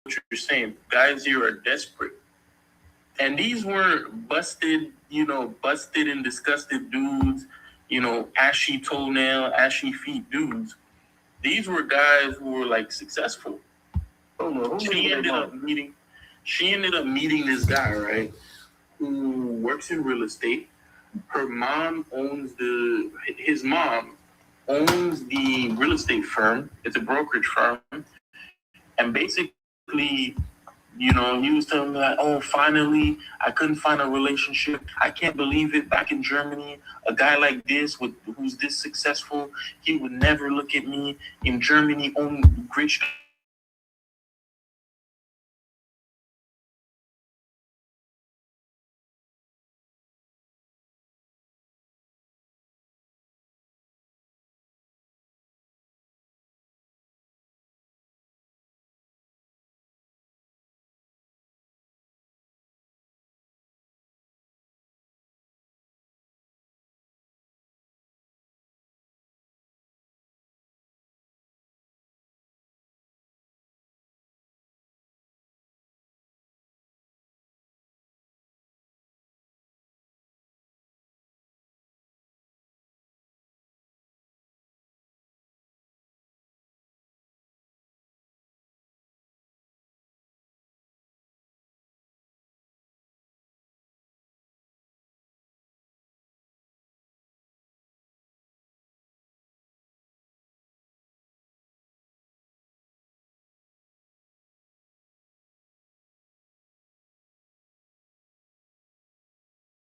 you're saying. Guys here are desperate. And these weren't busted, busted and disgusted dudes, ashy toenail, ashy feet dudes. These were guys who were like successful. She ended up meeting this guy, right? Who works in real estate. His mom owns the real estate firm. It's a brokerage firm. And basically, he was telling me like, oh, finally, I couldn't find a relationship. I can't believe it. Back in Germany, a guy like this who's this successful, he would never look at me. In Germany, only rich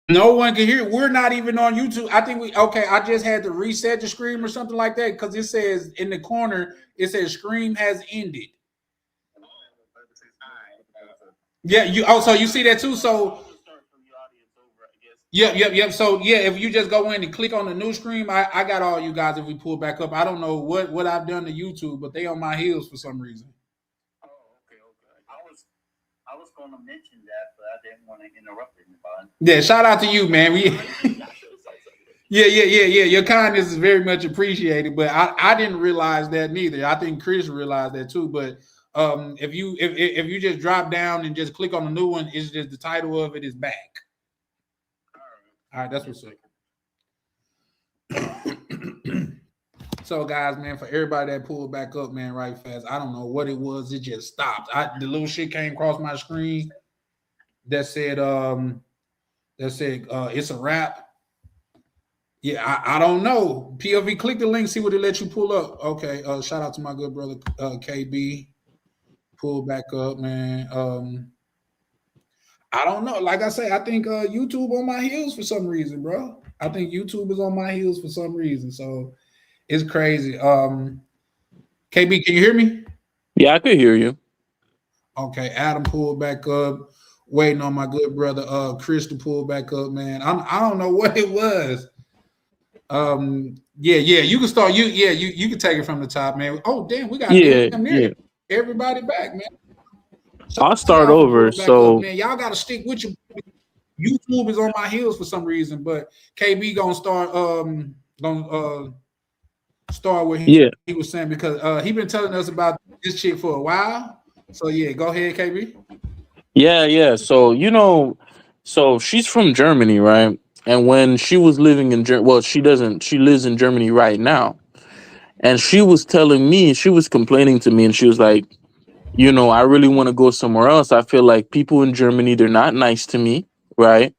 No one can hear. We're not even on YouTube. I think I just had to reset the stream or something like that because it says in the corner, it says stream has ended. Yeah, so you see that too. So yep. So yeah, if you just go in and click on the new stream, I got all you guys if we pull back up. I don't know what I've done to YouTube, but they on my heels for some reason. Oh, okay. I was going to mention that, but I didn't want to interrupt anybody. Yeah, shout out to you, man. Yeah. Your kindness is very much appreciated, but I didn't realize that neither. I think Chris realized that too. But if you just drop down and just click on the new one, it's just the title of it is back. All right, that's what's up. So, guys, man, for everybody that pulled back up, man, right fast, I don't know what it was. It just stopped. The little shit came across my screen that said it's a wrap. Yeah, I don't know. POV, click the link, see what it let you pull up. Okay, shout out to my good brother KB. Pull back up, man. I don't know. Like I say, I think YouTube on my heels for some reason, bro. I think YouTube is on my heels for some reason. So it's crazy. KB, can you hear me? Yeah, I could hear you. Okay, Adam pulled back up. Waiting on my good brother Chris to pull back up, man. I don't know what it was. Yeah, you can start. You can take it from the top, man. Oh, damn, we got everybody back, man. So I'll start over. So man, y'all got to stick with your YouTube is on my heels for some reason, but KB gonna start with him. He was saying because he been telling us about this chick for a while. So yeah, go ahead, KB. Yeah. So so she's from Germany, right? And when she was living in Germany, well, she doesn't. She lives in Germany right now, and she was telling me, she was complaining to me, and she was like, I really want to go somewhere else. I feel like people in Germany, they're not nice to me, right?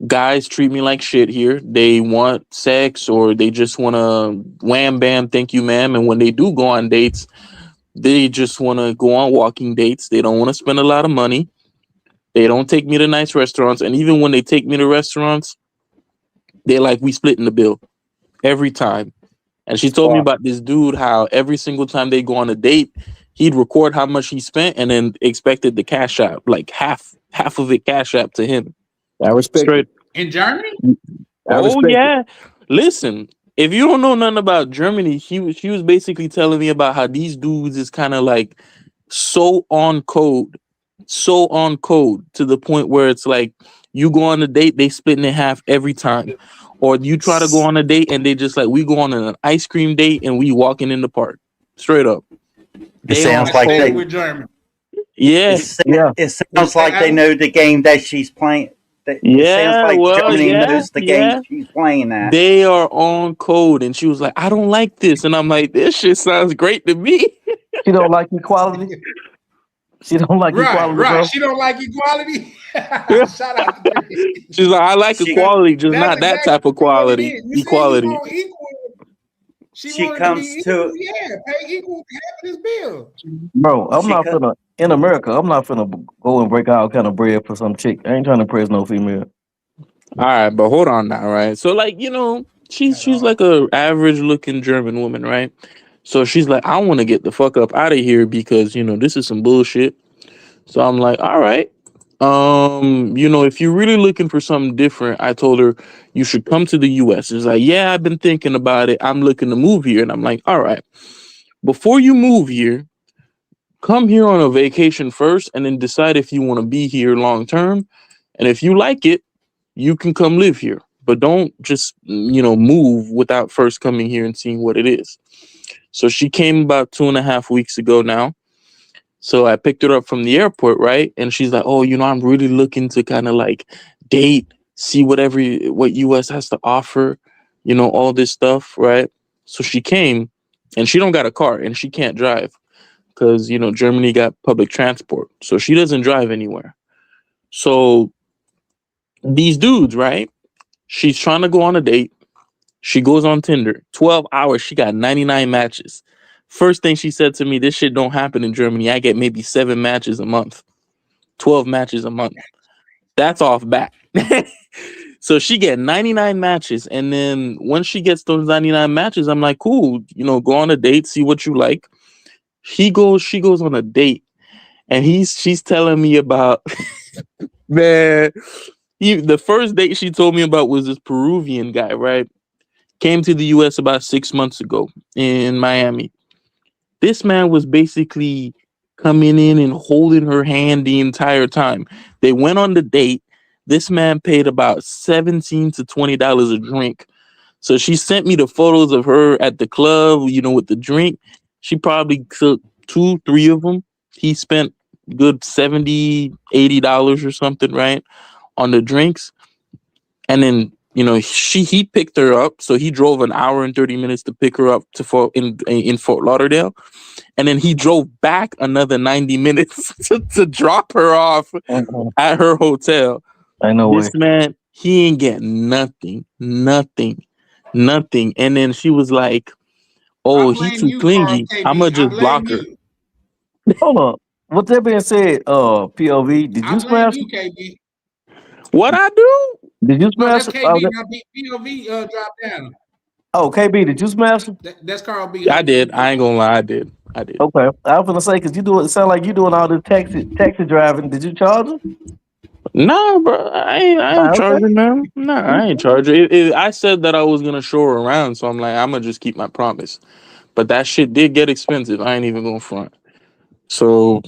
Guys treat me like shit here. They want sex or they just want to wham bam, thank you, ma'am. And when they do go on dates, they just want to go on walking dates. They don't want to spend a lot of money. They don't take me to nice restaurants. And even when they take me to restaurants, they're like, we splitting the bill every time. And she told me about this dude, how every single time they go on a date, he'd record how much he spent and then expected the cash out, like half of it cash out to him. I respect Straight. In Germany? Yeah. Listen, if you don't know nothing about Germany, she was basically telling me about how these dudes is kind of like so on code to the point where it's like you go on a date, they split in half every time. Or you try to go on a date and they just like, we go on an ice cream date and we walking in the park. Straight up. It sounds like with Germany. Yeah, Yeah. It sounds like they know the game that she's playing. It sounds yeah, like well, Germany yeah, knows the game yeah. she's playing at. They are on code, and she was like, "I don't like this," and I'm like, "This shit sounds great to me." She don't like equality. She don't like Right, equality, bro. She don't like equality. Shout out to Chris. She's like, "I like She- equality, just That's not that exactly type of what it quality. is. You said you Equality." want equal. She She wanted comes to be to- equal. Yeah, pay equal half of this bill. Bro, I'm She not cut- finna in America. I'm not finna go and break all kind of bread for some chick. I ain't trying to praise no female. All right, but hold on now, right? So like, she's like a average looking German woman, right? So she's like, I want to get the fuck up out of here because this is some bullshit. So I'm like, all right. If you're really looking for something different, I told her you should come to the US. She's like, yeah, I've been thinking about it. I'm looking to move here. And I'm like, all right, before you move here, come here on a vacation first and then decide if you want to be here long term. And if you like it, you can come live here. But don't just, move without first coming here and seeing what it is. So she came about 2.5 weeks ago now. So I picked her up from the airport, right? And she's like, oh, I'm really looking to kind of like date, see what US has to offer, all this stuff, right? So she came and she don't got a car and she can't drive because, Germany got public transport. So she doesn't drive anywhere. So these dudes, right? She's trying to go on a date. She goes on Tinder. 12 hours. She got 99 matches. First thing she said to me, this shit don't happen in Germany. I get maybe 7 matches a month. 12 matches a month. That's off bat. So she get 99 matches. And then once she gets those 99 matches, I'm like, cool, go on a date, see what you like. She goes on a date. And she's telling me about, man, the first date she told me about was this Peruvian guy, right? Came to the US about 6 months ago in Miami. This man was basically coming in and holding her hand the entire time. They went on the date. This man paid about $17 to $20 a drink. So she sent me the photos of her at the club, with the drink. She probably took 2-3 of them. He spent good $70, $80 or something, right, on the drinks. And then he picked her up, so he drove an hour and 30 minutes to pick her up in Fort Lauderdale, and then he drove back another 90 minutes to drop her off at her hotel. I know This man, he ain't getting nothing. And then she was like, "Oh, he too clingy. I'ma just block her." Hold on. With that being said, POV, did you smash? You, KB. What I do? Did you No, smash? that's KB. Now POV dropped down. Oh, KB, did you smash him? That's Carl B. I did. I ain't gonna lie. I did. Okay, I was gonna say because it sound like you doing all this taxi driving. Did you charge him? No, bro. I ain't charging them. No, I ain't charging. I said that I was gonna show her around, so I'm like, I'm gonna just keep my promise. But that shit did get expensive. I ain't even gonna front. So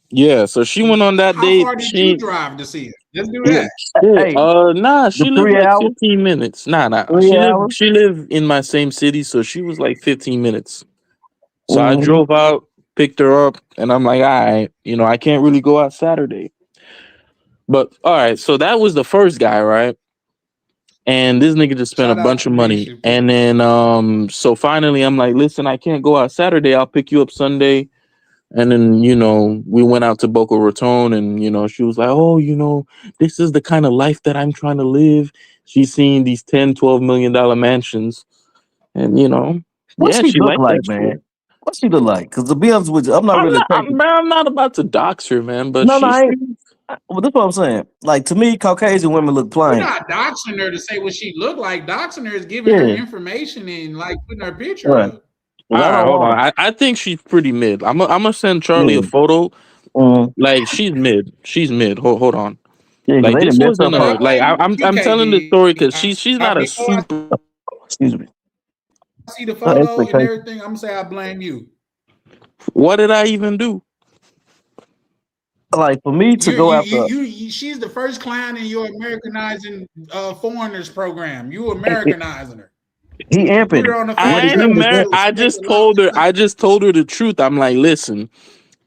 yeah, so she went on that date. How far did you drive to see it? Let's do that. Hey, she lived like 15 minutes. Nah. She lived in my same city, so she was like 15 minutes. So I drove out, picked her up, and I'm like, all right, I can't really go out Saturday. But all right, so that was the first guy, right? And this nigga just spent a bunch of money. And then so finally I'm like, listen, I can't go out Saturday. I'll pick you up Sunday. And then, we went out to Boca Raton and, she was like, oh, this is the kind of life that I'm trying to live. She's seeing these $10-12 million mansions. And, What's she look like, man? What's she look like? Because to be honest with you, I'm not about to dox her, man. But no, I ain't. Well, that's what I'm saying. Like, to me, Caucasian women look plain. We're not doxing her to say what she looked like. Doxing her is giving her information and like putting her picture up. All right, hold on. I think she's pretty mid. I'm gonna send Charlie a photo. Like she's mid. She's mid. Hold on. Yeah, like this wasn't a like. I'm telling the story because she's not a super. Excuse me. I see the photo and everything. I'm gonna say I blame you. What did I even do? Like for me to go after, she's the first client in your Americanizing foreigners program. You Americanizing her. He amping. I just told her the truth. I'm like, listen,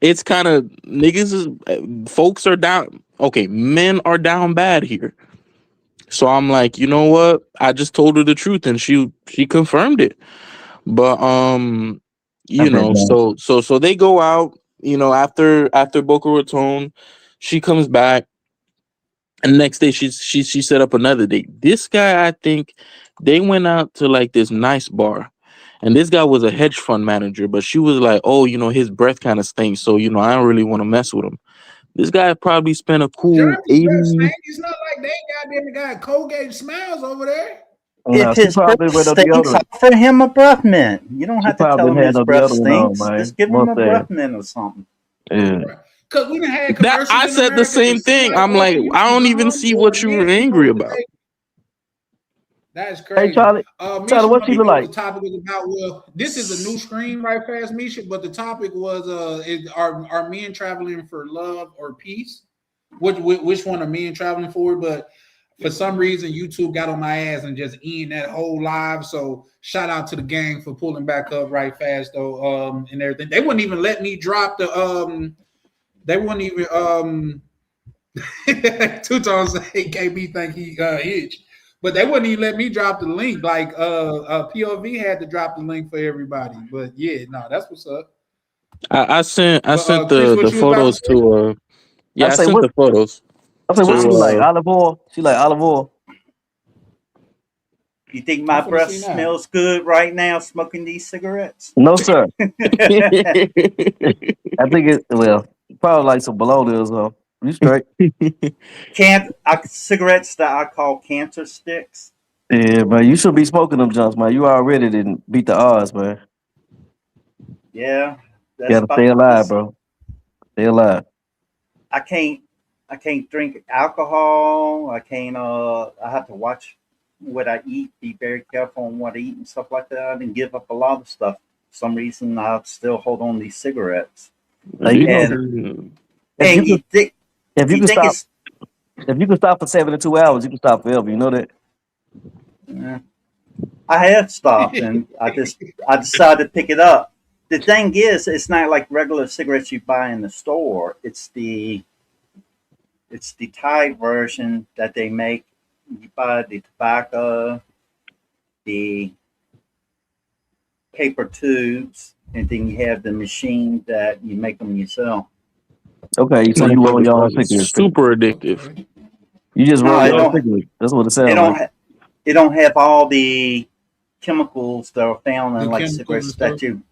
it's kind of niggas is folks are down. Okay, men are down bad here. So I'm like, you know what? I just told her the truth, and she confirmed it. But I you bet know, not. so they go out. You know, after Boca Raton, she comes back, and the next day she set up another date. This guy, I think, they went out to like this nice bar, and this guy was a hedge fund manager. But she was like, oh, you know, his breath kind of stinks, so you know, I don't really want to mess with him. This guy probably spent a cool Jeremy's breath 80. stank. It's not like they goddamn got Colgate Smiles over there. No, If she his breath probably with no stinks, deodorant. offer him a breath mint. You don't She have to tell probably him had his no breath deodorant on, stinks. man. Just give him Most a of breath mint or something. yeah. Because we done had That commercials I in said the America same that seem thing. like, I'm oh, like, you I can don't even come see or what you men were can angry go about. today. That's Hey crazy. Charlie, Misha, what want she to look know what like? the topic was about? Well, this is a new screen right fast, Misha, but the topic was are men traveling for love or peace? Which one are men traveling for? But for some reason, YouTube got on my ass and just ended that whole live. So shout out to the gang for pulling back up right fast though, and everything. They wouldn't even let me drop the they wouldn't even Two Tones say KB think he itch. But they wouldn't even let me drop the link. Like POV had to drop the link for everybody. But yeah, no, that's what's up. I But sent Chris, the what you was about to photos say? to I yeah, I say sent what the photos I say what she to look like? Olive oil? She like olive oil. You think I'm my finna breath see now. smells good right now smoking these cigarettes? No sir. I think it well, probably like some bologna or something. You straight. Cigarettes that I call cancer sticks. Yeah, man. You should be smoking them jumps, man. You already didn't beat the odds, man. Yeah, You that's gotta stay about alive, this. bro. Stay alive. I can't I can't drink alcohol. I have to watch what I eat, be very careful on what I eat and stuff like that. I didn't give up a lot of stuff. For some reason I still hold on these cigarettes. Like, And if you and could if you you could think stop it's if you could stop for 72 hours, you can stop forever. You know that? I have stopped and I decided to pick it up. The thing is, it's not like regular cigarettes you buy in the store. It's the Thai version that they make. You buy the tobacco, the paper tubes, and then you have the machine that you make them yourself. Okay, so you roll your own cigarettes. super addictive. Okay. You just roll No, your own cigarettes. That's what it It sounds don't. like. It don't have all the chemicals that are found The in like chemicals cigarettes and stuff. that you.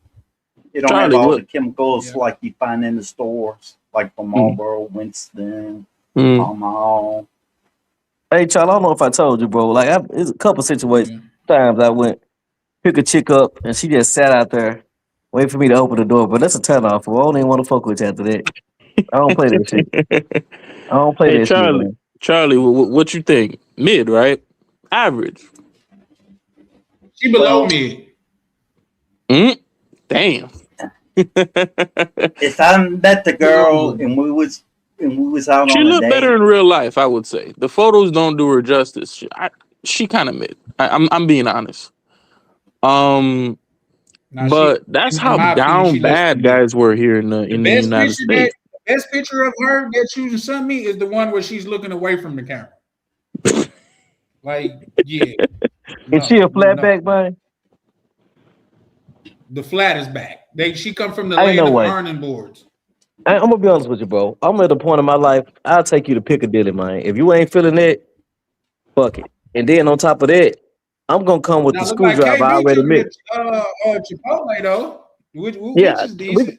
It don't have Charlie, all what? the chemicals Yeah. like you find in the stores, like from Marlboro, Winston, Mm. Palmol. Hey, Charlie, I don't know if I told you, bro. Like, it's a couple situations. Yeah. Times I went pick a chick up and she just sat out there waiting for me to open the door. But that's a turn off. I don't even want to fuck with you after that. I don't play that shit. I don't play Hey that shit, Charlie, man. Charlie, what you think? Mid, right? Average. She below Well, me. Damn. if I met the girl Below me. and we was out She on a looked better date, in real life, I would say. The photos don't do her justice. She kind of mid. I'm being honest. Now But that's in how my opinion, down she less bad than me. guys were here in The the best United picture States. best picture of her that you sent me is the one where she's looking away from the camera. Like, yeah. Is she a flat back, man? The flat is back. She come from the Ain't land no of way. ironing boards. I'm gonna be honest with you, bro. I'm at the point in my life, I'll take you to Piccadilly, man. If you ain't feeling it, fuck it. And then on top of that, I'm gonna come with Now the look like screwdriver I KB already took mixed. Chipotle though, which Yeah, is decent.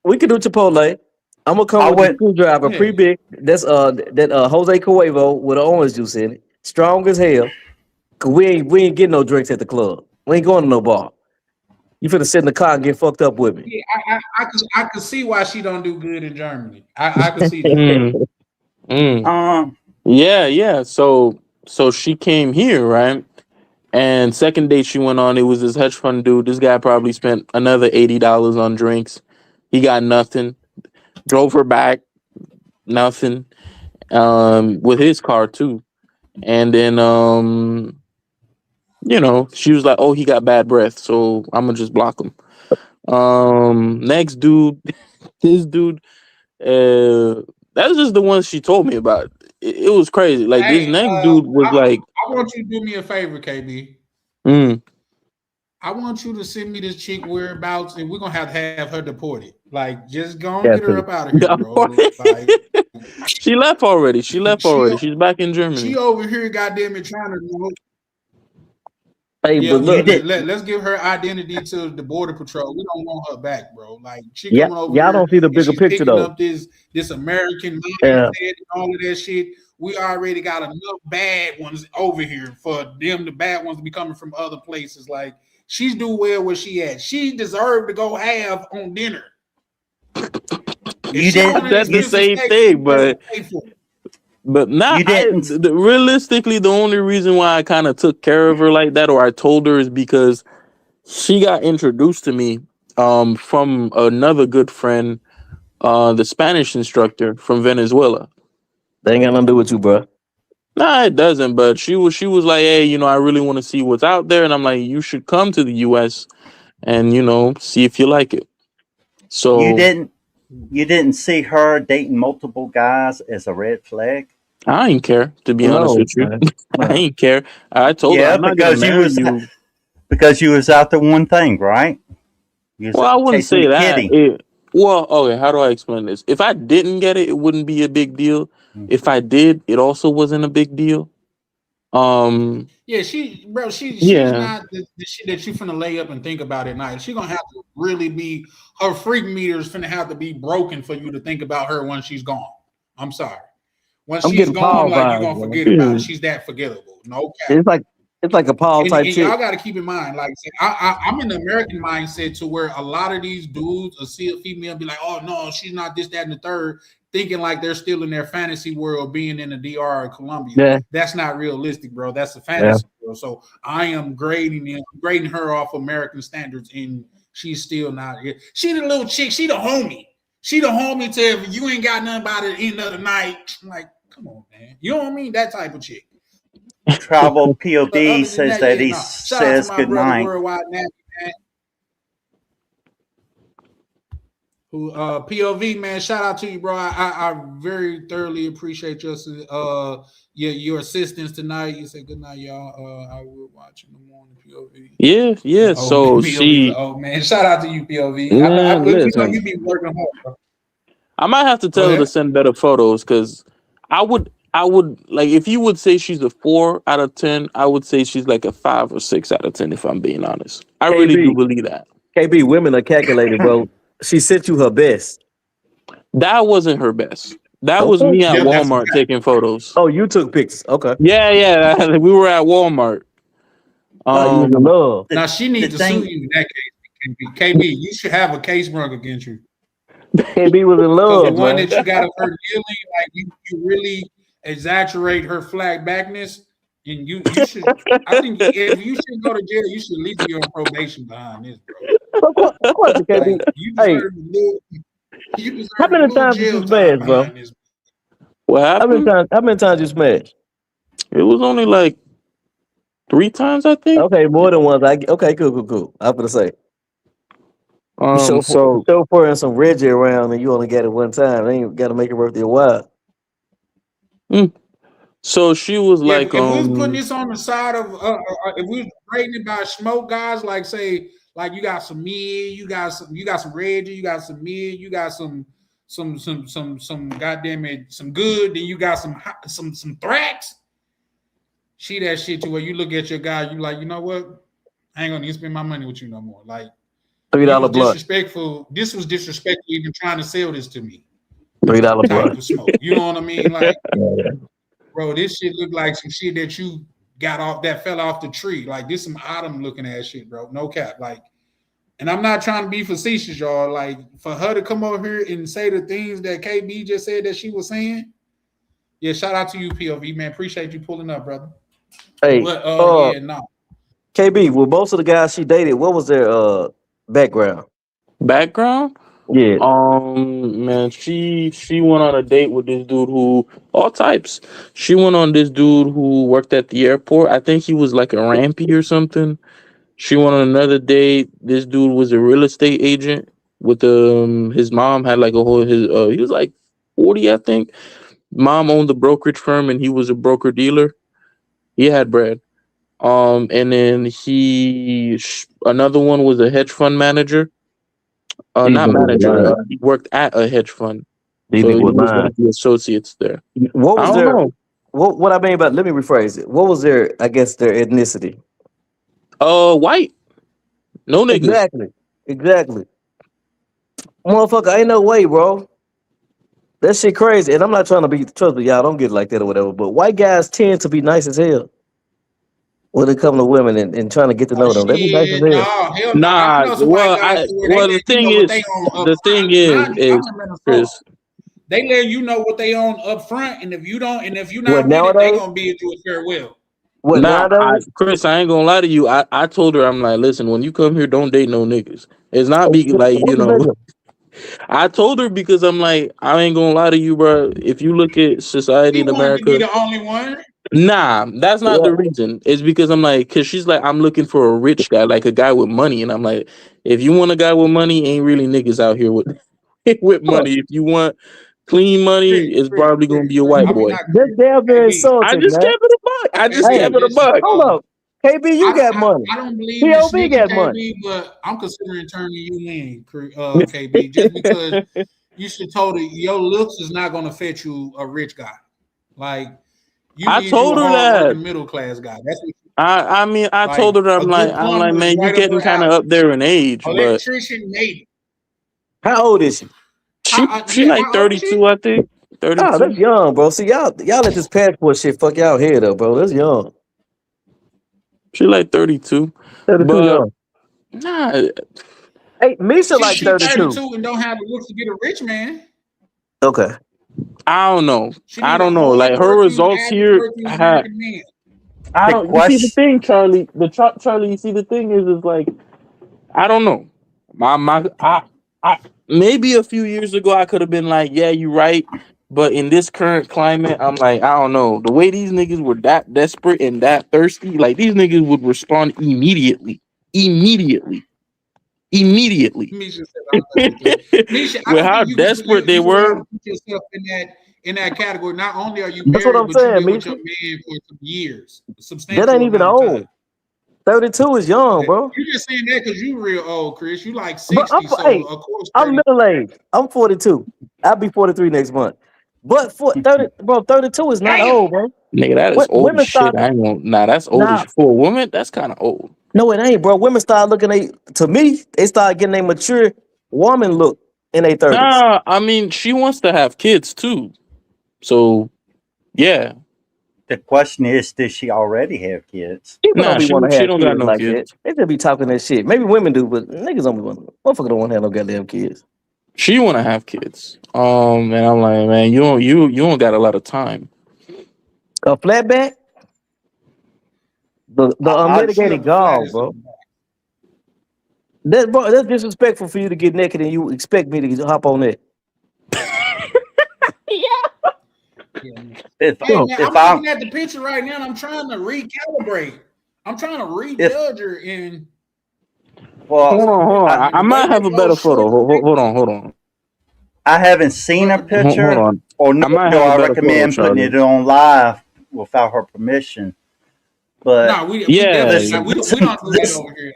we can do Chipotle. I'm gonna come I with the went. screwdriver Yeah. pre-big. That's Jose Cuervo with orange juice in it, strong as hell. Cause we ain't getting no drinks at the club. We ain't going to no bar. You finna sit in the car and get fucked up with me. Yeah, I could see why she don't do good in Germany. I could see that. Mm, mm. Yeah. So she came here, right? And second date she went on, it was this hedge fund dude. This guy probably spent another $80 on drinks. He got nothing. Drove her back, nothing. With his car too. And then she was like, oh, he got bad breath, so I'm gonna just block him. Next dude, This dude, that's just the one she told me about. It was crazy. Like this Hey, next dude was like, I want you to do me a favor, KB. mm, I want you to send me this chick whereabouts, and we're gonna have to have her deported. Like, just go and get her up out of here, bro. Like, she left already. She left already. She's back in Germany. She over here, goddamn it, trying to know. Hey, Yeah, but look, let's give her identity to the border patrol. We don't want her back, bro. Like she yeah, coming over y'all here don't see the and bigger she's picture picking though. up this American Yeah. mindset and all of that shit. We already got enough bad ones over here for them, the bad ones to be coming from other places. Like she's do well where she at. She deserved to go have on dinner. You didn't. That's the same thing, but not realistically, the only reason why I kind of took care of her like that, or I told her, is because she got introduced to me from another good friend, the Spanish instructor from Venezuela. They ain't got nothing to do with you, bro. Nah, it doesn't. But she was like, hey, you know, I really want to see what's out there, and I'm like, you should come to the U.S. and see if you like it. So you didn't see her dating multiple guys as a red flag? I ain't care, to be honest with you. I ain't care. I told her I'm not gonna marry you because you was out the one thing, right? Well, I wouldn't say that. Well, okay, how do I explain this? If I didn't get it, it wouldn't be a big deal. Mm-hmm. If I did, it also wasn't a big deal. Yeah, she's not the shit that you finna lay up and think about at night. She's gonna have to really be, her freak meter's finna have to be broken for you to think about her when she's gone. I'm sorry. Once she's gone, like you're gonna forget about it. She's that forgettable. No cap. It's like a Paul type shit. Y'all got to keep in mind, like I'm in the American mindset to where a lot of these dudes will see a female and be like, oh no, she's not this, that, and the third, thinking like they're still in their fantasy world being in the DR or Colombia. Yeah. That's not realistic, bro. That's a fantasy world. So I am grading her off American standards, and she's still not here. She the little chick, she the homie. She the homie to if you ain't got nothing about it at the end of the night. I'm like, come on, man. You know what I mean? That type of chick. Travel POV says that he says good night. POV, man, shout out to you, bro. I very thoroughly appreciate your assistance tonight. You said good night, y'all. I will watch in the morning, POV. Yeah. So POV, oh man, shout out to you, POV. You be working hard, bro. I might have to tell her to send better photos, because I would like, if you would say she's a 4 out of 10, I would say she's like a 5 or 6 out of 10, if I'm being honest. I really do believe that. KB, women are calculated, bro. She sent you her best. That wasn't her best. That was me at Walmart taking photos. Oh, you took pictures. Okay. Yeah. We were at Walmart. Now she needs to sue you in that case. KB, you should have a case brung against you. KB was in love. The one that you got of her dealing, like you really exaggerate her flag backness, and you should. I think if you should go to jail, you should at least be on probation behind this, bro. Like, how many times did you smash, bro? What happened? How many times you smashed? It was only like 3 times, I think. Okay, more than once. Okay, cool. I'm gonna say. So for some Reggie around, and you only got it one time. Then you got to make it worth your while. So she was like, if we was putting this on the side of, if we was rating it by smoke, guys, like say, like you got some mid, you got some Reggie, you got some mid, you got some goddamn it, some good, then you got some thrax. She that shit to where you look at your guy, you like, you know what? I ain't gonna even spend my money with you no more. Like $3 blood. Disrespectful. This was disrespectful even trying to sell this to me. $3 blood. You know what I mean? Like, bro, this shit look like some shit that you got off, that fell off the tree. Like this some autumn looking ass shit, bro. No cap. Like, and I'm not trying to be facetious, y'all. Like for her to come over here and say the things that KB just said that she was saying. Yeah, shout out to you, POV, man. Appreciate you pulling up, brother. Hey, but, KB, well, most of the guys she dated, what was their background? Background? Yeah. Man, she went on a date with this dude who, all types. She went on this dude who worked at the airport. I think he was like a rampy or something. She went on another date. This dude was a real estate agent. with his mom had like a whole he was like 40, I think. Mom owned the brokerage firm and he was a broker dealer. He had bread. And then another one was a hedge fund manager. Not manager. He worked at a hedge fund. These So he niggas was one lying. of the associates there. What I was don't their know. what I mean about, let me rephrase it. What was their, I guess, their ethnicity? White. No niggas. Exactly. Motherfucker, ain't no way, bro. That shit crazy. And I'm not trying to be, trust me, y'all don't get it like that or whatever, but white guys tend to be nice as hell when it comes to women and trying to get to know them. They be nice as Shit, no, hell. hell no. I Nah, know some white well, guys where they let the you thing know what they is, own up the front. thing is, I'm in Minnesota. Chris, They let you know what they own up front, and if you don't, and if you're What, not with it, they nowadays? gonna bid you a farewell. What, nah, nowadays? Chris, I ain't gonna lie to you. I told her, I'm like, listen, when you come here, don't date no niggas. It's not be like, What's the nigga? I told her because I'm like, I ain't gonna lie to you, bro. If you look at society He in wanted to be America, the only one. nah, that's not Yeah. the reason. It's because I'm like, cause she's like, I'm looking for a rich guy, like a guy with money, and I'm like, if you want a guy with money, ain't really niggas out here with with money. If you want clean money, it's probably gonna be a white I mean, boy. not That's damn very KB. I insulting, just man. kept it a buck. I just KB, kept it a listen, buck. Hold up. KB, you got money. I don't believe in POV snitching, got money. KB, but I'm considering turning you in, KB, just because you should told her your looks is not gonna fit you a rich guy. Like you I need you told a her that. hard-working middle class guy. That's what I mean, I like told her that a good I'm like, plumber is man, you right up getting her kind of alley. up there in age, but Electrician maybe. How old is she? she Yeah, like how old is she? 32, I think. Oh, 32. that's young, bro. See, y'all let this passport shit fuck y'all head up, bro. That's young. She like 32. 32 But young. nah, Hey, Misha like She 32. 32 and don't have the looks to get a rich man. Okay. I don't know. She I need a don't know. Like her hard-working, results here average-working American man. I The don't. You see the question, thing, Charlie. Charlie. You see the thing is like I don't know. I maybe a few years ago I could have been like, yeah, you're right. But in this current climate, I'm like, I don't know. The way these niggas were that desperate and that thirsty, like these niggas would respond immediately. Misha said, "I'm listening to it." Misha, I With don't how think you can desperate they you would have were. to put yourself in that category. Not only are you That's what married, I'm but you've saying, been with your Misha. man for some years, a That substantial ain't even amount of time. old. 32 is young, bro. You just saying that because you real old, Chris. You like But 60, so of course 30. I'm middle aged. I'm 42. I'll be 43 next month. But 30, bro, 32 is not Damn. old, bro. Nigga, that is old as Women shit. start I ain't gonna. Nah, that's old as now. shit. For a woman, that's kind of old. No, it ain't, bro. Women start looking to me, they start getting a mature woman look in their 30s. Nah, I mean, she wants to have kids too. So, yeah. the question is, does she already have kids? People Nah, don't be want to she have don't got kids no like that. kids. They just be talking that shit. Maybe women do, but niggas don't be want. Motherfucker don't want to have no goddamn kids. She want to have kids. And I'm like, man, you don't got a lot of time. A flatback, the She up unmitigated the flat gall, as bro. That's disrespectful for you to get naked and you expect me to hop on that. If, Hey man, if I'm I'm looking at the picture right now and I'm trying to recalibrate. I'm trying to rejudge her in well, Hold on. I the way might have with a better those photo. short Hold on. I haven't seen a But Hold picture, on. or I nor might do have a I better photo, recommend putting Charlie. it on live without her permission. But no, we Yeah. definitely we don't do that over here.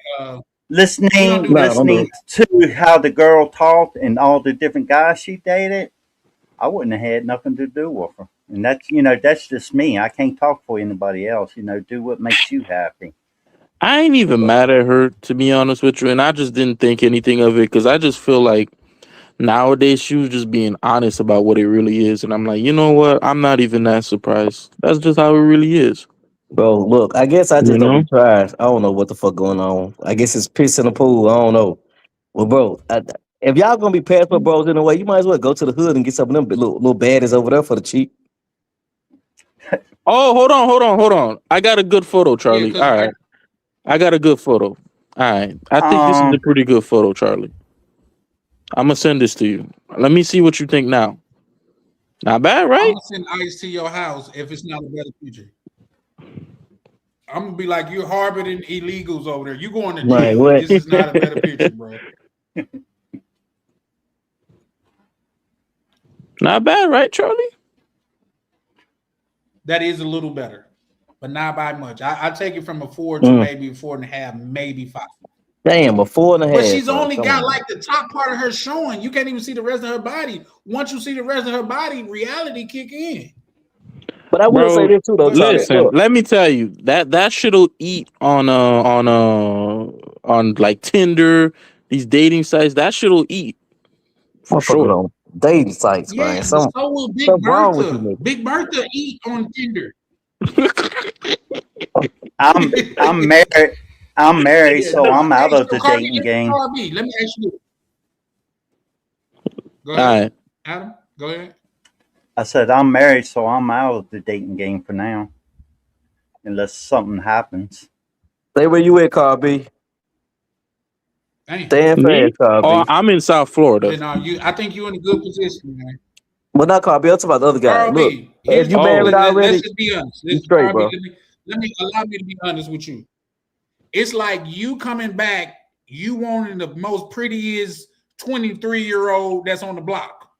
We don't do that. listening to how the girl talked and all the different guys she dated, I wouldn't have had nothing to do with her. And that's just me. I can't talk for anybody else. Do what makes you happy. I ain't even mad at her, to be honest with you. And I just didn't think anything of it because I just feel like nowadays she was just being honest about what it really is. And I'm like, you know what? I'm not even that surprised. That's just how it really is. Bro, look, I guess I You just don't know? be trash. I don't know what the fuck going on. I guess it's piss in the pool. I don't know. Well, bro, if y'all gonna be passport bros in a way, you might as well go to the hood and get some of them little baddies over there for the cheap. Oh, hold on. I got a good photo, Charlie. Yeah, All right. I got a good photo. All right. I think this is a pretty good photo, Charlie. I'm going to send this to you. Let me see what you think now. Not bad, right? I'm gonna send ICE to your house if it's not a better picture. I'm gonna be like, you're harboring illegals over there. You going to jail. Right, what? This is not a better picture, bro. Not bad, right, Charlie? That is a little better, but not by much. I take it from a 4 to maybe a 4.5, maybe 5. Damn, a 4.5. But she's bro. only Come got on. like the top part of her showing. You can't even see the rest of her body. Once you see the rest of her body, reality kick in. But I will Bro, say this too, though, Charlie. Listen, Look, let me tell you that shit'll eat on like Tinder, these dating sites. That shit'll eat for motherfuckers sure. on dating sites, Yeah, man. but Some so will Big something wrong with you, Bertha. nigga. Big Bertha eat on Tinder. I'm married. I'm married, so I'm out of the Cardi, dating game. Cardi, let me ask you this. Go All ahead, right. Adam. Go ahead. I said I'm married, so I'm out of the dating game for now, unless something happens. Stay where you at, Carl B. Damn. Stand Me? fast, Carl Oh, B. I'm in South Florida. Then, I think you're in a good position, man. But not Carl B. I'm talking about the other guy. Carl Look, B, if you married already, let's just be honest. you straight, Carl bro. B, allow me to be honest with you. It's like you coming back, you wanting the most prettiest 23-year-old that's on the block.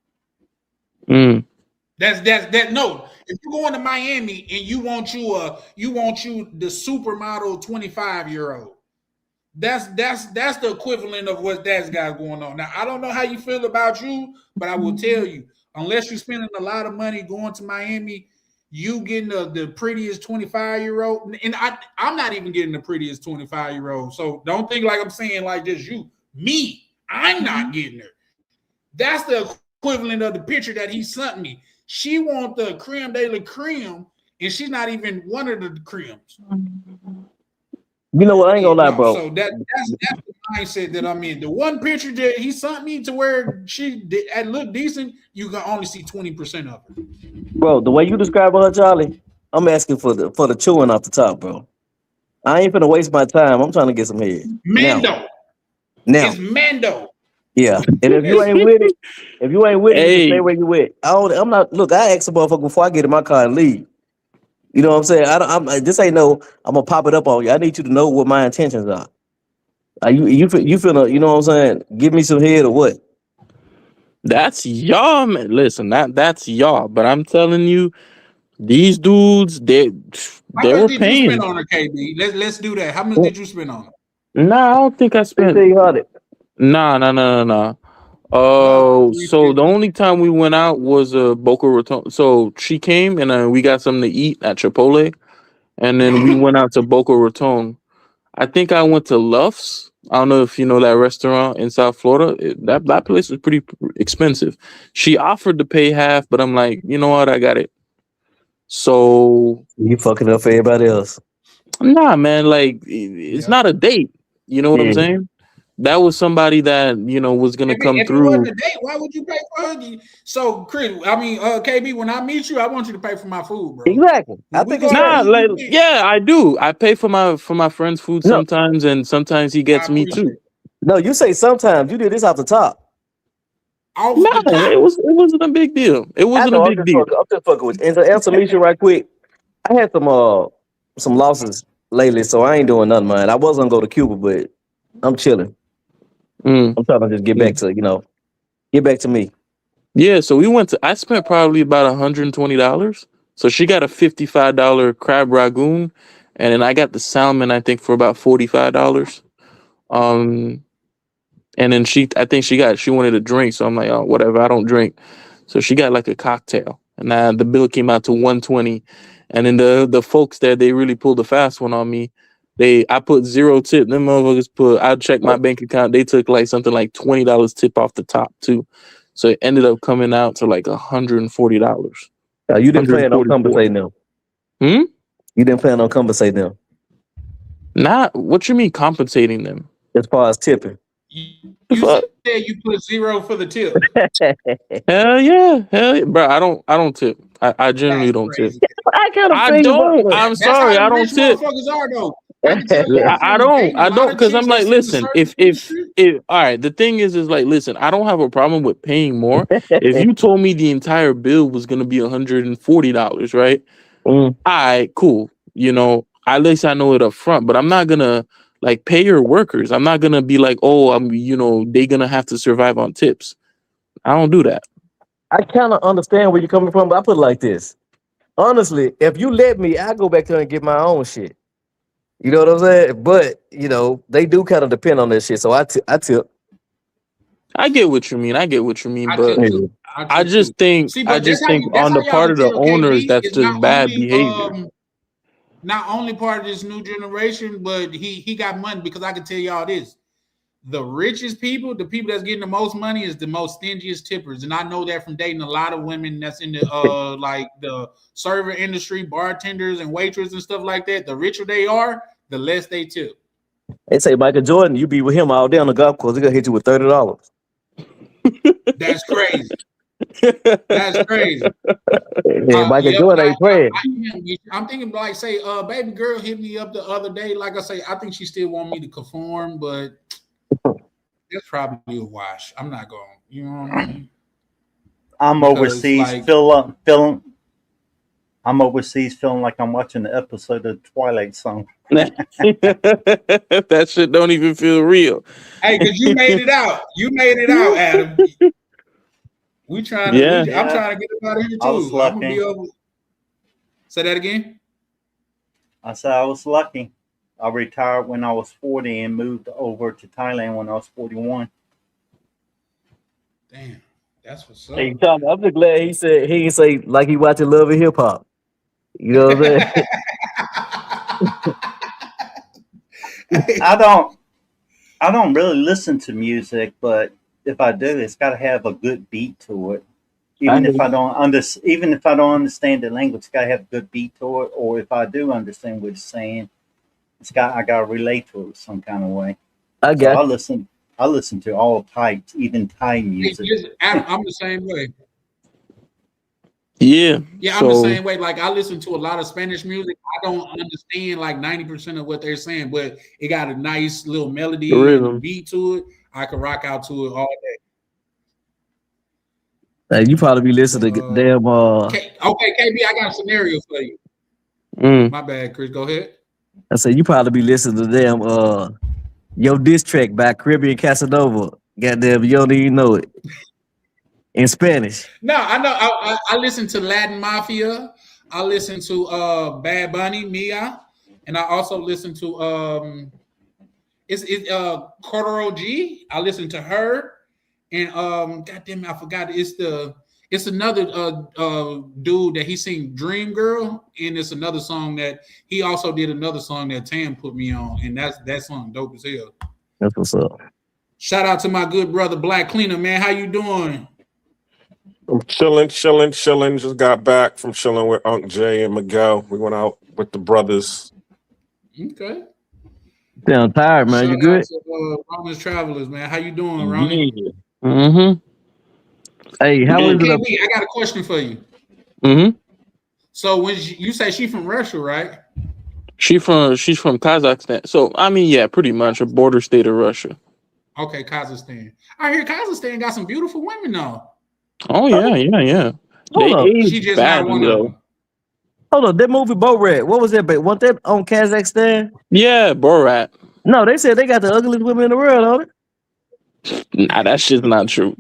Mm. That's no. If you're going to Miami and you want you the supermodel 25-year-old. That's the equivalent of what that's got going on. Now, I don't know how you feel about you, but I will tell you, unless you're spending a lot of money going to Miami, you getting the prettiest 25-year-old, and I'm not even getting the prettiest 25-year-old. So don't think like I'm saying like just you. Me, I'm not getting her. That's the equivalent of the picture that he sent me. She want the creme de la creme, and she's not even one of the cremes. You know what? I ain't gonna lie, bro. So that's the mindset that I'm in. The one picture that he sent me to where she looked decent, you can only see 20% of her. Bro, the way you describe her, Charlie, I'm asking for the chewing off the top, bro. I ain't finna waste my time. I'm trying to get some head. Mando. Now. It's Mando. Yeah. And if you ain't with it, you can stay where you at. I'm not. Look, I ask a motherfucker before I get in my car and leave. You know what I'm saying? This ain't no. I'm gonna pop it up on you. I need you to know what my intentions are. You finna, you know what I'm saying? Give me some head or what? That's y'all, man. Listen, that's y'all. But I'm telling you, these dudes, they were did paying. you spend on her, KB? Let's do that. How much did you spend on her? Nah, I don't think I spent. Nah. Oh, so the only time we went out was Boca Raton. So she came and we got something to eat at Chipotle, and then we went out to Boca Raton. I think I went to Luff's. I don't know if you know that restaurant in South Florida. That place was pretty expensive. She offered to pay half, but I'm like, you know what? I got it. So you fucking up for everybody else. Nah, man. Like it's not a date. You know what I'm saying? That was somebody that was gonna come if through. It wasn't a date, why would you pay for her? So, Chris, KB, when I meet you, I want you to pay for my food, bro. Exactly. I think it's yeah, I do. I pay for my friend's food sometimes, and sometimes he gets me too. No, you say sometimes. You did this off the top. It wasn't a big deal. It wasn't a big deal. I'm just fucking with you. And to answer Misha right quick, I had some losses lately, so I ain't doing nothing, man. I was gonna go to Cuba, but I'm chilling. I'm trying to just get back to me. Yeah, so I spent probably about $120. So she got a $55 crab ragoon, and then I got the salmon, I think, for about $45. And then I think she wanted a drink, so I'm like, oh, whatever, I don't drink. So she got like a cocktail, and the bill came out to $120. And then the folks there, they really pulled a fast one on me. I put 0 tip. Them motherfuckers I checked my bank account. They took like something like $20 tip off the top too. So it ended up coming out to like $140. You didn't plan on compensating them. You didn't plan on compensating them. What you mean compensating them? As far as tipping. You said you put 0 for the tip. Hell yeah, bro. I don't tip. I generally don't tip. I don't. I'm sorry. I don't tip. Are, though. I don't, because I'm like, listen, if all right, the thing is like, listen, I don't have a problem with paying more. If you told me the entire bill was gonna be $140, right? All right, cool. At least I know it up front, but I'm not gonna like pay your workers. I'm not gonna be like, oh, they're gonna have to survive on tips. I don't do that. I kind of understand where you're coming from, but I put it like this. Honestly, if you let me, I go back there and get my own shit. You know what I'm saying? But you know, they do kind of depend on that shit. So I tip. I get what you mean. I get what you mean, I but tip Yeah. too. I Tip just too. think See, I but just think that's on how the y'all part can of the tell owners, KB that's is just bad behavior. not only part of this new generation, but he got money, because I can tell y'all this. The richest people, the people that's getting the most money, is the most stingiest tippers. And I know that from dating a lot of women that's in the like the server industry, bartenders and waitresses and stuff like that. The richer they are, the less they tip. They say Michael Jordan, you be with him all day on the golf course, he gonna hit you with $30. That's crazy. That's crazy. Yeah, Michael Yep, Jordan ain't playing. I'm thinking like, say, baby girl hit me up the other day. Like I say, I think she still want me to conform, but that's probably a wash. I'm not going. You know what I mean? I'm Because, overseas, like, feeling. I'm overseas, feeling like I'm watching the episode of Twilight Zone. That shit don't even feel real. hey, because you made it out. You made it out, Adam. We trying to. Yeah. I'm trying to get it out of here I was too. I'm gonna lucky. be over. Say that again. I said I was lucky. I retired when I was 40 and moved over to Thailand when I was 41. Damn, that's what's up. Hey, Tom, I'm just glad he said he didn't say like he watching Love and Hip Hop. You know what I'm saying? I don't really listen to music, but if I do, it's got to have a good beat to it. Even if I don't understand the language, it's got to have a good beat to it. Or if I do understand what it's saying, I got to relate to it some kind of way. I So got I listen to all types, even Thai music. Adam, I'm the same way. Yeah. Yeah, I'm the same way. Like, I listen to a lot of Spanish music. I don't understand like 90% of what they're saying, but it got a nice little melody and a beat to it. I can rock out to it all day. you probably be listening to damn Okay, KB, I got a scenario for you. My bad, Chris. Go ahead. I said you probably be listening to damn Yo Diss Track by Caribbean Casanova. Goddamn, you don't even know it. In Spanish. No, I know. I listen to Latin Mafia. I listen to Bad Bunny, Mia, and I also listen to it's Cordero G. I listen to her, and goddamn, I forgot. It's another dude that he sing Dream Girl, and it's another song that he also did another song that Tam put me on, and that song dope as hell. That's what's up. Shout out to my good brother Black Cleaner, man. How you doing? I'm chilling. Just got back from chilling with Unc Jay and Miguel. We went out with the brothers. Okay. Sound tired, man. You good? Ronnie's Travelers, man. How you doing, Ronnie? Hey, how is it? KB, I got a question for you. So when you say she from Russia, right? She's from Kazakhstan. So I mean, yeah, pretty much a border state of Russia. Okay, Kazakhstan. I hear Kazakhstan got some beautiful women though. Oh yeah. Hold up. She just not one of them. Hold on, that movie Borat. What was that? Wasn't that on Kazakhstan? Yeah, Borat. No, they said they got the ugliest women in the world, don't it? Nah, that shit's not true.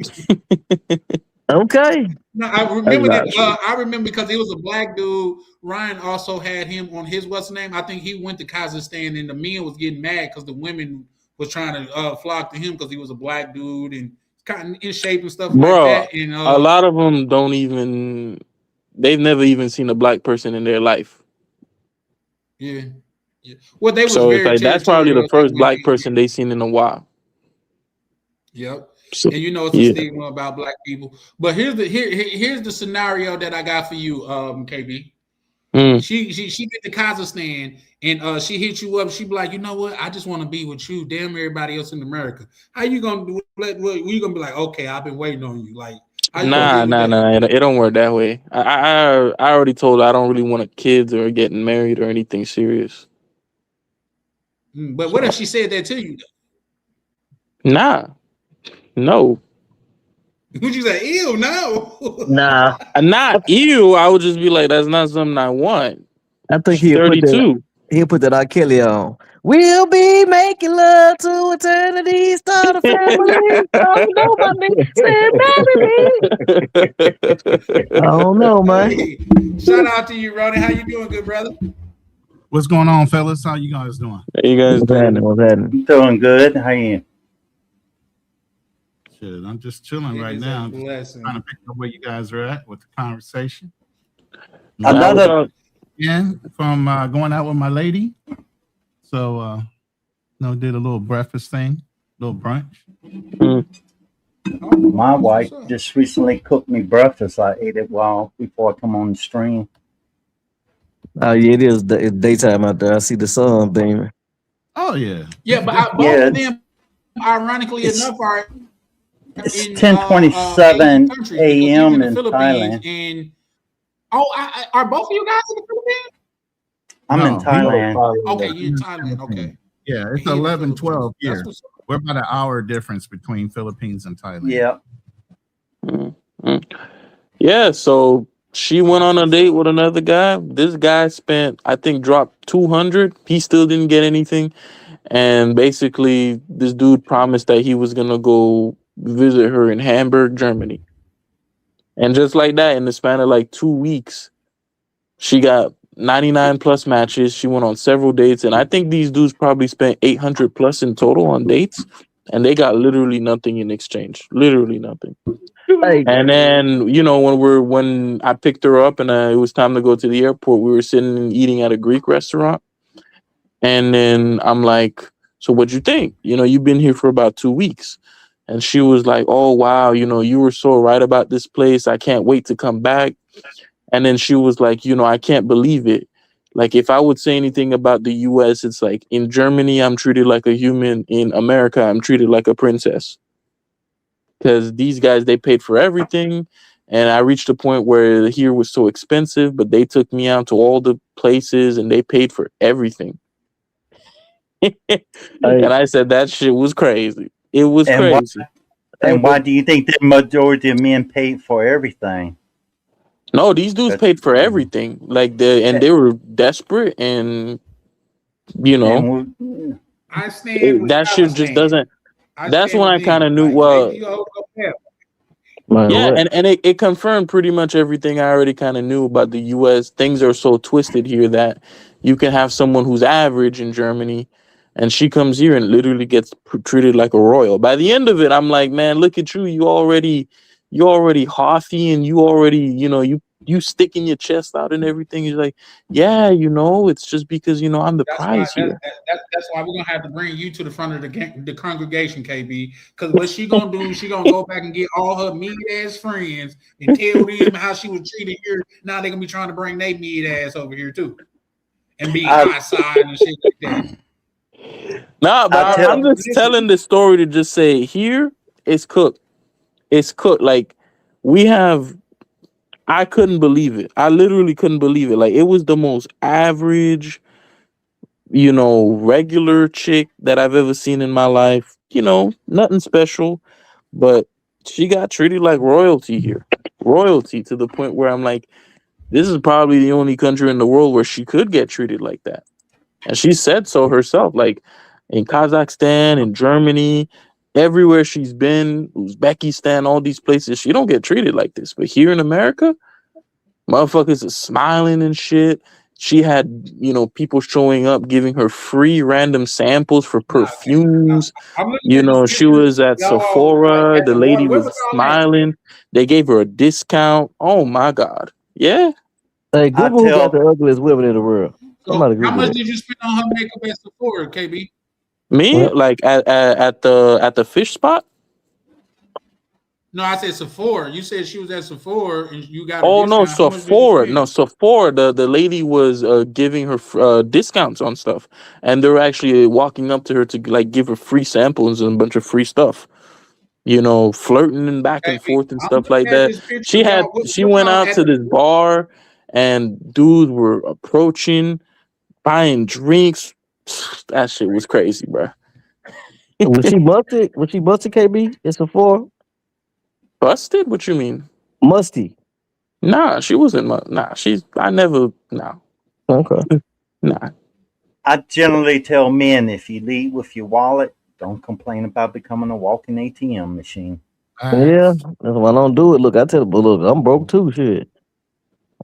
Okay. No, I remember that. I remember because he was a black dude. Ryan also had him on his what's the name? I think he went to Kazakhstan, and the men was getting mad because the women was trying to flock to him because he was a black dude and kind of in shape and stuff like that. And a lot of them don't even. They've never even seen a black person in their life. Yeah. Well, they was so very it's like that's probably the first black person they seen in a while. Yep. So, and you know it's a stigma about black people. But here's the scenario that I got for you, KB. She get to Kazakhstan and she hit you up. She be like, you know what? I just want to be with you. Damn everybody else in America. How you gonna do? You gonna be like, okay, I've been waiting on you. Like, nah. It don't work that way. I already told her I don't really want kids or getting married or anything serious. But what if she said that to you? Nah. No. Would you say, ew, no? Nah. Not ew. I would just be like, that's not something I want. I think she's 32. He'll put that R. Kelly on. We'll be making love to eternity, start a family. I don't know, my nigga said marry me. I don't know, man. Hey, shout out to you, Ronnie. How you doing, good brother? What's going on, fellas? How you guys doing? How you guys What's happening? doing? What's happening? Doing good. How you? Shit, I'm just chilling It right is now. a Just blessing. trying to pick up where you guys are at with the conversation. Now, Another- what's up? Yeah, from going out with my lady. So, did a little breakfast thing, little brunch. Oh, My wife what's up? just recently cooked me breakfast. I ate it before I come on the stream. Oh yeah, it is. It's daytime out there. I see the sun beaming. Oh yeah, Yeah, but both Yeah, of them, ironically it's- enough, are It's in 10:27 Asian countries, because he's a.m. in the in Philippines. Thailand. And are both of you guys in the Philippines? I'm in No, Thailand. Okay, you're in Thailand. Okay, yeah, it's He in the 11, 12 Philippines. That's here. what's up. We're about an hour difference between Philippines and Thailand. Yeah. Yeah, so she went on a date with another guy. This guy spent, I think, dropped 200. He still didn't get anything. And basically, this dude promised that he was gonna go visit her in Hamburg, Germany. And just like that, in the span of like 2 weeks, she got 99 plus matches. She went on several dates, and I think these dudes probably spent 800 plus in total on dates, and they got literally nothing in exchange. Literally nothing. Hey, And then, when I picked her up and it was time to go to the airport, we were sitting and eating at a Greek restaurant. And then I'm like, so what'd you think? You've been here for about 2 weeks. And she was like, oh, wow, you were so right about this place. I can't wait to come back. And then she was like, I can't believe it. Like, if I would say anything about the US, it's like, in Germany, I'm treated like a human. In America, I'm treated like a princess. Because these guys, they paid for everything. And I reached a point where here was so expensive, but they took me out to all the places and they paid for everything. And I said that shit was crazy. It was And crazy. why do you think the majority of men paid for everything? No, these dudes paid for everything. They were desperate, and And I stand with that shit just Palestine. doesn't. That's stand when with I kind of them. knew. Like, Well, baby, you hold up there. man, yeah, what? and it confirmed pretty much everything I already kind of knew about the U.S. Things are so twisted here that you can have someone who's average in Germany, and she comes here and literally gets treated like a royal. By the end of it, I'm like, man, look at you. You already haughty, and you already, you sticking your chest out and everything. He's like, yeah, it's just because I'm the prize here. That's why we're gonna have to bring you to the front of the congregation, KB. Because what she gonna do? She gonna go back and get all her meat ass friends and tell them how she was treated here. Now they're gonna be trying to bring their meat ass over here too, and be outside and shit like that. Nah, but I'm just telling the story to just say here it's cooked. It's cooked. Like I couldn't believe it. I literally couldn't believe it. Like, it was the most average, regular chick that I've ever seen in my life. Nothing special, but she got treated like royalty here. Royalty, to the point where I'm like, this is probably the only country in the world where she could get treated like that. And she said so herself. Like, in Kazakhstan, in Germany, everywhere she's been, Uzbekistan, all these places, she don't get treated like this. But here in America, motherfuckers are smiling and shit. She had, people showing up, giving her free random samples for perfumes. She was at Sephora. The lady was smiling. They gave her a discount. Oh my God. Yeah. Hey, Google who got the ugliest women in the world. So how much did you spend on her makeup at Sephora, KB? Me? What? Like at the fish spot? No, I said Sephora. You said she was at Sephora and you got. Oh no, Sephora. No, Sephora. The lady was giving her discounts on stuff, and they were actually walking up to her to like give her free samples and a bunch of free stuff. Flirting and back and forth and stuff like that. She went out to this bar, and dudes were approaching, buying drinks. That shit was crazy, bro. Was she busted? Was she busted, KB? It's Sephora. Busted? What you mean? Musty. Nah, she wasn't. Nah, I never. Nah. Okay. Nah. I generally tell men if you leave with your wallet, don't complain about becoming a walking ATM machine. Yeah, that's why I don't do it. Look, I tell, but look, I'm broke too. Shit,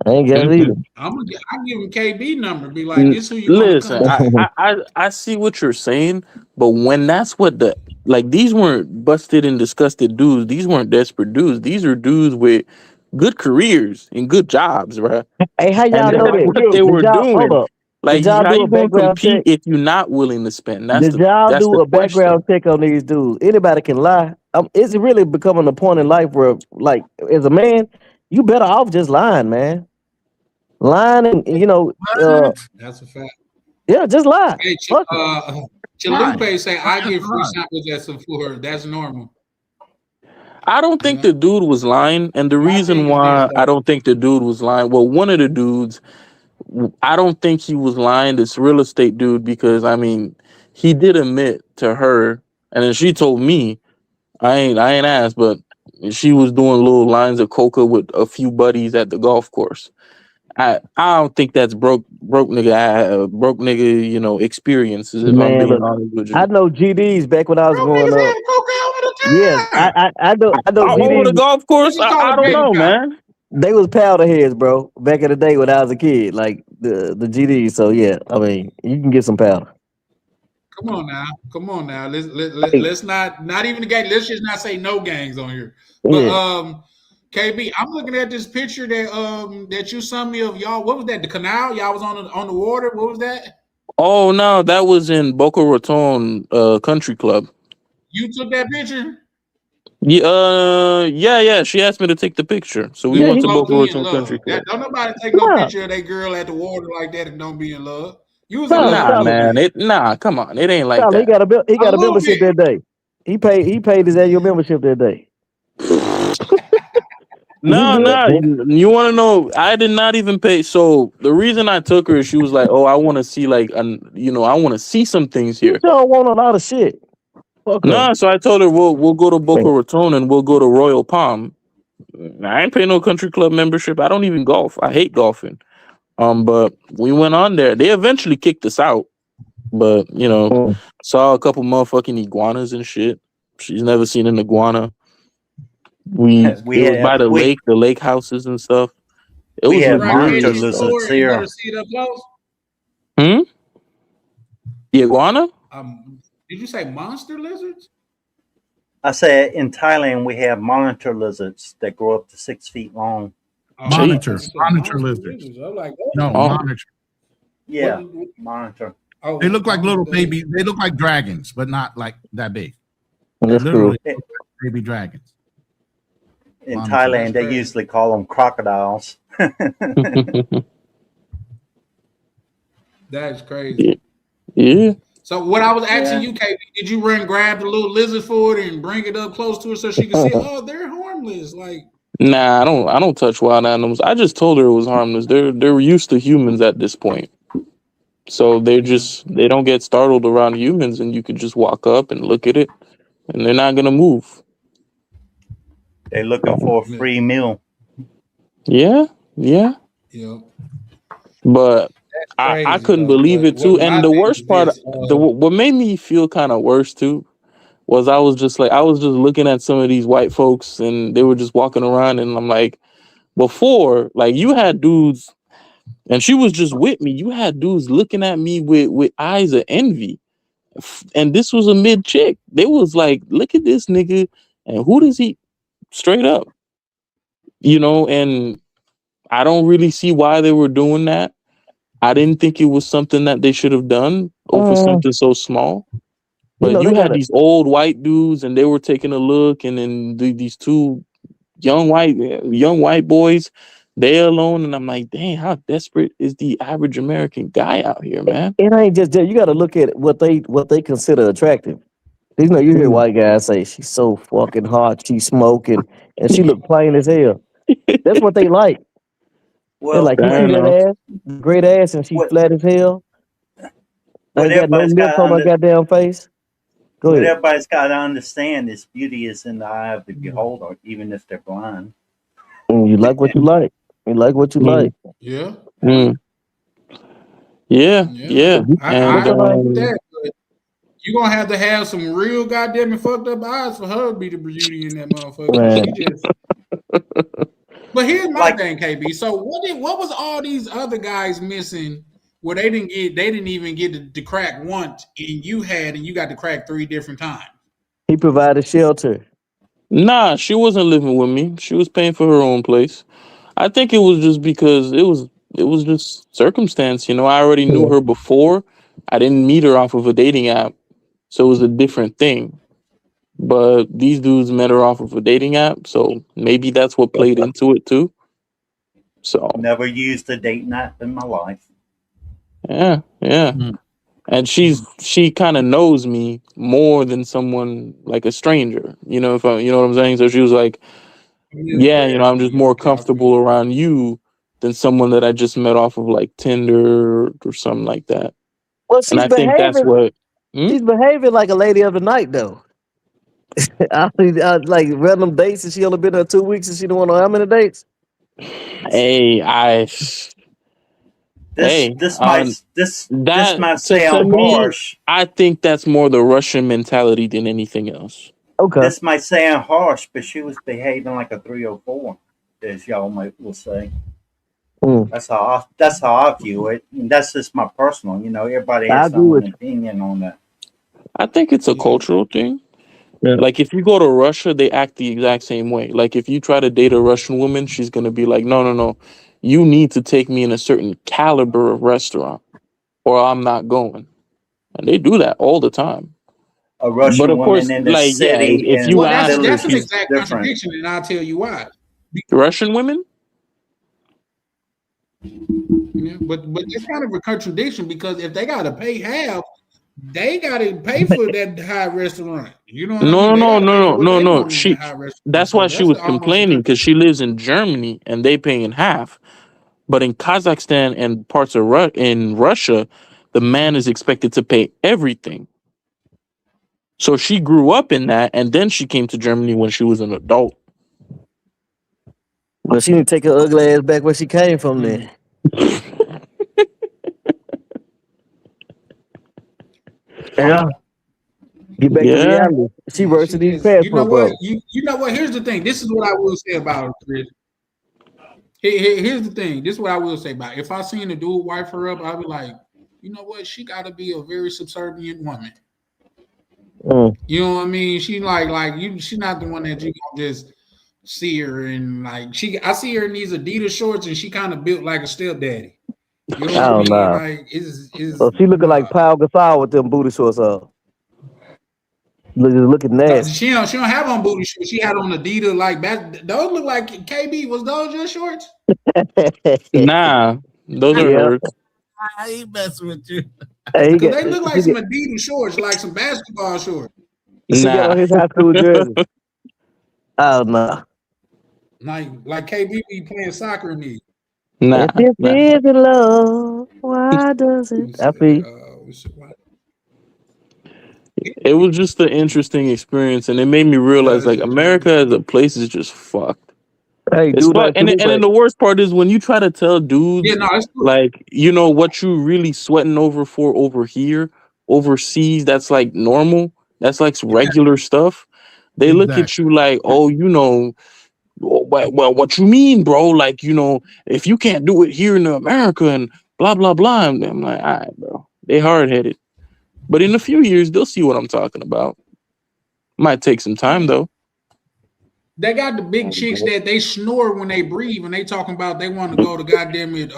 I ain't got it either. I give him KB number. Be like, this who you want to Listen, come to. I see what you're saying, but when that's what the like, these weren't busted and disgusted dudes. These weren't desperate dudes. These are dudes with good careers and good jobs, right? Hey, how y'all And know that's that? what they Did were y'all hold doing. up? Like, Did y'all how do a you gonna background compete check? if you're not willing to spend? Did y'all That's do the a background question. check on these dudes? Anybody can lie. It's really becoming a point in life where, like, as a man, you better off just lying, man. Lying and That's a fact. yeah, just lie. Hey, Fuck it. Chalupe say I That's get free right. samples at Sephora. That's normal. I don't think the dude was lying, and the My reason thing is this why I though. don't think the dude was lying. Well, one of the dudes, I don't think he was lying. This real estate dude, because I mean, he did admit to her, and then she told me, I ain't asked, but she was doing little lines of coca with a few buddies at the golf course. I don't think that's broke nigga, experiences. If I'm Man, being look, honest with I you, know GDs back when I was Bro, growing niggas up. have coke all the Yes, time. I know over the GDs. golf course, Niggas call I it don't baby know, cop. man. They was powder heads, bro. Back in the day when I was a kid, like the GDs. So yeah, I mean, you can get some powder. Come on now. Come on now. Hey, Let's not even the gang. Let's just not say no gangs on here. But yeah, KB, I'm looking at this picture that you sent me of y'all. What was that? The canal? Y'all was on the water. What was that? Oh no, that was in Boca Raton Country Club. You took that picture? Yeah. She asked me to take the picture, so we yeah, went to Low Boca key in Raton love. Country That Club. don't nobody take no nah, picture of that girl at the water like that and don't be in love. You was in nah, love a Nah, little Charlie, man, bit. come on, it ain't like Charlie, that. he A got a little membership bit. that day. He paid his annual membership that day. He No, did. no, you want to know? I did not even pay. So the reason I took her is she was like, "Oh, I want to see I want to see some things You here." don't want a lot of shit. Fuck her. No, so I told her we'll go to Boca Raton and we'll go to Royal Palm. I ain't pay no country club membership. I don't even golf. I hate golfing. But we went on there. They eventually kicked us out, but Mm. saw a couple motherfucking iguanas and shit. She's never seen an iguana. It was by the lake houses and stuff. It we was have Right, monitor luxurious KG stuff. Store lizards and go here. to see it up close. Hmm? The iguana? Did you say monster lizards? I said in Thailand we have monitor lizards that grow up to 6 feet long. Oh, Monitor, you said monitor monster lizards. I'm like, what? No, Oh, monitor. Yeah, What- monitor. Oh, They look like little they- baby. They look like dragons, but not like that big. They That's literally cool. look like baby dragons. In Monitor. Thailand, That's they crazy. usually call them crocodiles. That's crazy. yeah. So what I was asking Yeah. you, KB, did you run grab the little lizard for it and bring it up close to her so she could see? Oh, they're harmless. Like, Nah, I don't touch wild animals. I just told her it was harmless. They're used to humans at this point. So they don't get startled around humans, and you could just walk up and look at it and they're not gonna move. They're looking for a Yeah. free meal. Yeah. yeah, But that's I crazy couldn't though. believe But it too. And my the thing worst is part, this: what made me feel kind of worse too, was I was just looking at some of these white folks and they were just walking around, and I'm like, before, like, you had dudes, and she was just with me. You had dudes looking at me with eyes of envy, and this was a mid chick. They was like, look at this nigga, and who does he straight up, and I don't really see why they were doing that. I didn't think it was something that they should have done over something so small. But They you got had it. these old white dudes, and they were taking a look, and then these two young white boys, they alone, and I'm like, dang, how desperate is the average American guy out here, man? It ain't just that. You got to look at what they consider attractive. You hear white guys say she's so fucking hot, she's smoking, and she look plain as hell. That's what they like. They're Well, like, you I see don't that know. ass, great ass, and she what flat as hell. what Ain't got no everybody's got lips on her goddamn face. Go what ahead. everybody's got to understand is beauty is in the eye of the beholder, even if they're blind. You like what you like. You like what you like. yeah, Mm. Yeah, Yeah, yeah. I And agree with that. But you're gonna have to have some real goddamn and fucked up eyes for her to be the beauty in that motherfucker. Man. She just. But here's my Like thing, KB. So what was all these other guys missing? Where they didn't even get to crack once, and you got to crack 3 different times. He provided shelter. nah, she wasn't living with me. She was paying for her own place. I think it was just because it was just circumstance. I already knew her before. I didn't meet her off of a dating app, so it was a different thing. But these dudes met her off of a dating app, so maybe that's what played into it too. So never used a dating app in my life. yeah, yeah. Mm. And she kind of knows me more than someone like a stranger. If you know what I'm saying. So she was like, yeah, I'm just more comfortable around you than someone that I just met off of like Tinder or something like that. Well, And I think that's what. she's behaving like a lady of the night, though. I like random dates, and she only been there 2 weeks, and she don't want to know how many dates. Hey, This that might to sound me, harsh. I think that's more the Russian mentality than anything else. Okay. This might sound harsh, but she was behaving like a 304, as y'all will say. Mm. That's how I view it. And that's just my personal. Everybody I has agree their with own you. opinion on that. I think it's a cultural thing. Yeah. Like if you go to Russia, they act the exact same way. Like if you try to date a Russian woman, she's gonna be like, no, no, no, you need to take me in a certain caliber of restaurant, or I'm not going. And they do that all the time. A But Russian of course, woman in the like yeah, city if and you Well, the ask that's village an is exact different. contradiction, and I'll tell you why. Russian women, But it's kind of a contradiction because if they got to pay half, they got to pay for that high restaurant. You know what I mean? no, They no, got to pay for no, what no, they no. want in that high restaurant. That's So why she that's was almost a complaining because she contradiction. lives in Germany and they paying half. But in Kazakhstan and parts of in Russia, the man is expected to pay everything. So she grew up in that, and then she came to Germany when she was an adult. But she need to take her ugly ass back where she came from. Then yeah, get back to Yeah, reality. She Yeah, works she in these just, you know passport what? bro. You know what? Here's the thing. This is what I will say about her, Chris. Here's the thing. This is what I will say about it. If I seen a dude wife her up, I'd be like, you know what? She got to be a very subservient woman. Mm. You know what I mean? She like you. She's not the one that you gonna just see her and like she. I see her in these Adidas shorts and she kind of built like a stepdaddy. You know what I Oh mean? no. Like is So she looking like Pau Gasol with them booty shorts on. Looking nasty. she don't have on booty shorts. She had on Adidas like that. Those look like KB. Was those your shorts? nah, those are Yeah. hers. I ain't messing with you. Hey, Because they look like some Adidas shorts, like some basketball shorts. She got on his high school jersey. Oh no. Like KB be playing soccer in these. Nah, If nah. it is love, why does it? I feel. It was just an interesting experience, and it made me realize like America as a place is just fucked. Hey, It's dude, fucked. And then the worst part is when you try to tell dudes it's like what you really sweating over for over here, overseas, that's like normal. That's like regular stuff. They look at you like, oh, well, what you mean, bro? Like, if you can't do it here in America and blah blah blah. And I'm like, all right, bro. They hard headed. But in a few years, they'll see what I'm talking about. Might take some time though. They got the big chicks that they snore when they breathe, and they talking about they want to go to goddamn what's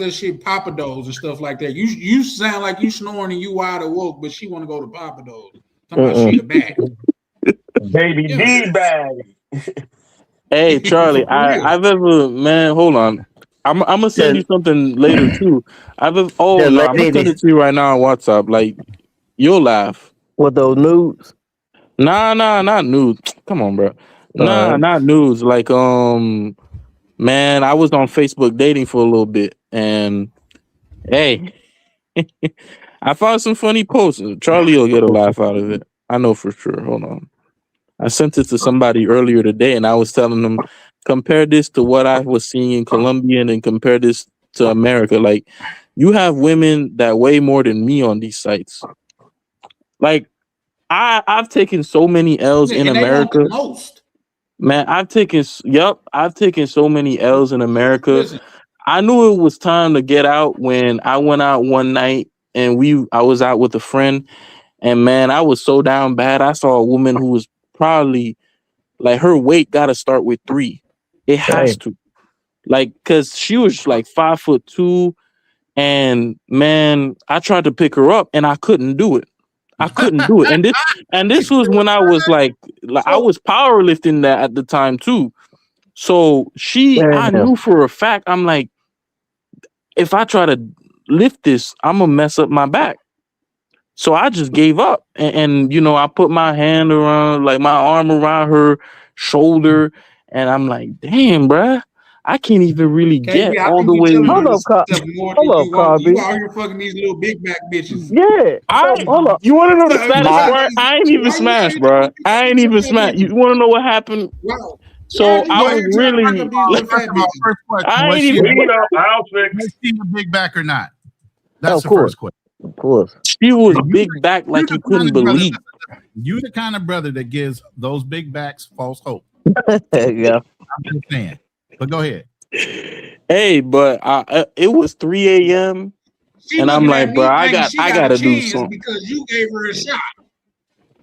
that shit, Papados and stuff like that. You sound like you snoring and you wide awoke, but she want to go to Papados. Talking about she a bag. Baby D bag. Hey Charlie, I've ever hold on. I'm gonna send you something later too. I'm gonna send it to you right now on WhatsApp. Like you'll laugh. What, those nudes? Nah, not nudes. Come on, bro. Nah, not nudes. Like man, I was on Facebook dating for a little bit, and hey, I found some funny posts. Charlie will get a laugh out of it. I know for sure. Hold on. I sent it to somebody earlier today, and I was telling them, compare this to what I was seeing in Colombia, and then compare this to America. Like, you have women that weigh more than me on these sites. Like, I've taken so many L's in And they want the America. most. Man, I've taken so many L's in America. Listen, I knew it was time to get out when I went out one night and I was out with a friend, and man, I was so down bad. I saw a woman who was probably like, her weight got to start with 3. It has to, like, cause she was like 5'2", and man, I tried to pick her up and I couldn't do it. And this was when I was like I was powerlifting that at the time too. So I knew for a fact, I'm like, if I try to lift this, I'm gonna mess up my back. So I just gave up, and you know, I put my hand around, like my arm around her shoulder, and I'm like, damn, bruh, I can't even really get KB, I all think the you way. telling Hold her up, stuff more than hold up, you want. You Carby. out here fucking these little big back bitches. Yeah. Hold up. You want to know the So, saddest My- part? I ain't even why you smashed, ain't bro. doing I ain't even these smashed. bitches? You want to know what happened? Wow. So Why you I out was here trying to really, rock up these little First fat of all, bitches? first question: I was ain't she, even. Clean up, I'll fix. was she a big back or not? That's Of the course. first question. Of course. She was big back like you couldn't believe. You the kind of brother that gives those big backs false hope. Yeah. I'm just saying. But go ahead. Hey, but it was 3 a.m. She and I'm looking like, at bro, me I thinking she got gotta a do chance something. because you gave her a shot.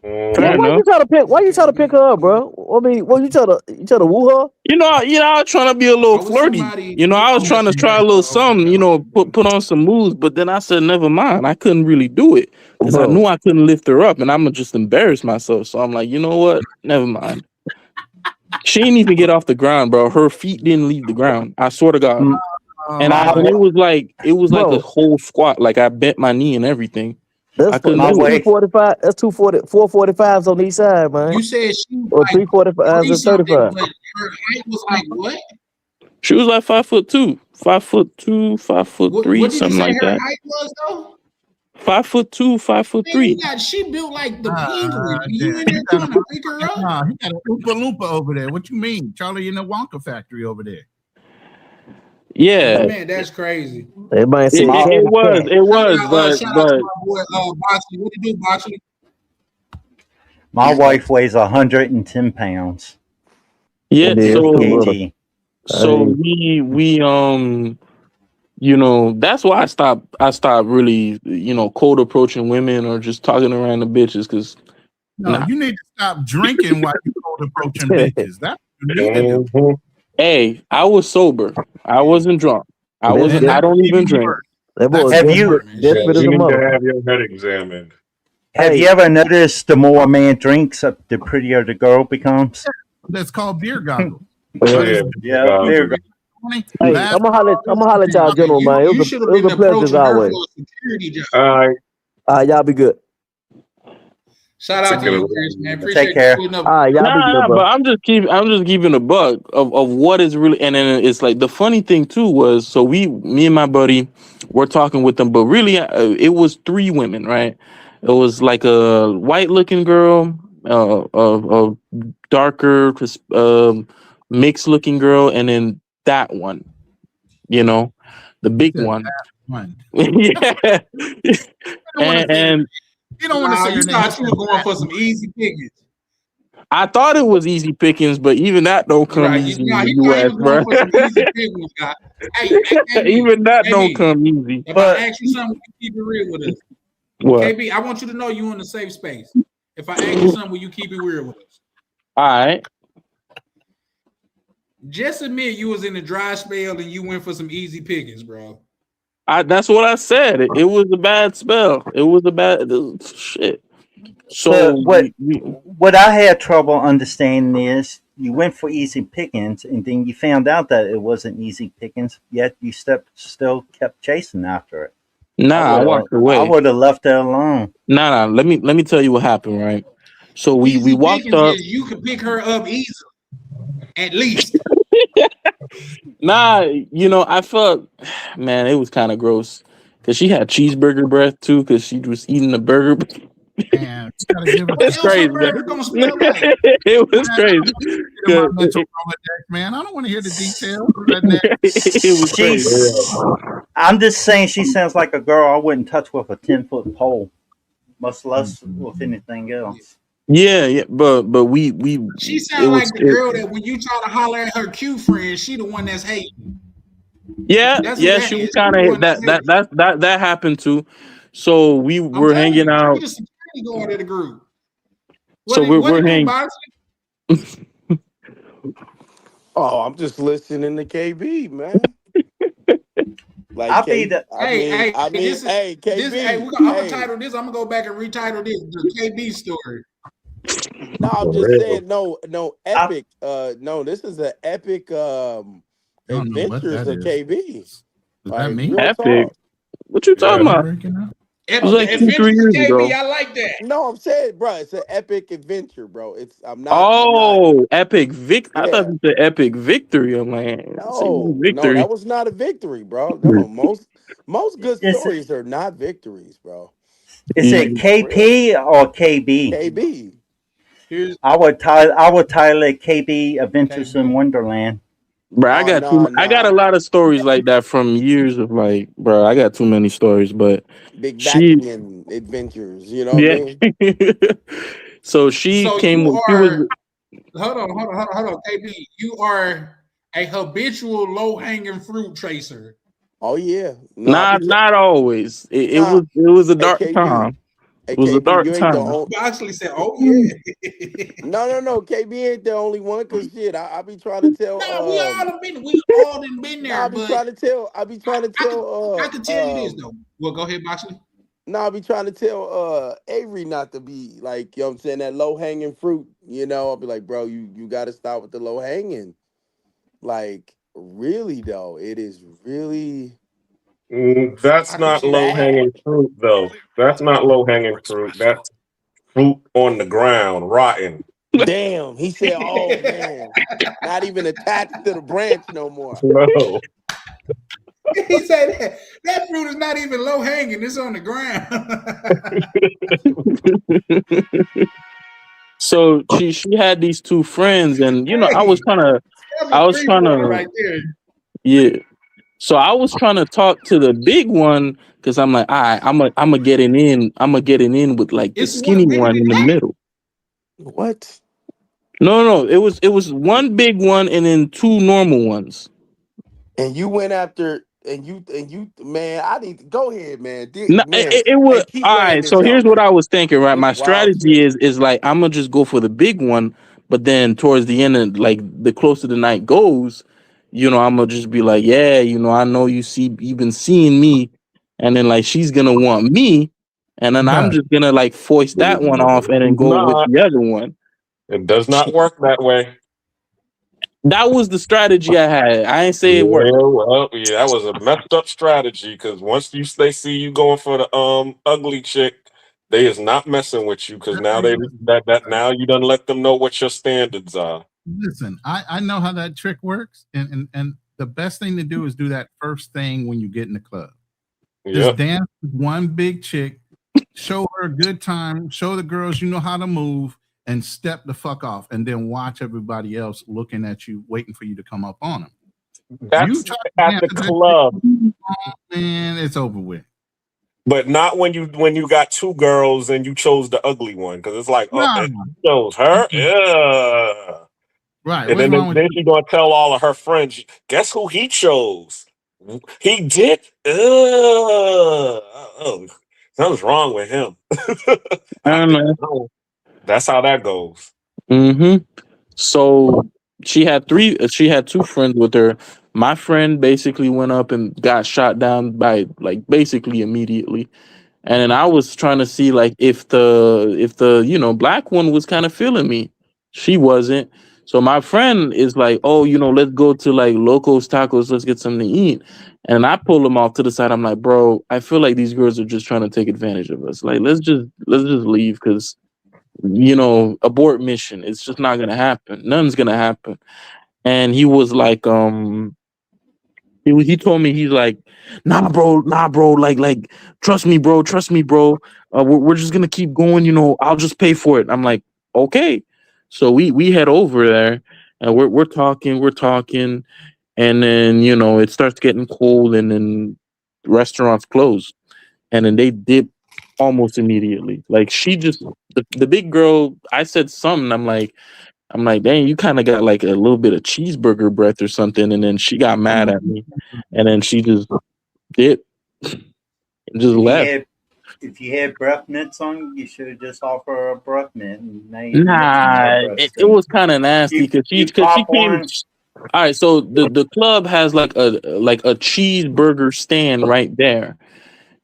Yeah, Fair why you enough. try to pick? Why you try to pick her up, bro? I mean, what you try to woo her? You know, I was trying to be a little I was flirty. somebody- You know, I was trying to try a little something. You know, put on some moves. But then I said, never mind. I couldn't really do it because I Bro. knew I couldn't lift her up, and I'm gonna just embarrass myself. So I'm like, you know what? Never mind. She didn't even get off the ground, bro. Her feet didn't leave the ground. I swear to God. And it was like Bro. a whole squat. Like I bent my knee and everything. That's I couldn't My do it. wife- 245. That's 240, 445s on each side, man. You said she was Or like 345s and 30-something, 35. but her height was like what? She was like 5'2", 5'2", 5'3", What did you something say like her that. height was though? 5'2", 5'3". Man, she built like the Ah, penguin. yeah. You in there trying to pick her up? Nah, he got a Oompa Loompa over there. What you mean? Charlie in the Wonka factory over there. Yeah, Man, that's crazy. Everybody it, said it, candy was, cat. it was, Shout out to but my boy Boxley. What you do, Boxley? My wife weighs 110 pounds. yeah. It is So too little. kg. we you know, that's why I stopped really, you know, cold approaching women or just talking around the bitches because No, Nah. you need to stop drinking while you go approaching bitches. That's what you need to do. Mhm. hey, I was sober. I wasn't drunk. I Man, wasn't. that- I don't even drink. That boy was Have you- desperate as You a need to mother. have your head examined. Have Hey. you ever noticed the more a man drinks, the prettier the girl becomes? That's called beer goggles. Oh, yeah. Yeah, there you go. Hey, Last- I'm gonna holler at y'all, general, man. It You was should a, have it was been a pleasure as approaching her always. for a security job. All right. Y'all be good. Shout out to Take you, it. Chris, man. Take Appreciate care. you putting up. Y'all be good, Nah, bro. but I'm just keeping a buck of what is really, and then it's like the funny thing too was, so me and my buddy were talking with them, but really it was 3 women, right? It was like a white looking girl, a darker, mixed looking girl, and then that one, you know, the big Said one. One. Yeah, and You don't want to say You your name. thought you were going for some easy pickings. I thought it was easy pickings, but even that don't come Right. easy Nah, in he the thought he US, was bro. going for some easy pickings, guy. Hey, Even that hey, don't me. come easy. If But- I ask you something, you keep it real with us. What? KB, I want you to know you in a safe space. If I ask you something, will you keep it real with us? All right. Just admit you was in a dry spell and you went for some easy pickings, bro. That's what I said. It was a bad spell. It was a bad shit. So But what I had trouble understanding is you went for easy pickings and then you found out that it wasn't easy pickings, yet you still kept chasing after it. I walked away. I would have left it alone. Nah. Let me tell you what happened, right? So we Easy walked pickings up. is you can pick her up easily, at least. Nah, you know, I felt, man, it was kind of gross because she had cheeseburger breath too because she was eating the burger. And you gotta give What it. else It's crazy, her burger man. gonna smell like? It was Man, crazy. in my mental Rolodex, man. I don't want to hear the details of that name. It was crazy. I'm just saying she sounds like a girl I wouldn't touch with a 10-foot pole, much less with anything else. Yeah, but we She it sound was like the girl that when you try to holler at her Q friend, she the one that's hating. yeah, That's who yeah, that she was is. kind She the of one that's hating. that happened too. So we I'm were telling hanging you, out. she the security guard of the group. So What we're it do, hanging. Boxley? Oh, I'm just listening to KB, man. Like I'll be the Hey, this is hey, KB, this. Hey, I'm gonna title this. I'm gonna go back and retitle this the KB story. No, I'm For just real. saying, no, epic. No, this is an epic I don't know what adventures that of is. KB. Does that Like mean? real Epic. talk. What you talking Yeah. about? Breaking up? It was like 2-3 Adventures years of KB. ago. I like that. No, I'm saying, bro, it's an epic adventure, bro. I'm not. Oh, epic vic! I thought Yeah. it was the epic victory. I'm like, say No, victory. that was not a victory, bro. No, most good It's stories are not victories, bro. is it KP or KB? KB. Here's I would title it KB Adventures in Wonderland. Bro, I Oh, got I got a nah. lot of stories like that from years of like, bro, I got too many stories, but Big she, backing and adventures, you know what yeah. I mean? So she so came you with, she was, are. Hold on, KB. You are a habitual low hanging fruit tracer. Oh yeah. No, I be not always. It nah. was a Hey dark KB. time. Hey It was a KB, dark you ain't the time. only. You actually said, "Oh yeah." No. KB ain't the only one. Cause shit, I be trying to tell. No, we all done been No, I there, be but trying to tell. I be trying to I could tell you this though. Well, go ahead, Boxley. No, I be trying to tell Avery not to be like, you know what I'm saying, that low hanging fruit. You know, I'll be like, bro, you gotta stop with the low hanging. Like, really though, it is really That's I can not see low that. hanging fruit, though. That's not low hanging fruit. That's fruit on the ground, rotten. Damn, he said, oh man, not even attached to the branch no more. No. He said that fruit is not even low hanging; it's on the ground. So she had these two friends, and you know, I was Hey, trying to, that's I a was trying 3-pointer to, right there. yeah. So I was trying to talk to the big one because I'm like, all right, I'm a getting in with like the It's one skinny bigger one than in the that. middle. What? No, it was one big one and then two normal ones. And you went after and you man, I need to go ahead, man. No, Man, it hey, was keep all laying right. this So out, here's what man. I was thinking. Right, This my wild strategy shit. is like I'm gonna just go for the big one, but then towards the end, of, like the closer the night goes, you know, I'm gonna just be like, yeah, you know, I know you've been seeing me, and then like she's gonna want me, and then I'm Yeah. just gonna like foist that one off and then go with Not. the other one. It does not work that way. That was the strategy I had. I ain't say Yeah, it worked. well, yeah, that was a messed up strategy because once they see you going for the ugly chick, they is not messing with you because now now you done let them know what your standards are. Listen, I know how that trick works, and the best thing to do is do that first thing when you get in the club. Just Yep. dance with one big chick, show her a good time, show the girls you know how to move, and step the fuck off, and then watch everybody else looking at you, waiting for you to come up on them. That's try to at dance the with that club, chick, man, it's over with. but not when you got two girls and you chose the ugly one because it's like, oh, No, you chose her, yeah. right. And What's then wrong with then she's gonna tell all of her friends, guess who he chose? He did. Oh, something's wrong with him. I I don't think know. so. That's how that goes. Mm-hmm. So she had two friends with her. My friend basically went up and got shot down by like basically immediately. And then I was trying to see like if the you know black one was kind of feeling me. She wasn't. So my friend is like, oh, you know, let's go to like Locos Tacos, let's get something to eat. And I pull him off to the side. I'm like, bro, I feel like these girls are just trying to take advantage of us. Like, let's just leave because you know, abort mission. It's just not gonna happen. Nothing's gonna happen. And he was like, He told me, he's like, nah, bro, like, trust me, bro. We're just gonna keep going, I'll just pay for it. I'm like, okay. So we head over there, and we're talking, and then it starts getting cold, and then restaurants close, and then they dip almost immediately. Like, she just the big girl. I said something. I'm like, dang, you kind of got like a little bit of cheeseburger breath or something. And then she got mad at me, and then she just dipped and just left. If you had breath mints on, you should have just offered her a breath mint and now you're mixing Nah, her breath it stink. was kind of nasty because she pop came. one. All right, so the club has like a cheeseburger stand right there,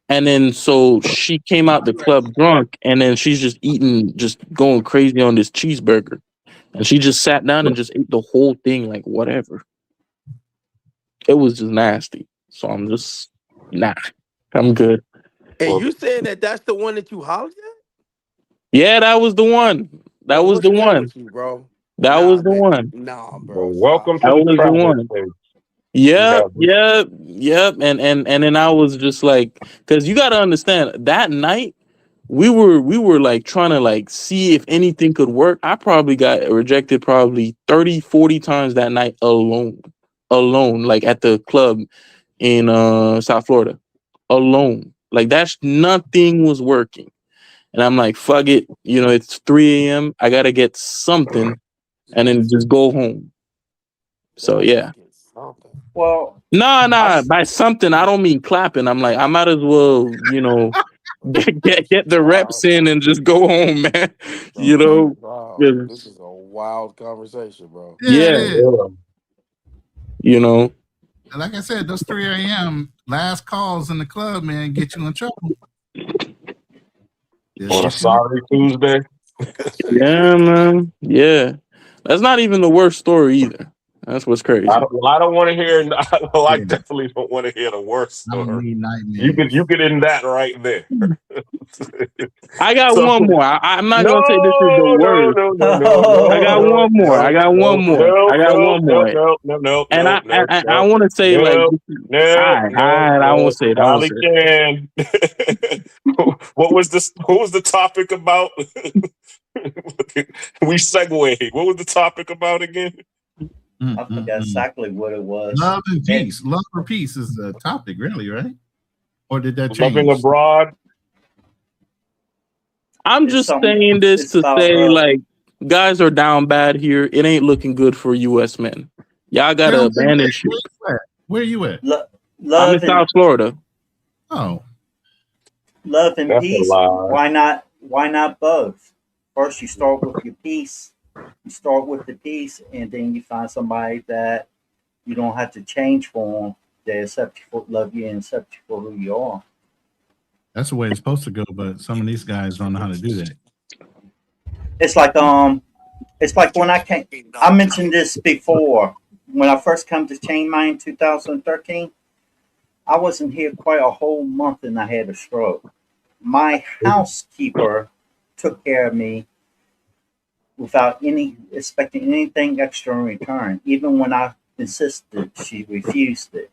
and then so she came out the club drunk, and then she's just going crazy on this cheeseburger, and she just sat down and just ate the whole thing like whatever. It was just nasty. So I'm just I'm good. And you saying that that's the one that you hollered at? Yeah, that was the one. That Bro, was the what's wrong one. with you, bro? That Nah, was the man. one. Nah, bro. Well, welcome That to the was the travel one. stage. Yep. And then I was just like, because you got to understand, that night we were like trying to like see if anything could work. I probably got rejected probably 30, 40 times that night alone, like at the club in South Florida, alone. Like, that's nothing was working. And I'm like, fuck it. It's 3 a.m. I got to get something and then just go home. So, yeah. Well, Nah. By something, I don't mean clapping. I'm like, I might as well, get the reps in and just go home, man. Wow, Yeah. this is a wild conversation, bro. Yeah, Yeah. it is. Like I said, those 3 a.m. last calls in the club, man, get you in trouble. On a sorry Tuesday. Yeah, man. Yeah. That's not even the worst story either. That's what's crazy. I don't want to hear. I definitely don't want to hear the worst story. You get in that right there. I got one more. I'm not gonna say this is the worst. No. I got one more. I got one more. No. And I want to say like, I won't say it. I won't say it. What was the topic about? We segue. What was the topic about again? I forgot exactly what it was. Love and peace. Love or peace is the topic, really, right? Or did that change? Loving abroad. I'm just saying this to say, like, guys are down bad here. It ain't looking good for U.S. men. Y'all gotta abandon shit. Where are you at? I'm in South Florida. Oh, love and peace. Why not? Why not both? First, you start with your peace. You start with the peace, and then you find somebody that you don't have to change for them. They accept you for, love you, and accept you for who you are. That's the way it's supposed to go, but some of these guys don't know how to do that. It's like when I came. I mentioned this before. When I first came to Chain Mine in 2013, I wasn't here quite a whole month, and I had a stroke. My housekeeper took care of me without expecting anything extra in return. Even when I insisted, she refused it.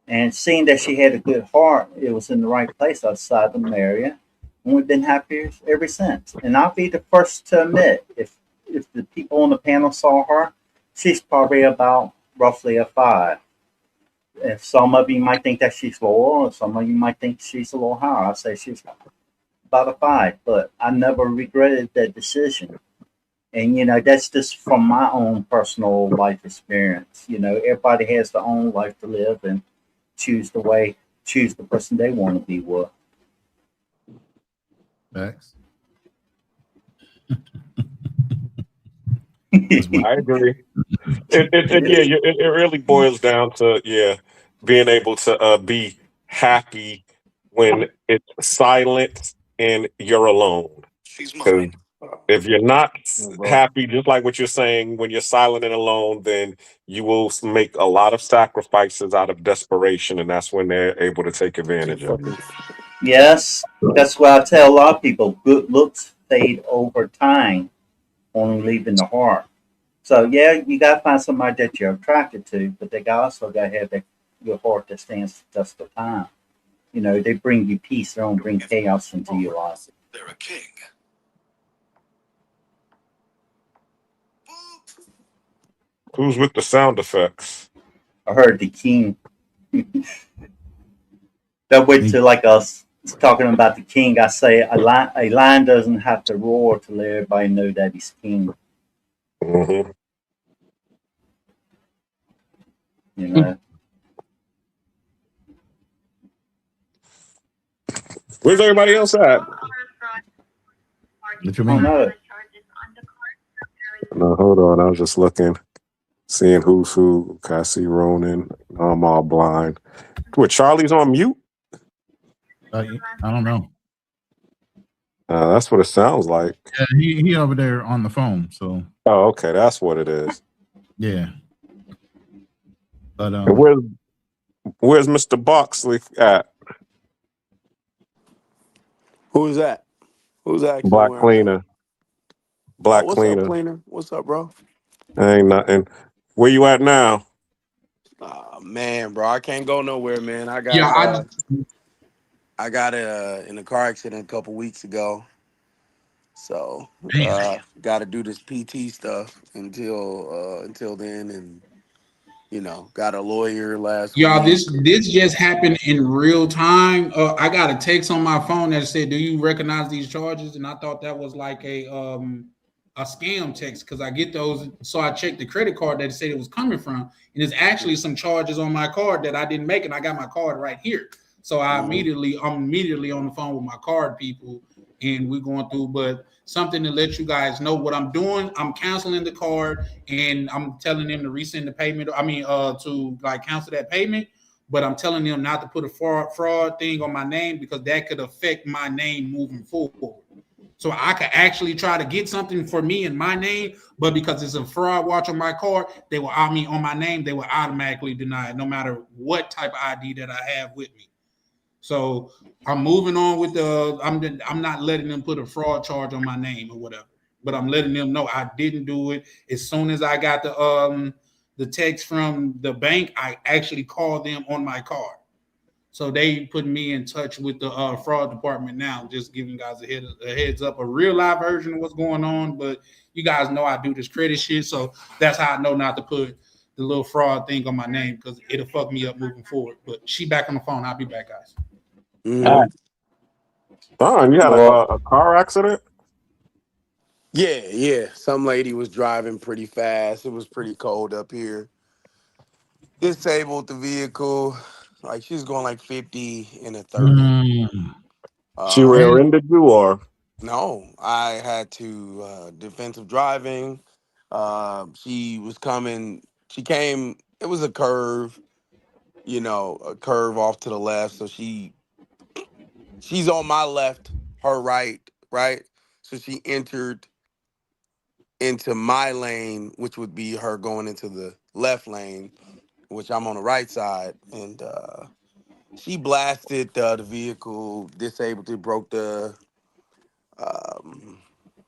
And seeing that she had a good heart, it was in the right place outside the area, and we've been happy ever since. And I'll be the first to admit, if the people on the panel saw her, she's probably about roughly a 5. If some of you might think that she's lower, or some of you might think she's a little higher, I'll say she's about a 5, but I never regretted that decision. And that's just from my own personal life experience. Everybody has their own life to live and choose the person they want to be with. Facts. I agree. It really boils down to being able to be happy when it's silent and you're alone. Because if you're not happy, just like what you're saying, when you're silent and alone, then you will make a lot of sacrifices out of desperation, and that's when they're able to take advantage of it. Yes, that's why I tell a lot of people, good looks fade over time, only leaving the heart. So yeah, you gotta find somebody that you're attracted to, but they also gotta have your heart that stands the test of time. You know, they bring you peace. They don't bring chaos into your life. They're a king. Who's with the sound effects? I heard the king. That went to like us talking about the king. I say a lion doesn't have to roar to let everybody know that he's king. Mm-hmm. You know. Where's everybody else at? What you I don't mean? know. No, hold on. I was just looking, seeing who's who. Okay, I see Ronan. No, I'm all blind. What, Charlie's on mute? I don't know. That's what it sounds like. Yeah, he over there on the phone. So Oh, okay. That's what it is. yeah. But And where's Mr. Boxley at? Who's that? Who's actually Black wearing that? Cleaner. Black Oh, what's Cleaner. up, Cleaner? What's up, bro? Ain't nothing. Where you at now? Oh, man, bro, I can't go nowhere, man. I got Yeah, I got in a car accident a couple weeks ago, so damn. got to do this PT stuff until then, and you know, got a lawyer last y'all, week. this just happened in real time. I got a text on my phone that said, "Do you recognize these charges?" And I thought that was like a scam text because I get those. So I checked the credit card that it said it was coming from, and there's actually some charges on my card that I didn't make, and I got my card right here. So I'm immediately on the phone with my card people, and we're going through. But something to let you guys know what I'm doing. I'm canceling the card, and I'm telling them to resend the payment. I mean, to like cancel that payment. But I'm telling them not to put a fraud thing on my name because that could affect my name moving forward. So I could actually try to get something for me in my name, but because it's a fraud watch on my card, they will on my name, they will automatically deny it, no matter what type of ID that I have with me. So I'm moving on with I'm not letting them put a fraud charge on my name or whatever, but I'm letting them know I didn't do it. As soon as I got the text from the bank, I actually called them on my card. So they put me in touch with the fraud department now, just giving you guys a heads up, a real live version of what's going on. But you guys know I do this credit shit, so that's how I know not to put the little fraud thing on my name because it'll fuck me up moving forward. But she back on the phone. I'll be back, guys. Mhm. Don, you had a car accident? Yeah. Some lady was driving pretty fast. It was pretty cold up here. Disabled the vehicle. Like she's going like 50 in a 30. She rear-ended you or? No, I had to defensive driving. She was coming. She came. It was a curve, a curve off to the left. So she's on my left, her right. So she entered into my lane, which would be her going into the left lane, which I'm on the right side, and she blasted the vehicle, disabled it, broke the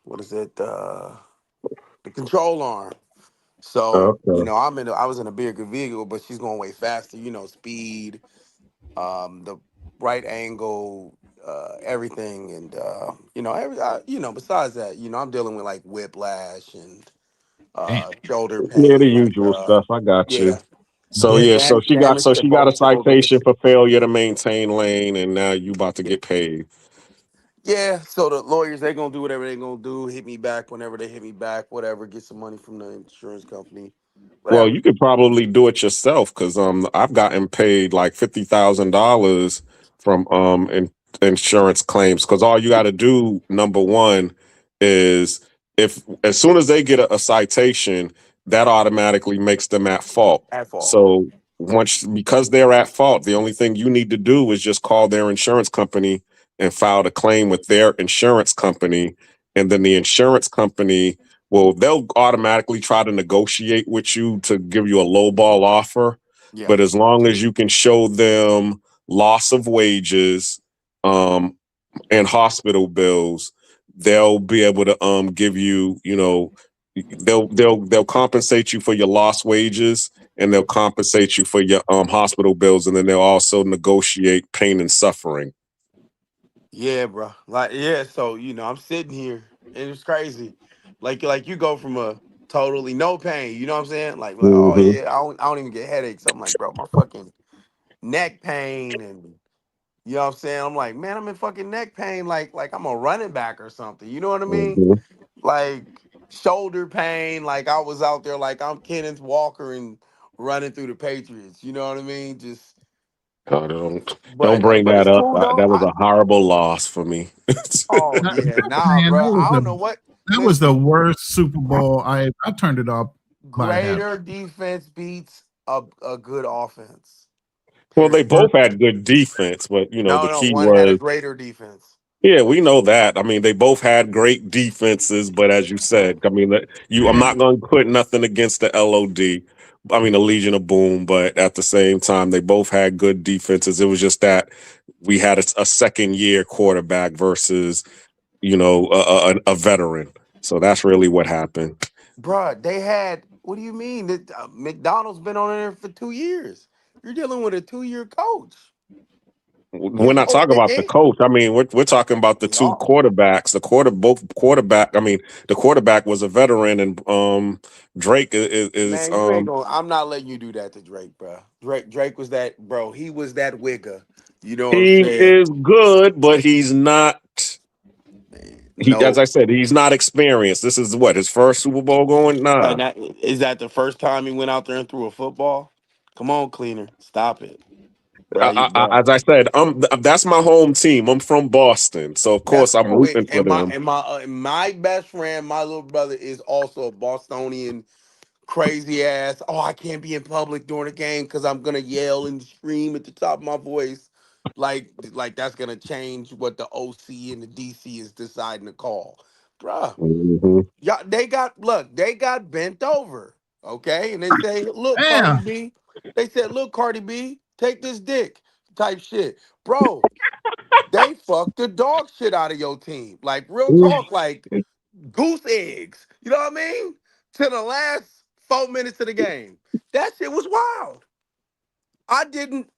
what is it? The control arm. So Okay. I was in a bigger vehicle, but she's going way faster. Speed, the right angle, everything, and besides that, I'm dealing with like whiplash and shoulder Yeah, the pain. usual stuff. I got you. Yeah, So yeah, yeah, so she got damage to a both shoulders. citation for failure to maintain lane, and now you about to get paid. Yeah, so the lawyers, they're going to do whatever they're going to do, hit me back whenever they hit me back, whatever, get some money from the insurance company, Well, whatever. you could probably do it yourself because I've gotten paid like $50,000 from insurance claims because all you got to do, number one, is if as soon as they get a citation, that automatically makes them at fault. At fault. So because they're at fault, the only thing you need to do is just call their insurance company and file a claim with their insurance company, and then the insurance company. Well, they'll automatically try to negotiate with you to give you a lowball offer. Yeah. But as long as you can show them loss of wages and hospital bills, they'll be able to give you, they'll compensate you for your lost wages, and they'll compensate you for your hospital bills, and then they'll also negotiate pain and suffering. Yeah, bro. Like, yeah. So I'm sitting here, and it's crazy. Like you go from a totally no pain. You know what I'm saying? Like, oh Mm-hmm. yeah, I don't even get headaches. I'm like, bro, my fucking neck pain, and you know what I'm saying? I'm like, man, I'm in fucking neck pain, like I'm a running back or something. You know what I mean? Mm-hmm. Like shoulder pain, like I was out there, like I'm Kenneth Walker and running through the Patriots. You know what I mean? Just, Oh, don't but bring but that it's up. cool though. That was a horrible loss for me. Oh That, yeah, nah, man, bro. I don't know what. that was the Listen, worst Super Bowl. I turned it off by half. greater defense beats a good offense. Well, they Period. both had good defense, but No, the no, key one had a was, greater defense. yeah, we know that. I mean, they both had great defenses, but as you said, I mean, I'm not going to put nothing against the LOD. I mean, the Legion of Boom, but at the same time, they both had good defenses. It was just that we had a second year quarterback versus, a veteran. So that's really what happened. Bruh, they had. What do you mean? That McDonald's been on there for 2 years. You're dealing with a 2-year coach. We're not talking about the coach. I mean, we're talking about the two No, quarterbacks. I mean, the quarterback was a veteran, and Drake is man, you ain't gonna. I'm not letting you do that to Drake, bro. Drake was that, bro. He was that wigger. You know what I'm he saying? is good, but he's not. As No. I said, he's not experienced. This is what, his first Super Bowl going. Nah, Is that the first time he went out there and threw a football? Come on, cleaner, stop it, bro. as I said, that's my home team. I'm from Boston, so of That's course I'm cool. rooting for And my them. and my my best friend, my little brother, is also a Bostonian. Crazy ass. Oh, I can't be in public during the game because I'm gonna yell and scream at the top of my voice. Like that's gonna change what the OC and the DC is deciding to call, bruh. Hmm. Yeah, they got bent over, okay, and they say, look, Cardi Damn. B. They said, look, Cardi B, take this dick, type shit, bro. They fucked the dog shit out of your team, like real talk, like goose eggs. You know what I mean? To the last 4 minutes of the game. That shit was wild. I didn't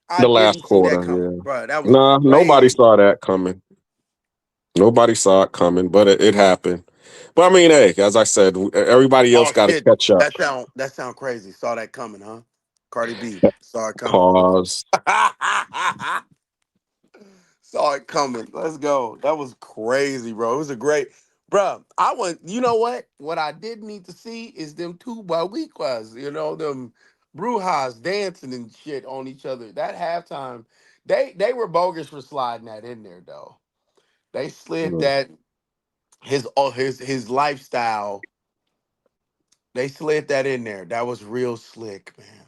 I The last didn't see that quarter, coming. yeah. Bro, that was Nah, nobody crazy. saw that coming. Nobody saw it coming, but it happened. But I mean, hey, as I said, everybody else Oh got to shit. catch up. That sound crazy. Saw that coming, huh? Cardi B. Saw it coming. Pause. Saw it coming. Let's go. That was crazy, bro. It was a great, bro. You know what? What I did need to see is them two Boricuas, them Brujas dancing and shit on each other. That halftime, they were bogus for sliding that in there, though. They slid that his lifestyle. They slid that in there. That was real slick, man.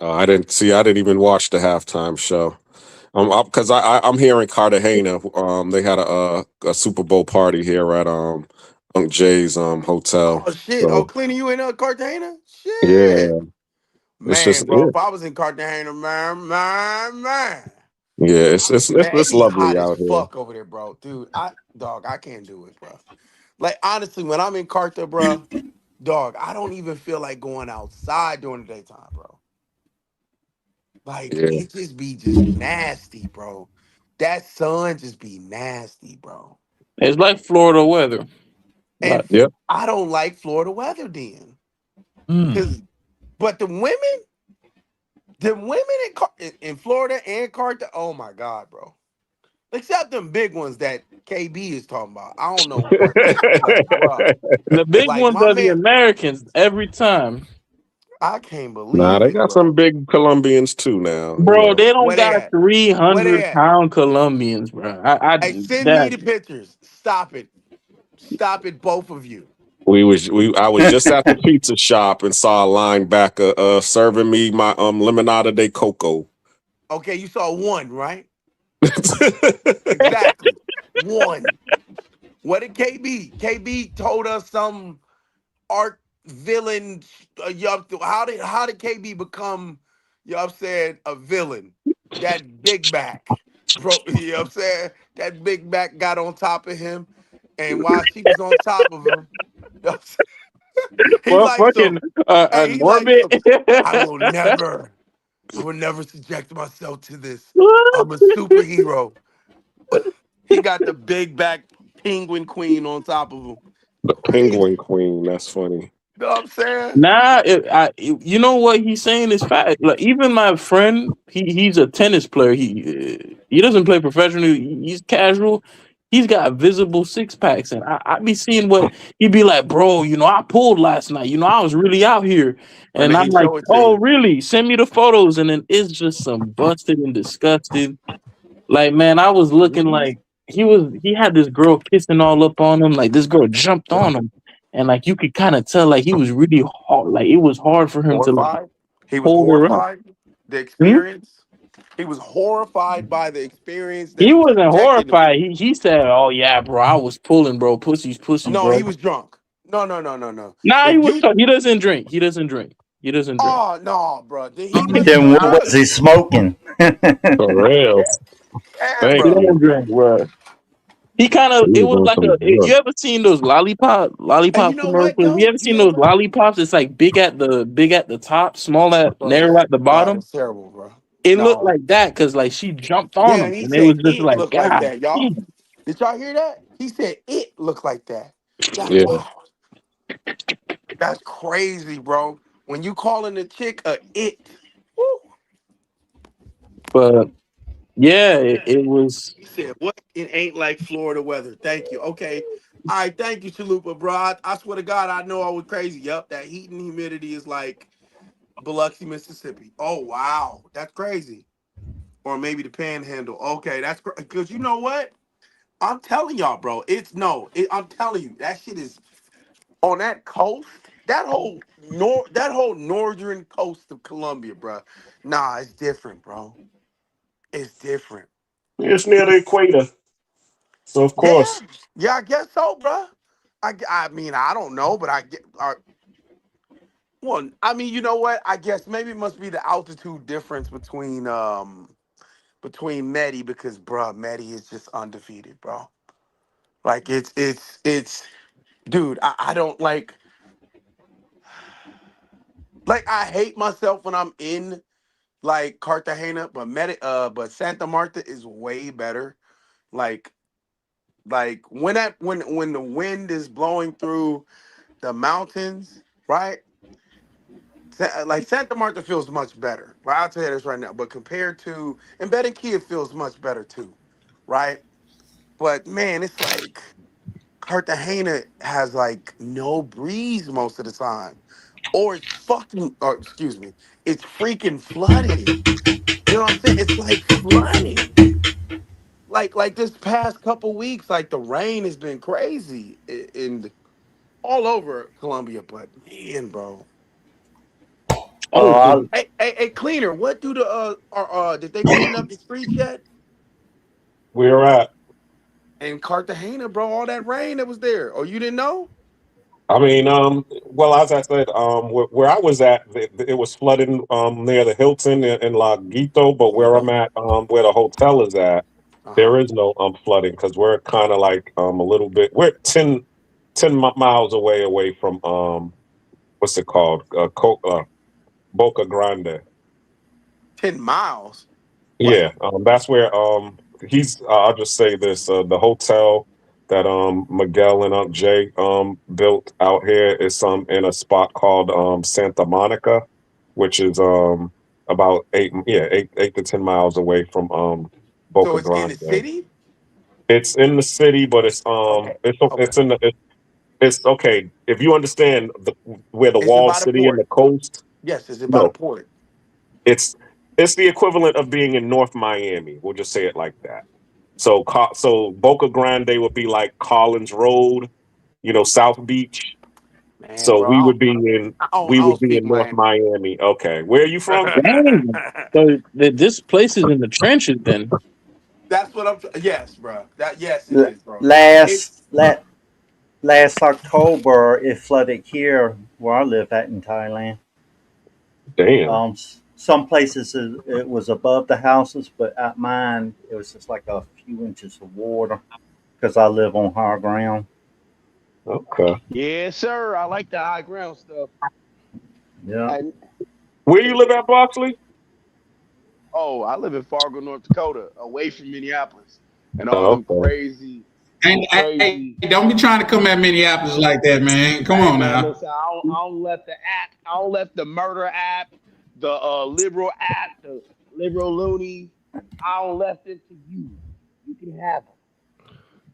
I didn't even watch the halftime show. Because I'm here in Cartagena. They had a Super Bowl party here at Unc Jay's hotel. Oh shit! Oh, So Cleaning, you in Cartagena? Shit. yeah, it's just Man, bro, if I was in Cartagena, man, yeah, it's it be lovely hot as out here. fuck over there, bro. Dude, I can't do it, bro. Like honestly, when I'm in Carta, bro, dog, I don't even feel like going outside during the daytime, bro. Like Yeah, it just nasty, bro. That sun just be nasty, bro. It's like Florida weather. And Like, yep. I don't like Florida weather then, Mm. but the women in Florida and Carta, oh my god, bro. Except them big ones that KB is talking about. I don't know, but bro, the big like ones my are the man, Americans every time. I can't Nah, believe they it, got some bro. big Colombians too now. Bro, they don't Where they got at? Where they 300 at? pound Colombians, bro. Hey, send me That the pictures. Stop it. Stop it, both of you. I was just at the pizza shop and saw a linebacker serving me my limonada de coco. Okay, you saw one, right? Exactly. One. What did KB? KB told us some art villain. How did KB become? You know what I'm saying, a villain? That big back, bro. You know what I'm saying? That big back got on top of him, and while she was on top of him, He Well, like fucking some. Hey, he like Norbit. some. I will never subject myself to this. What? I'm a superhero. He got the big back penguin queen on top of him. The Crazy. penguin queen. That's funny. You know what I'm saying? Nah, you know what he's saying is fact. Like even my friend, he's a tennis player. He doesn't play professionally. He's casual. He's got visible six packs, and I be seeing what he'd be like, bro. You know, I pulled last night. You know, I was really out here, Let and me I'm like, show it to oh, you. really? Send me the photos, and then it's just some busted and disgusted. Like, man, I was looking like he had this girl kissing all up on him. Like this girl jumped on him, and like you could kind of tell, like he was really hard. Like it was hard for him to like Horrified. He was hold her up. horrified. The Hmm? experience. He was horrified by the experience He that was wasn't subjected him. horrified. He said, "Oh yeah, bro, I was pulling, bro. Pussy's pussy, No, bro." he was drunk. No. Nah, If you, he doesn't drink. He doesn't drink. He doesn't drink. oh no, bro, he must be Then what high. was he smoking? For real. Yeah, Thank He bro. you. doesn't drink, bro. He kind So of he it was was on like some you drugs. ever seen those And you lollipop know what commercials? You though? ever You seen know those what, lollipops? It's like big at the top, small at bro? narrow at the bottom. That's terrible, bro. It looked No. like that because like she jumped on Yeah, him and he and it was said just it like looked like God. that, y'all. Damn. Did y'all hear that? He said it looked like that. That's Yeah. wild. That's crazy, bro. When you calling a chick a it, woo. But yeah, it was. He said, what? It ain't like Florida weather. Thank you. Okay. All right, thank you, Chalupa, bro. I swear to God, I know I was crazy. Yep, that heat and humidity is like Biloxi, Mississippi. Oh, wow. That's crazy. Or maybe the panhandle. Okay, that's because you know what? I'm telling y'all, bro. I'm telling you, that shit is on that coast, that whole northern coast of Colombia, bro. Nah, it's different, bro. It's different. It's near the equator. So of Yeah, course. yeah, I guess so, bro. I mean, I don't know, but I get. Well, I mean, you know what? I guess maybe it must be the altitude difference between Medi because, bro, Medi is just undefeated, bro. Like it's, dude. I don't like I hate myself when I'm in like Cartagena, but Santa Marta is way better. Like when the wind is blowing through the mountains, right? Like Santa Marta feels much better. Right, I'll tell you this right now. But compared to and Barranquilla feels much better too, right? But man, it's like Cartagena has like no breeze most of the time, or excuse me, it's freaking flooded. You know what I'm saying? It's like flooding. Like this past couple weeks, like the rain has been crazy in all over Colombia. But man, bro. Oh, I, Hey, cleaner. What do the did they clean up the streets yet? We're at. In Cartagena, bro, all that rain that was there. Oh, you didn't know? I mean, well, as I said, where I was at, it was flooding near the Hilton in Laguito, but where I'm at, where the hotel is at, Uh-huh. there is no flooding because we're kind of like a little bit, we're 10 miles away from what's it called? Boca Grande. 10 miles. What? Yeah, that's where he's. I'll just say this: the hotel that Miguel and Jay built out here is in a spot called Santa Monica, which is about 8 to 10 miles away from So Boca it's in the Grande. city? It's in the city, but Okay. Okay. it's okay if you understand where the Is it wall by the city and the port? coast. Yes, is it by the No, port? it's it's the equivalent of being in North Miami. We'll just say it like that. So Boca Grande would be like Collins Road, South Beach. Man, So bro, I we don't would be speak in North Miami. Miami. Okay, where are you from? dang. So this place is in the trenches then. That's what yes, bro. Yes it l- is, bro. last It's la, last October, it flooded here where I live at in Thailand. Damn. Some places it was above the houses, but at mine it was just like a few inches of water because I live on higher ground. Okay. Yes, sir. I like the high ground stuff. Yeah. And Where you live at, Boxley? I live in Fargo, North Dakota, away from Minneapolis, and all Oh, them okay. crazy, And hey, don't be trying to come at Minneapolis like that, man. Come Hey on man, now. listen, I don't left the app. I don't left the murder app, the liberal app, the liberal loony. I don't left it to you. You can have them.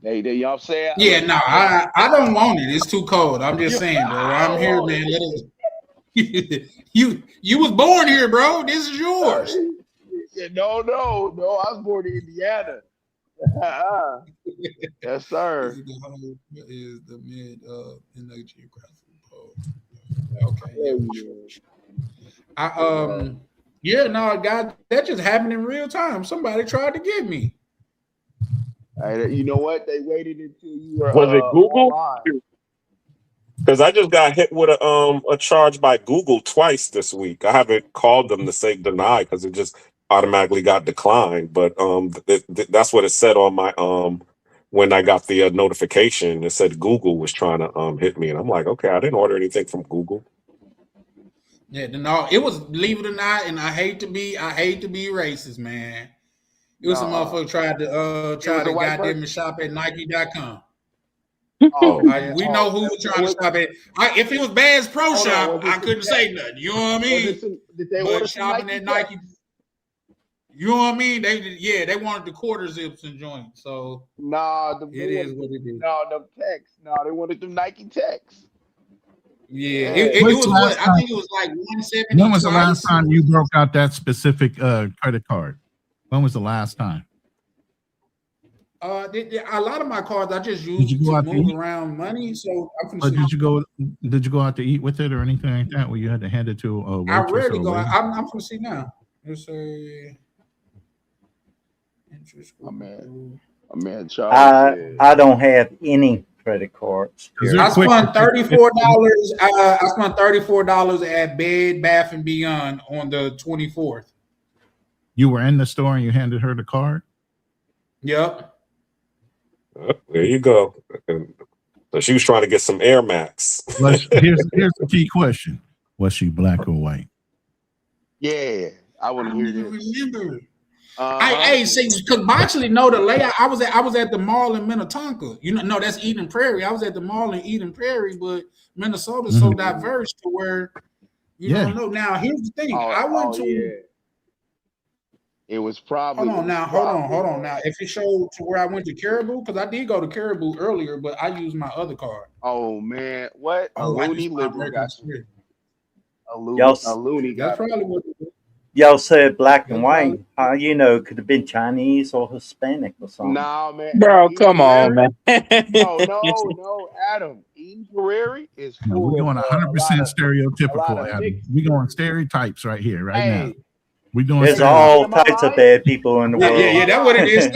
They you know what I'm saying? Yeah, Look, no, I don't want it. It's too cold. I'm just saying, bro. I I'm don't here, want man. it. Let us. You was born here, bro. This is yours. Yeah, no. I was born in Indiana. Yes, sir. Is the mid in the geographical pole. Okay. Yeah, no, God, that just happened in real time. Somebody tried to get me. Hey, you know what? They waited until you were Was it Google? online. Because I just got hit with a charge by Google twice this week. I haven't called them to say deny because it just automatically got declined. But that's what it said on my when I got the notification. It said Google was trying to hit me, and I'm like, okay, I didn't order anything from Google. Yeah, no, it was, believe it or not, and I hate to be racist, man. It was a motherfucker tried to goddamn shop at Nike.com. Oh, We know who was trying to shop at. If it was Bass Pro Shop, I couldn't say nothing. You know what I mean? Did they But order shopping Nike at Nike, you know what I mean? They wanted the quarter zips and joints. So it is what it is. No, them techs. No, they wanted them Nike techs. Yeah, it was what I think it was like 170. When was the last time you broke out that specific credit card? When was the last time? A lot of my cards I just use to move around money. So But did you go out to eat with it or anything like that? Where you had to hand it to a waitress? I rarely go. I'm gonna see now. It's a interest. I don't have any credit cards. I spent $34. I spent $34 at Bed Bath and Beyond on the 24th. You were in the store and you handed her the card? Yep. There you go. So she was trying to get some Air Max. Here's the key question: was she black or white? Yeah, I want to hear this. Remember? Because Boxley know the layout. I was at the mall in Minnetonka. No, that's Eden Prairie. I was at the mall in Eden Prairie, but Minnesota's so diverse to where you don't know. Now here's the thing. I went to. Yeah. It was probably. Hold on. Now, if it showed to where I went to Caribou, because I did go to Caribou earlier, but I used my other card. Oh man, what a loony liberal got you. A loony got. That's probably what it is. Y'all said black and white. Could have been Chinese or Hispanic or something. Nah, man. Bro, come on, man. No, Adam. Eden Prairie is we're going 100% stereotypical, Adam. We're going stereotypes right here, right now. We're doing. There's all types of bad people in the world. Yeah, that's what it is.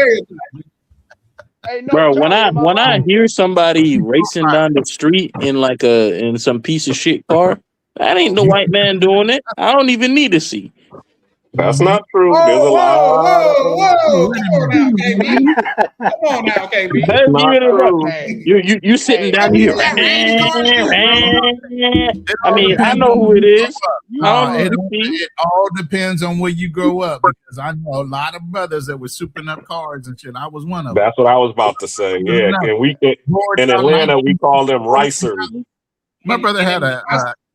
Bro, when I hear somebody racing down the street in some piece of shit car, that ain't the white man doing it. I don't even need to see. That's not true. There's a lot. Whoa. Come on now, KB. That's not true. You sitting down here. I mean, I know who it is. It all depends on where you grow up, because I know a lot of brothers that were souping up cars and shit. I was one of them. That's what I was about to say. Yeah, and in Atlanta we call them ricers. My brother had a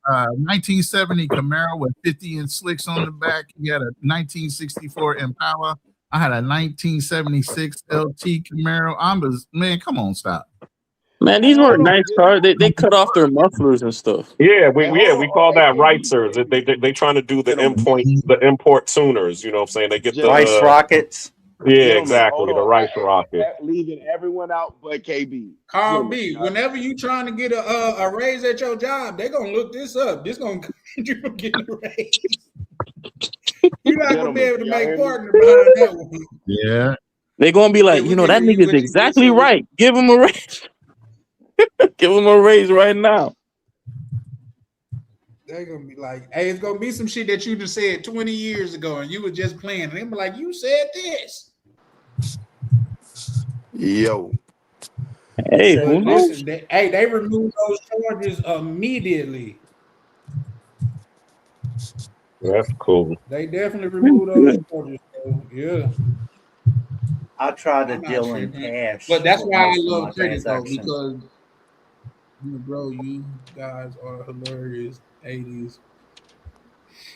1970 Camaro with 50-inch slicks on the back. He had a 1964 Impala. I had a 1976 LT Camaro. Man, come on, stop. Man, these weren't nice cars. They cut off their mufflers and stuff. Yeah, we call that ricers. They trying to do the import tuners. You know what I'm saying? They get the rice rockets. Yeah, exactly. The rice rocket. Leaving everyone out but KB. Carl B, whenever you trying to get a raise at your job, they're going to look this up. This going to get a raise. You're not going to be able to make partner behind that one. Yeah. They're going to be like, that nigga's exactly right. Give him a raise. Give him a raise right now. They're going to be like, hey, it's going to be some shit that you just said 20 years ago and you were just playing. And they'll be like, you said this. Yo. Hey, said, who But knows? listen, they removed those charges immediately. That's cool. They definitely That's removed those good. charges. So, yeah, I try to I'm not deal in tripping. But cash that's with why I most of my love credit though, transactions. because bro, you guys are hilarious. 80s.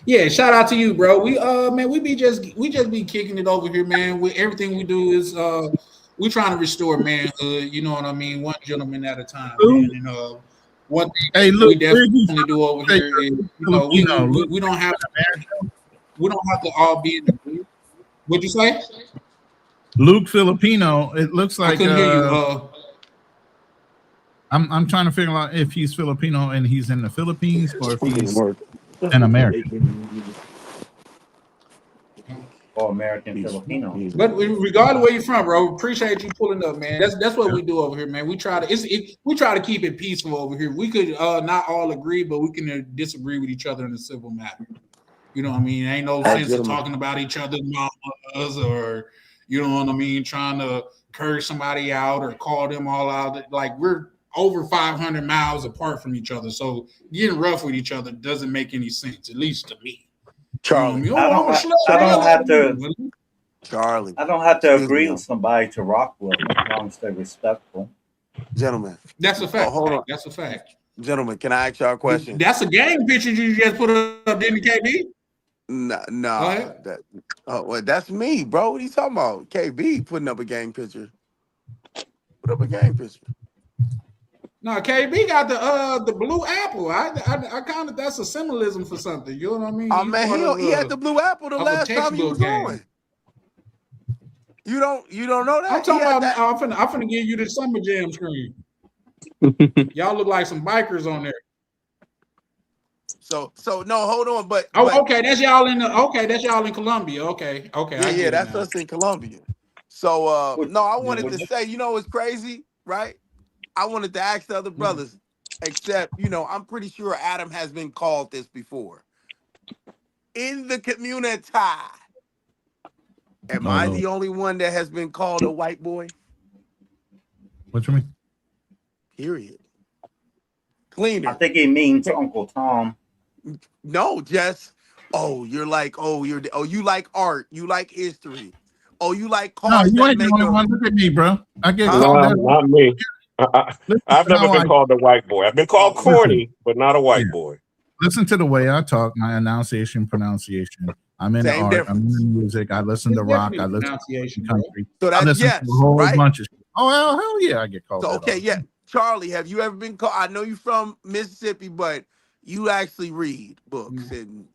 Yeah, shout out to you, bro. We man, we just be kicking it over here, man. We everything we do is we trying to restore manhood, you know what I mean? One gentleman at a time, man. And one thing Hey, we look, where you definitely do over say here is, you're you know, Filipino? Look, we don't have to all be in the What'd you say? Luke Filipino. It looks I like couldn't hear you. I'm trying to figure out if he's Filipino and he's in the Philippines or if he's Work. in America. Or American Filipino. But regardless where you're from, bro, appreciate you pulling up, man. That's what we do over here, man. We try to keep it peaceful over here. We could not all agree, but we can disagree with each other in a civil matter. You know what I mean? Ain't no sense of talking about each other's mamas or you know what I mean, trying to curse somebody out or call them all out. Like we're over 500 miles apart from each other, so getting rough with each other doesn't make any sense, at least to me. Charlie. You know what I mean? I don't have to. Charlie. I don't have to Excuse agree me. with somebody to rock with them as long as they're respectful. Gentlemen. That's a fact. Hold on. That's a fact. Gentlemen, can I ask y'all a question? That's a game picture you just put up, didn't it, KB? No, well, that's me, bro. What are you talking about? KB putting up a game picture. Put up a game picture. No, KB got the blue apple. I kind of that's a symbolism for something. You know what I mean? Oh man, he had the blue apple the last time he was on. You don't know that? I'm talking about that. I'm finna give you the Summer Jam screen. Y'all look like some bikers on there. So no, hold on, but okay, that's y'all in Colombia. Okay. Yeah, that's us in Colombia. So no, I wanted to say, you know what's crazy, right? I wanted to ask the other brothers, except, you know, I'm pretty sure Adam has been called this before. In the community, am I the only one that has been called a white boy? What you mean? Period. Cleaner. I think he means Uncle Tom. No, just you like art, you like history. Oh, you like cars. No, you ain't the only one. Look at me, bro. I get called that. Not me. I've never been called a white boy. I've been called corny, but not a white boy. Listen to the way I talk, my enunciation, pronunciation. I'm in Same art. difference. I'm in music. I listen to rock. I listen to country. So I that's listen to a whole right? bunch of shit. Oh hell yeah, I get called. So that okay, all. yeah. Charlie, have you ever been called? I know you're from Mississippi, but you actually read books and.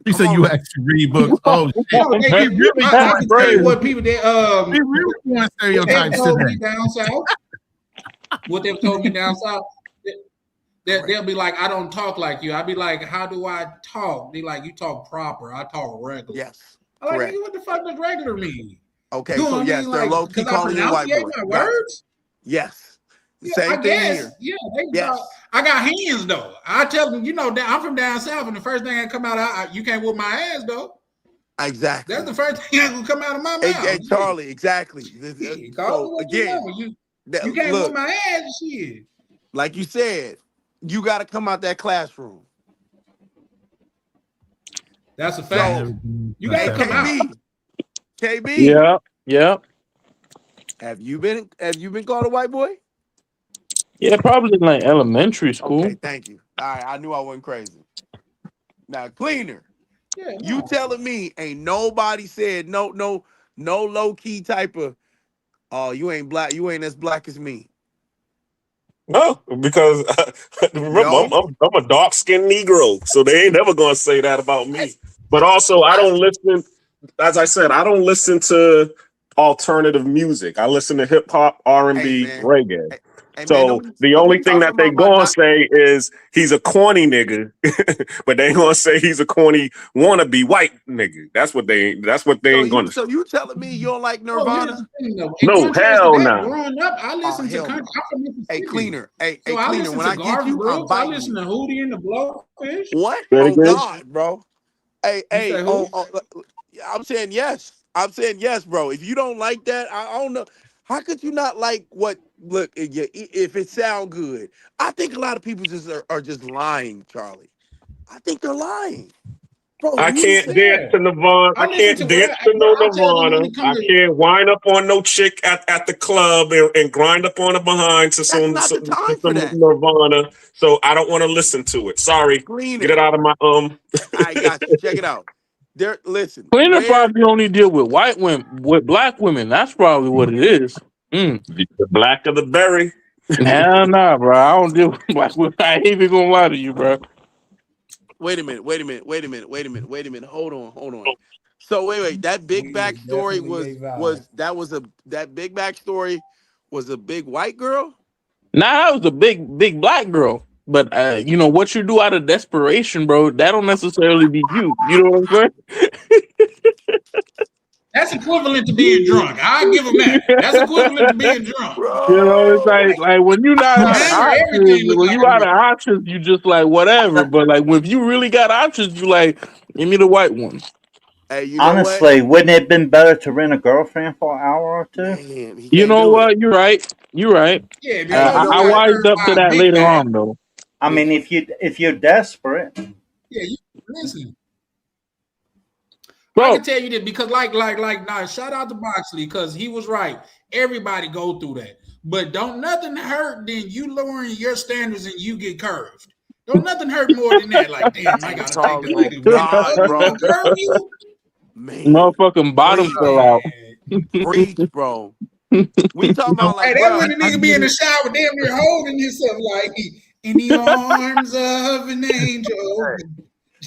He said you actually read books. Oh shit! I can tell you what people they we really want stereotypes today. Down south. What they've told me down south, they'll be like, I don't talk like you. I'll be like, how do I talk? Be like, you talk proper. I talk regular. Yes. I'm like, what the fuck does regular mean? Okay, You know so what I yes, mean? they're Like, low key calling you white boy. my words? Yes. Yeah, Same I thing guess. here. Yeah, Yes. I got hands though. I tell them, you know, I'm from down south, and the first thing that come out, you can't whoop my ass though. Exactly. That's the first thing that will come out of my mouth. Hey, Charlie, exactly. So again, you can't look, whoop my ass, shit. Like you said, you got to come out that classroom. That's a fact. You got to come out. KB. Yeah. Have you been called a white boy? Yeah, probably in like elementary school. Okay, thank you. All right, I knew I wasn't crazy. Now, Cleaner. Yeah, no. You telling me ain't nobody said no low key type of you ain't black, you ain't as black as me. No, because remember, I'm a dark skinned Negro, so they ain't never gonna say that about me. But also, I don't listen. As I said, I don't listen to alternative music. I listen to hip hop, R&B, reggae. So the only thing that they gonna say is he's a corny nigga, but they ain't gonna say he's a corny wannabe white nigga. That's what they ain't gonna say. So you telling me you don't like Nirvana? No, hell no. Growing up, I listened to country. I'm from Mississippi. Hey, Cleaner. Hey, so Cleaner. When I get you, I'm I listen to Hootie and the Blowfish. What? Oh God, bro. Hey, I'm saying yes. I'm saying yes, bro. If you don't like that, I don't know. How could you not like what? Look, if it sound good, I think a lot of people just are just lying, Charlie. I think they're lying, bro. I can't Music. dance to Nirvana. I I listen can't to dance what to no I tell them when Nirvana. it comes I to. can't wind up on no chick at the club and grind up on her behind to That's some not the time for that. Nirvana. So I don't want to listen to it. Sorry. Clean Get it it. out of my I got you. Check it out. There. Listen. Cleaner Where? probably only deal with white women, with black women. That's probably what it is. The black of the berry. Hell nah, bro. I don't deal with black women. I ain't even gonna lie to you, bro. Wait a minute. Hold on. So wait. That big backstory that big backstory was a big white girl. Nah, that was a big black girl. But you know what you do out of desperation, bro. That don't necessarily be you. You know what I'm saying? That's equivalent to being drunk. I'll give them that. That's equivalent to being drunk. You know, it's Bro. like when you not out of Remember, options, everything was when like you a out of options, you just like whatever. But like if you really got options, you like give me the white one. Hey, you know Honestly, wouldn't it have been better to rent a girlfriend for an hour or what? two? Man, he You can't know do it. what? You're right. You're right. Yeah, Hey, because you know I what? wised up to that Big later Bag. on, though. I mean, if you're desperate, Yeah, you listen. I Bro, can tell you this because, now, shout out to Boxley because he was right. Everybody go through that, but don't nothing hurt than you lowering your standards and you get curved. Don't nothing hurt more than that. Like, damn, I gotta take the Charlie, nigga. God, bro. Curve you, Man, motherfucking bottom preach, fell out. preach, bro. We talking about Hey, like, that bro. when the nigga be in the shower, damn near holding himself like in the arms of an angel.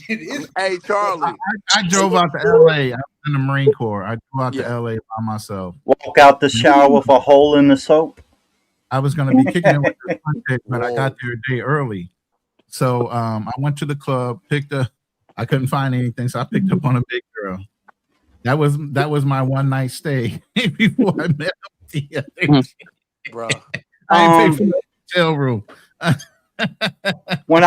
Hey, Charlie. I drove out to LA. I was in the Marine Corps. I drove out Yeah. to LA by myself. walk out the shower with a hole in the soap. I was going to be kicking it with the contact, but I got there a day early. So I went to the club, I couldn't find anything, so I picked up on a big girl. That was my one night stay before I met him the other day. Bro. I ain't paid for the hotel room. When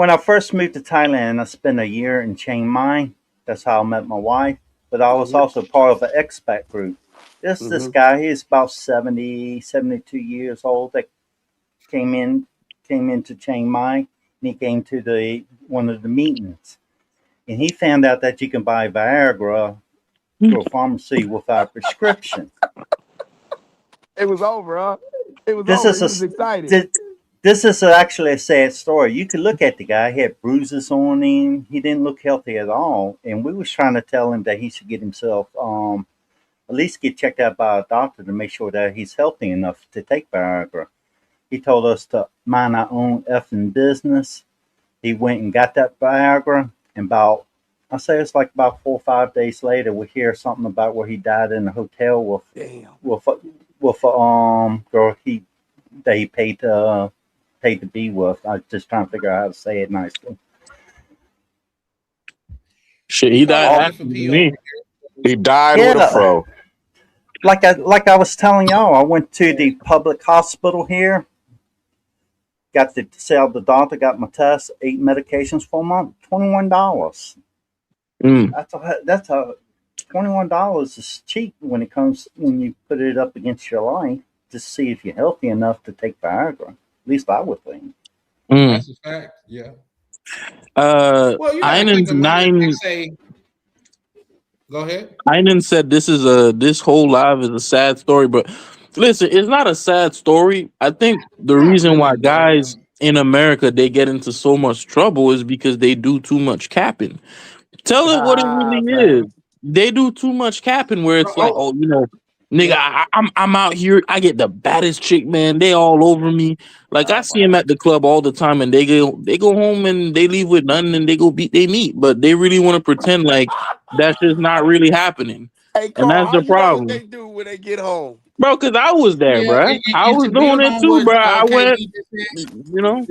I first moved to Thailand, I spent a year in Chiang Mai. That's how I met my wife. But I was also part of an expat group. This guy, he's about 70, 72 years old. That came into Chiang Mai, and he came to one of the meetings, and he found out that you can buy Viagra through a pharmacy without a prescription. It was over, huh? It was This over. is He was excited. This is actually a sad story. You could look at the guy; he had bruises on him. He didn't look healthy at all, and we was trying to tell him that he should get himself at least get checked out by a doctor to make sure that he's healthy enough to take Viagra. He told us to mind our own effing business. He went and got that Viagra, and I say it's like about 4 or 5 days later, we hear something about where he died in a hotel with a girl that he paid to be with. I just trying to figure out how to say it nicely. Shit, he died after me. He died with a fro. Like I was telling y'all, I went to the public hospital here. Got to sell the doctor, got my test, 8 medications for a month, $21. That's a $21 is cheap when you put it up against your life to see if you're healthy enough to take Viagra. At least I would think. That's a fact. Yeah. Well, you gotta keep in mind, they say. Go ahead. Einen said this whole live is a sad story, but listen, it's not a sad story. I think the reason why guys in America they get into so much trouble is because they do too much capping. Tell it what it really is. They do too much capping where it's like, oh, you know, nigga, I'm out here. I get the baddest chick, man. They all over me. Like I see them at the club all the time, and they go home and they leave with nothing, and they go beat they meat. But they really want to pretend like that's just not really happening. Hey, and Carl, that's the problem, what they do when they get home, bro. Because I was there, bro. I was doing it too, bro. I went, you know.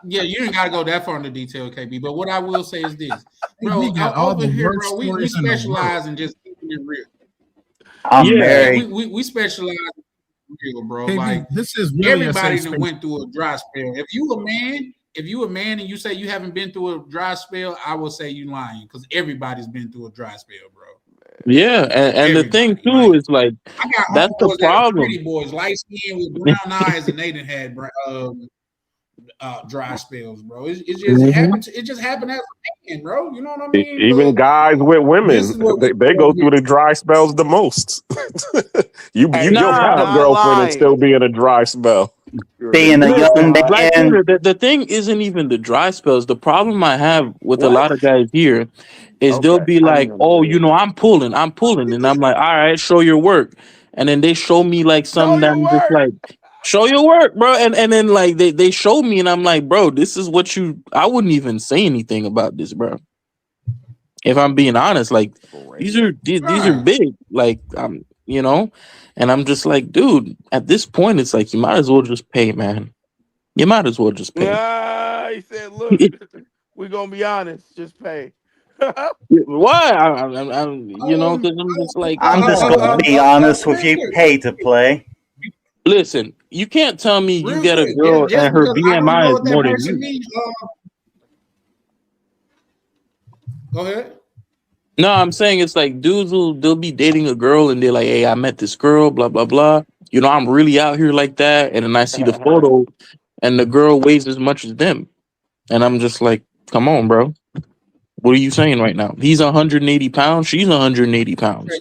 Yeah, you ain't gotta go that far into detail, KB. But what I will say is this, bro. We got all Over the here, worst bro, we stories in the specialize in just keeping it real. I'm married. We specialize in real, bro. KB, like this is really everybody that went through a dry spell. If you a man and you say you haven't been through a dry spell, I will say you lying because everybody's been through a dry spell, bro. Yeah, and the thing Everybody. too is like I got that's the homeboys that are pretty problem. boys, light skin with brown eyes, and they done had dry spells, bro. It just Mhm. happened. It just happened as a man, bro. You know what I mean? Even But guys with this women, is what they go through the dry spells the most. you Hey, can you're have a Nah, not girlfriend and still lying. be in a dry spell. Being a You're not young listen, lying. Black man, Peter, the thing isn't even the dry spells. The problem I have with a What? lot of guys here is they'll Okay, be I didn't like, know "Oh, you read. I'm pulling," and I'm like, "All right, show your work," and then they show me like Show something that your I'm just work. like, "Show your work, bro," and then like they show me, and I'm like, "Bro, this is what you." I wouldn't even say anything about this, bro. If I'm being honest, like these are right. big, like and I'm just like, dude, at this point, it's like you might as well just pay, man. You might as well just pay. Yeah, he said, "Look, we're gonna be honest. Just pay." Why? Because I'm just like, I'm come just on, gonna man. be honest with Real you. quick, Pay to play. Listen, you can't tell me you real get a quick. girl Just and her because I don't BMI know is what that more than person you. means. Go ahead. No, I'm saying it's like dudes they'll be dating a girl and they're like, hey, I met this girl, blah blah blah. I'm really out here like that, and then I see the photo, and the girl weighs as much as them, and I'm just like, come on, bro. What are you saying right now? He's 180 pounds. She's 180 pounds.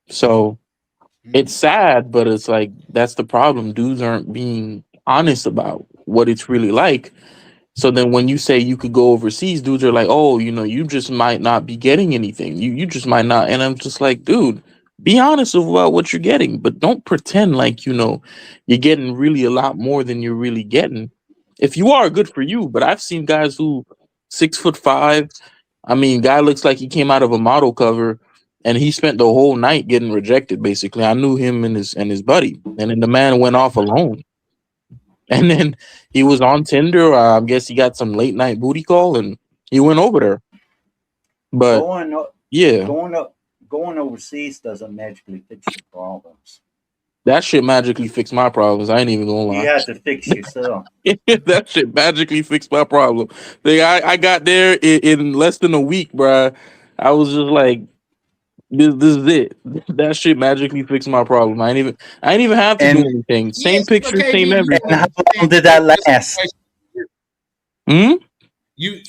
So it's sad, but it's like that's the problem. Dudes aren't being honest about what it's really like. So then when you say you could go overseas, dudes are like, oh, you just might not be getting anything. You just might not. And I'm just like, dude, be honest about what you're getting, but don't pretend like, you're getting really a lot more than you're really getting. If you are, good for you. But I've seen guys who 6'5". I mean, guy looks like he came out of a model cover and he spent the whole night getting rejected, basically. I knew him and his buddy. And then the man went off alone. And then he was on Tinder. I guess he got some late night booty call and he went over there. But Going yeah, going overseas doesn't magically fix your problems. that shit magically fixed my problems. I ain't even gonna You lie. have to fix yourself. That shit magically fixed my problem. I got there in less than a week, bruh. I was just like, this is it. That shit magically fixed my problem. I ain't even have to do And anything. Same Yes, but picture, KB, same you and everything. how long did that last? Hmm? You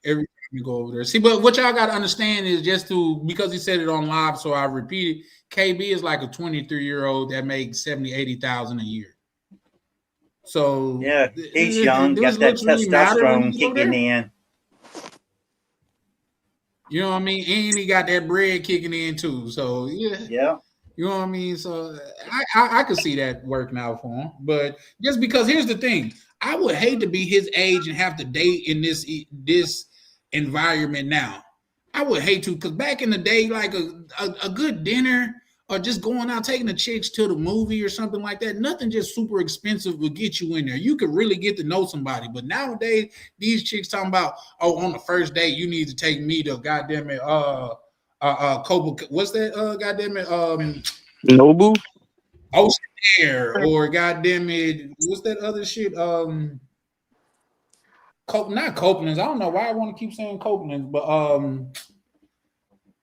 every time you go over there. See, but what y'all gotta understand is because he said it on live, so I repeat it. KB is like a 23-year-old that makes 70,000-80,000 a year. So Yeah, he's young, got those that looks really matter when testosterone you go kicking there. in. You know what I mean? And he got that bread kicking in too. So yeah. Yeah. You know what I mean? So I could see that working out for him. But just because here's the thing, I would hate to be his age and have to date in this environment now. I would hate to, because back in the day, like a good dinner or just going out taking the chicks to the movie or something like that, nothing just super expensive would get you in there. You could really get to know somebody. But nowadays, these chicks talking about, oh, on the first date, you need to take me to goddamn it, Cobra, what's that? Goddamn it, Nobu? Ocean Air, or goddamn it, what's that other shit? Not Copeland's. I don't know why I want to keep saying Copeland's, but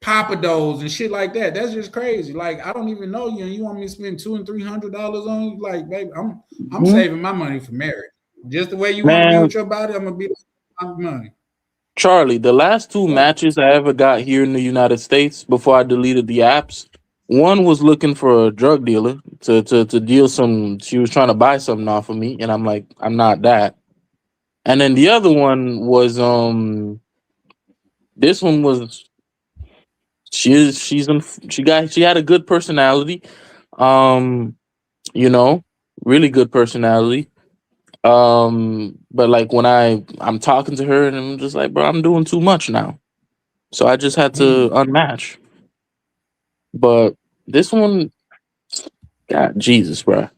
Papados and shit like that. That's just crazy. Like I don't even know you, and you want me to spend $200 and $300 on you? Like, baby, I'm saving my money for marriage. Just the way you want to be Man, with your body, I'm gonna be with my money. Charlie, the last two matches I ever got here in the United States before I deleted the apps, one was looking for a drug dealer to deal some. She was trying to buy something off of me, and I'm like, I'm not that. And then the other one was this one was she had a good personality, really good personality. But like when I'm talking to her and I'm just like, bro, I'm doing too much now. So I just had to unmatch. But this one, God, Jesus, bro.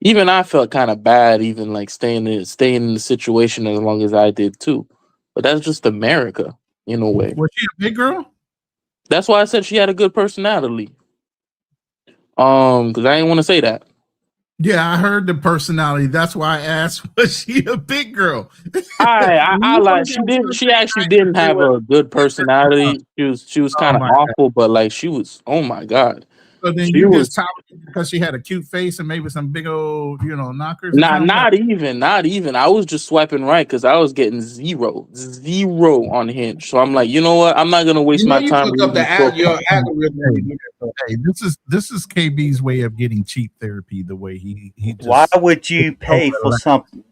Even I felt kind of bad, even like staying in the situation as long as I did too. But that's just America in a way. Was she a big girl? That's why I said she had a good personality. Because I didn't want to say that. Yeah, I heard the personality. That's why I asked, was she a big girl? I like she didn't she actually didn't have a good personality. She was Oh kind of my God. awful, but like she was, oh my god. So then She you was just tolerated because she had a cute face and maybe some big old, knockers or something. not even. I was just swiping right because I was getting zero on Hinge. So I'm like, you know what? I'm not gonna waste You know my you time fuck up reading your profiles. algorithm when you Hey, do that. hey, this is KB's way of getting cheap therapy. The way he Why just would you pay for something?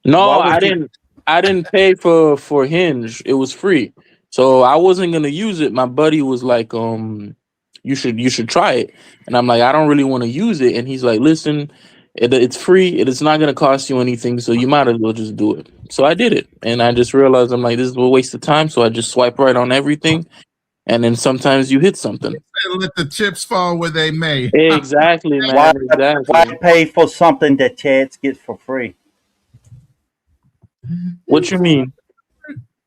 No, Why would you? I didn't pay for Hinge. It was free. So I wasn't gonna use it. My buddy was like, you should try it. And I'm like, I don't really want to use it. And he's like, listen, it's free. It's not gonna cost you anything, so you might as well just do it. So I did it. And I just realized I'm like, this is a waste of time. So I just swipe right on everything. And then sometimes you hit something. let the chips fall where they may. Exactly, Why? man. Exactly. Why pay for something that Chads gets for free? What you mean?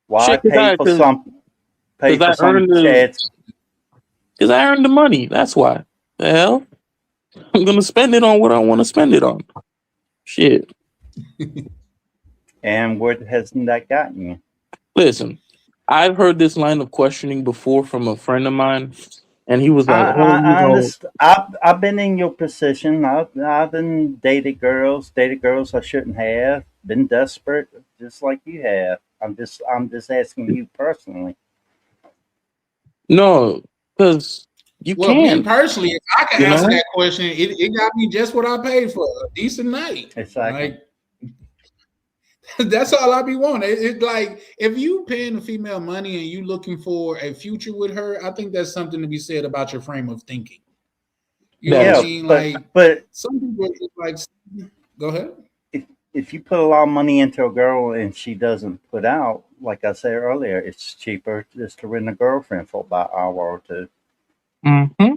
Why Shit, pay for something? Pay Because for I earned something Chads. Because I earned the money. That's why. The hell? I'm gonna spend it on what I want to spend it on. Shit. And where hasn't that gotten you? Listen, I've heard this line of questioning before from a friend of mine, and he was like, "Oh, you I know, understand. I've been in your position. I've been dated girls I shouldn't have. Been desperate, just like you have. I'm just asking you personally. no, because you Well, me can." personally, if I can You answer know? that question, it got me just what I paid for, a decent night. Exactly. Like that's all I be wanting. It's like if you paying a female money and you looking for a future with her, I think that's something to be said about your frame of thinking. You know That what I Yeah, is mean? but Like but some people are just like, go ahead. if you put a lot of money into a girl and she doesn't put out, like I said earlier, it's cheaper just to rent a girlfriend for about an hour or two. Mm-hmm.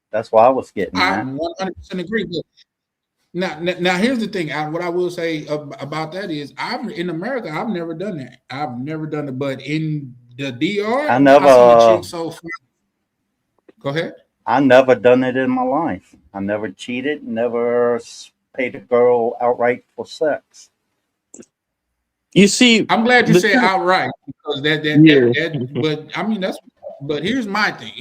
That's what I was getting I at. 100% agree. But now, here's the thing. What I will say about that is, in America, I've never done that. I've never done it, but in the DR, I I seen a chick never so far. Go ahead. I never done it in my life. I never cheated, never paid a girl outright for sex. You see, I'm glad you the said thing, outright because yeah. but I mean but here's my thing.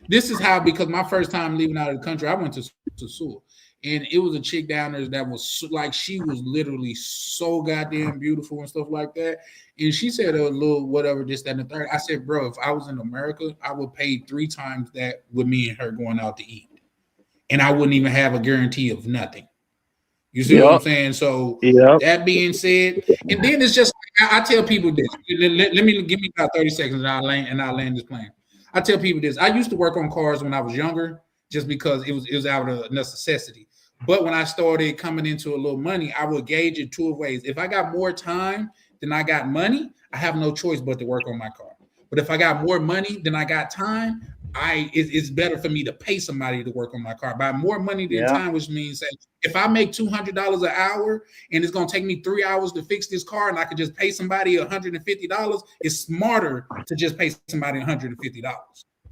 This is how, because my first time leaving out of the country, I went to Sewell, and it was a chick down there that was like, she was literally so goddamn beautiful and stuff like that. And she said a little whatever, this, that, and the third. I said, bro, if I was in America, I would pay 3 times that with me and her going out to eat, and I wouldn't even have a guarantee of nothing. You see what I'm Yep. saying? So Yep. that being said, and then it's just, I tell people this. Let me give me about 30 seconds and I'll land this plane. I tell people this. I used to work on cars when I was younger, just because it was out of necessity. But when I started coming into a little money, I would gauge it 2 ways. If I got more time than I got money, I have no choice but to work on my car. But if I got more money than I got time, it's better for me to pay somebody to work on my car. By more money than time, which means that if I make $200 an hour and it's gonna take me 3 hours to fix this car, and I could just pay somebody $150, it's smarter to just pay somebody $150.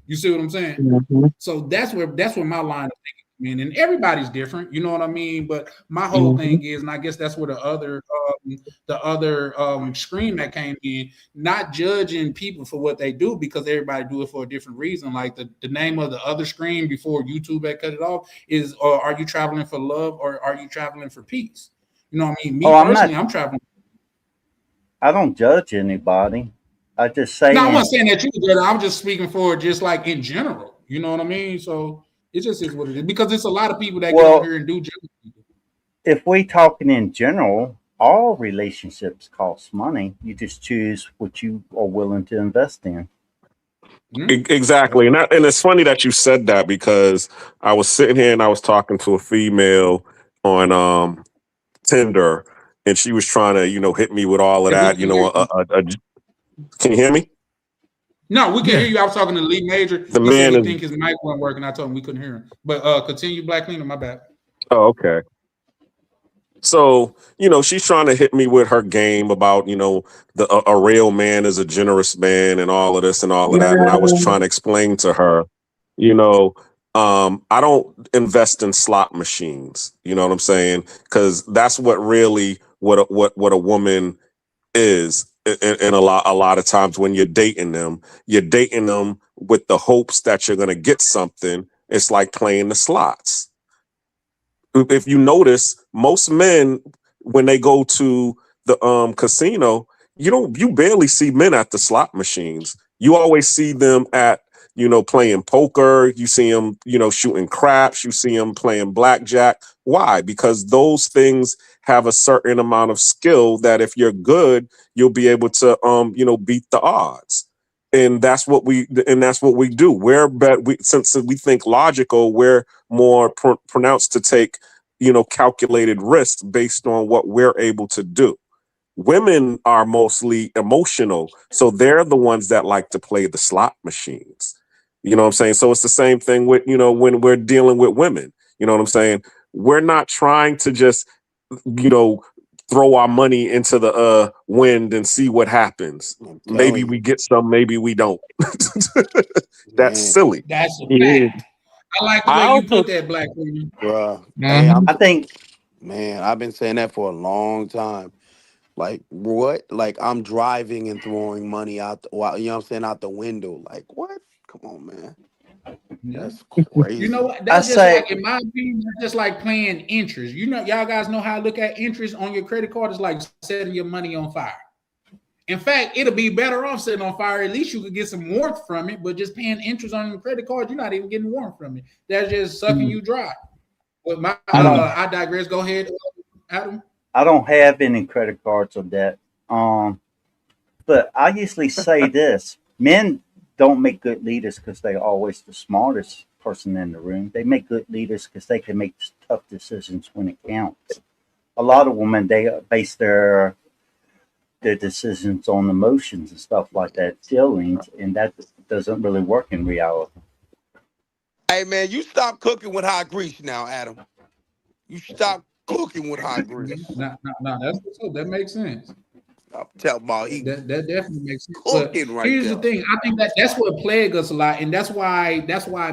You see what I'm saying? Mm-hmm. So that's where my line of thinking comes in, and everybody's different. You know what I mean? But my whole thing is, and I guess that's where the other scream that came in, not judging people for what they do, because everybody do it for a different reason. Like the name of the other scream before YouTube had cut it off is, are you traveling for love or are you traveling for peace? You know what I mean? Me personally, I'm traveling. I don't judge anybody. I just say. No, I'm not saying that you did. I'm just speaking for just like in general. You know what I mean? So it just is what it is, because it's a lot of people that get on here and do judge people. If we talking in general, all relationships cost money. You just choose what you are willing to invest in. Exactly. And it's funny that you said that, because I was sitting here and I was talking to a female on Tinder, and she was trying to, hit me with all of that, can you hear me? No, we can hear you. I was talking to Lee Major. The He man said he is- think his mic wasn't working. I told him we couldn't hear him. But continue, Black Cleaner. My bad. Oh, okay. So, she's trying to hit me with her game about, a real man is a generous man and all of this and all of that. And I was trying to explain to her, I don't invest in slot machines. You know what I'm saying? Because that's what really what a woman is. And a lot of times when you're dating them with the hopes that you're gonna get something. It's like playing the slots. If you notice, most men when they go to the casino, you barely see men at the slot machines. You always see them at playing poker. You see them shooting craps. You see them playing blackjack. Why? Because those things have a certain amount of skill that if you're good, you'll be able to beat the odds. And that's what we do. Since we think logical, we're more pronounced to take calculated risks based on what we're able to do. Women are mostly emotional, so they're the ones that like to play the slot machines. You know what I'm saying? So it's the same thing with when we're dealing with women. You know what I'm saying? We're not trying to just throw our money into the wind and see what happens. Maybe we get some, maybe we don't. That's silly. That's a Yeah. fact. I like the way you put that, Black Queen. Bruh. Mhm. I think Man, I've been saying that for a long time. Like what? Like I'm driving and throwing money out the, you know what I'm saying, out the window. Like what? Come on, man. That's crazy. You know what? That's just like, in my opinion, that's just like playing interest. Y'all guys know how I look at interest on your credit card. It's like setting your money on fire. In fact, it'll be better off setting on fire. At least you could get some warmth from it, but just paying interest on your credit card, you're not even getting warmth from it. That's just sucking you dry. But I digress. Go ahead, Adam. I don't have any credit cards or debt. But I usually say this: men don't make good leaders because they're always the smartest person in the room. They make good leaders because they can make tough decisions when it counts. A lot of women, they base their decisions on emotions and stuff like that, feelings, and that doesn't really work in reality. Hey man, you stop cooking with hot grease now, Adam. You stop cooking with hot grease. No, that's what's up. That makes sense. I'm telling about he that definitely makes sense. cooking But right here's there. the thing: I think that's what plagued us a lot, and that's why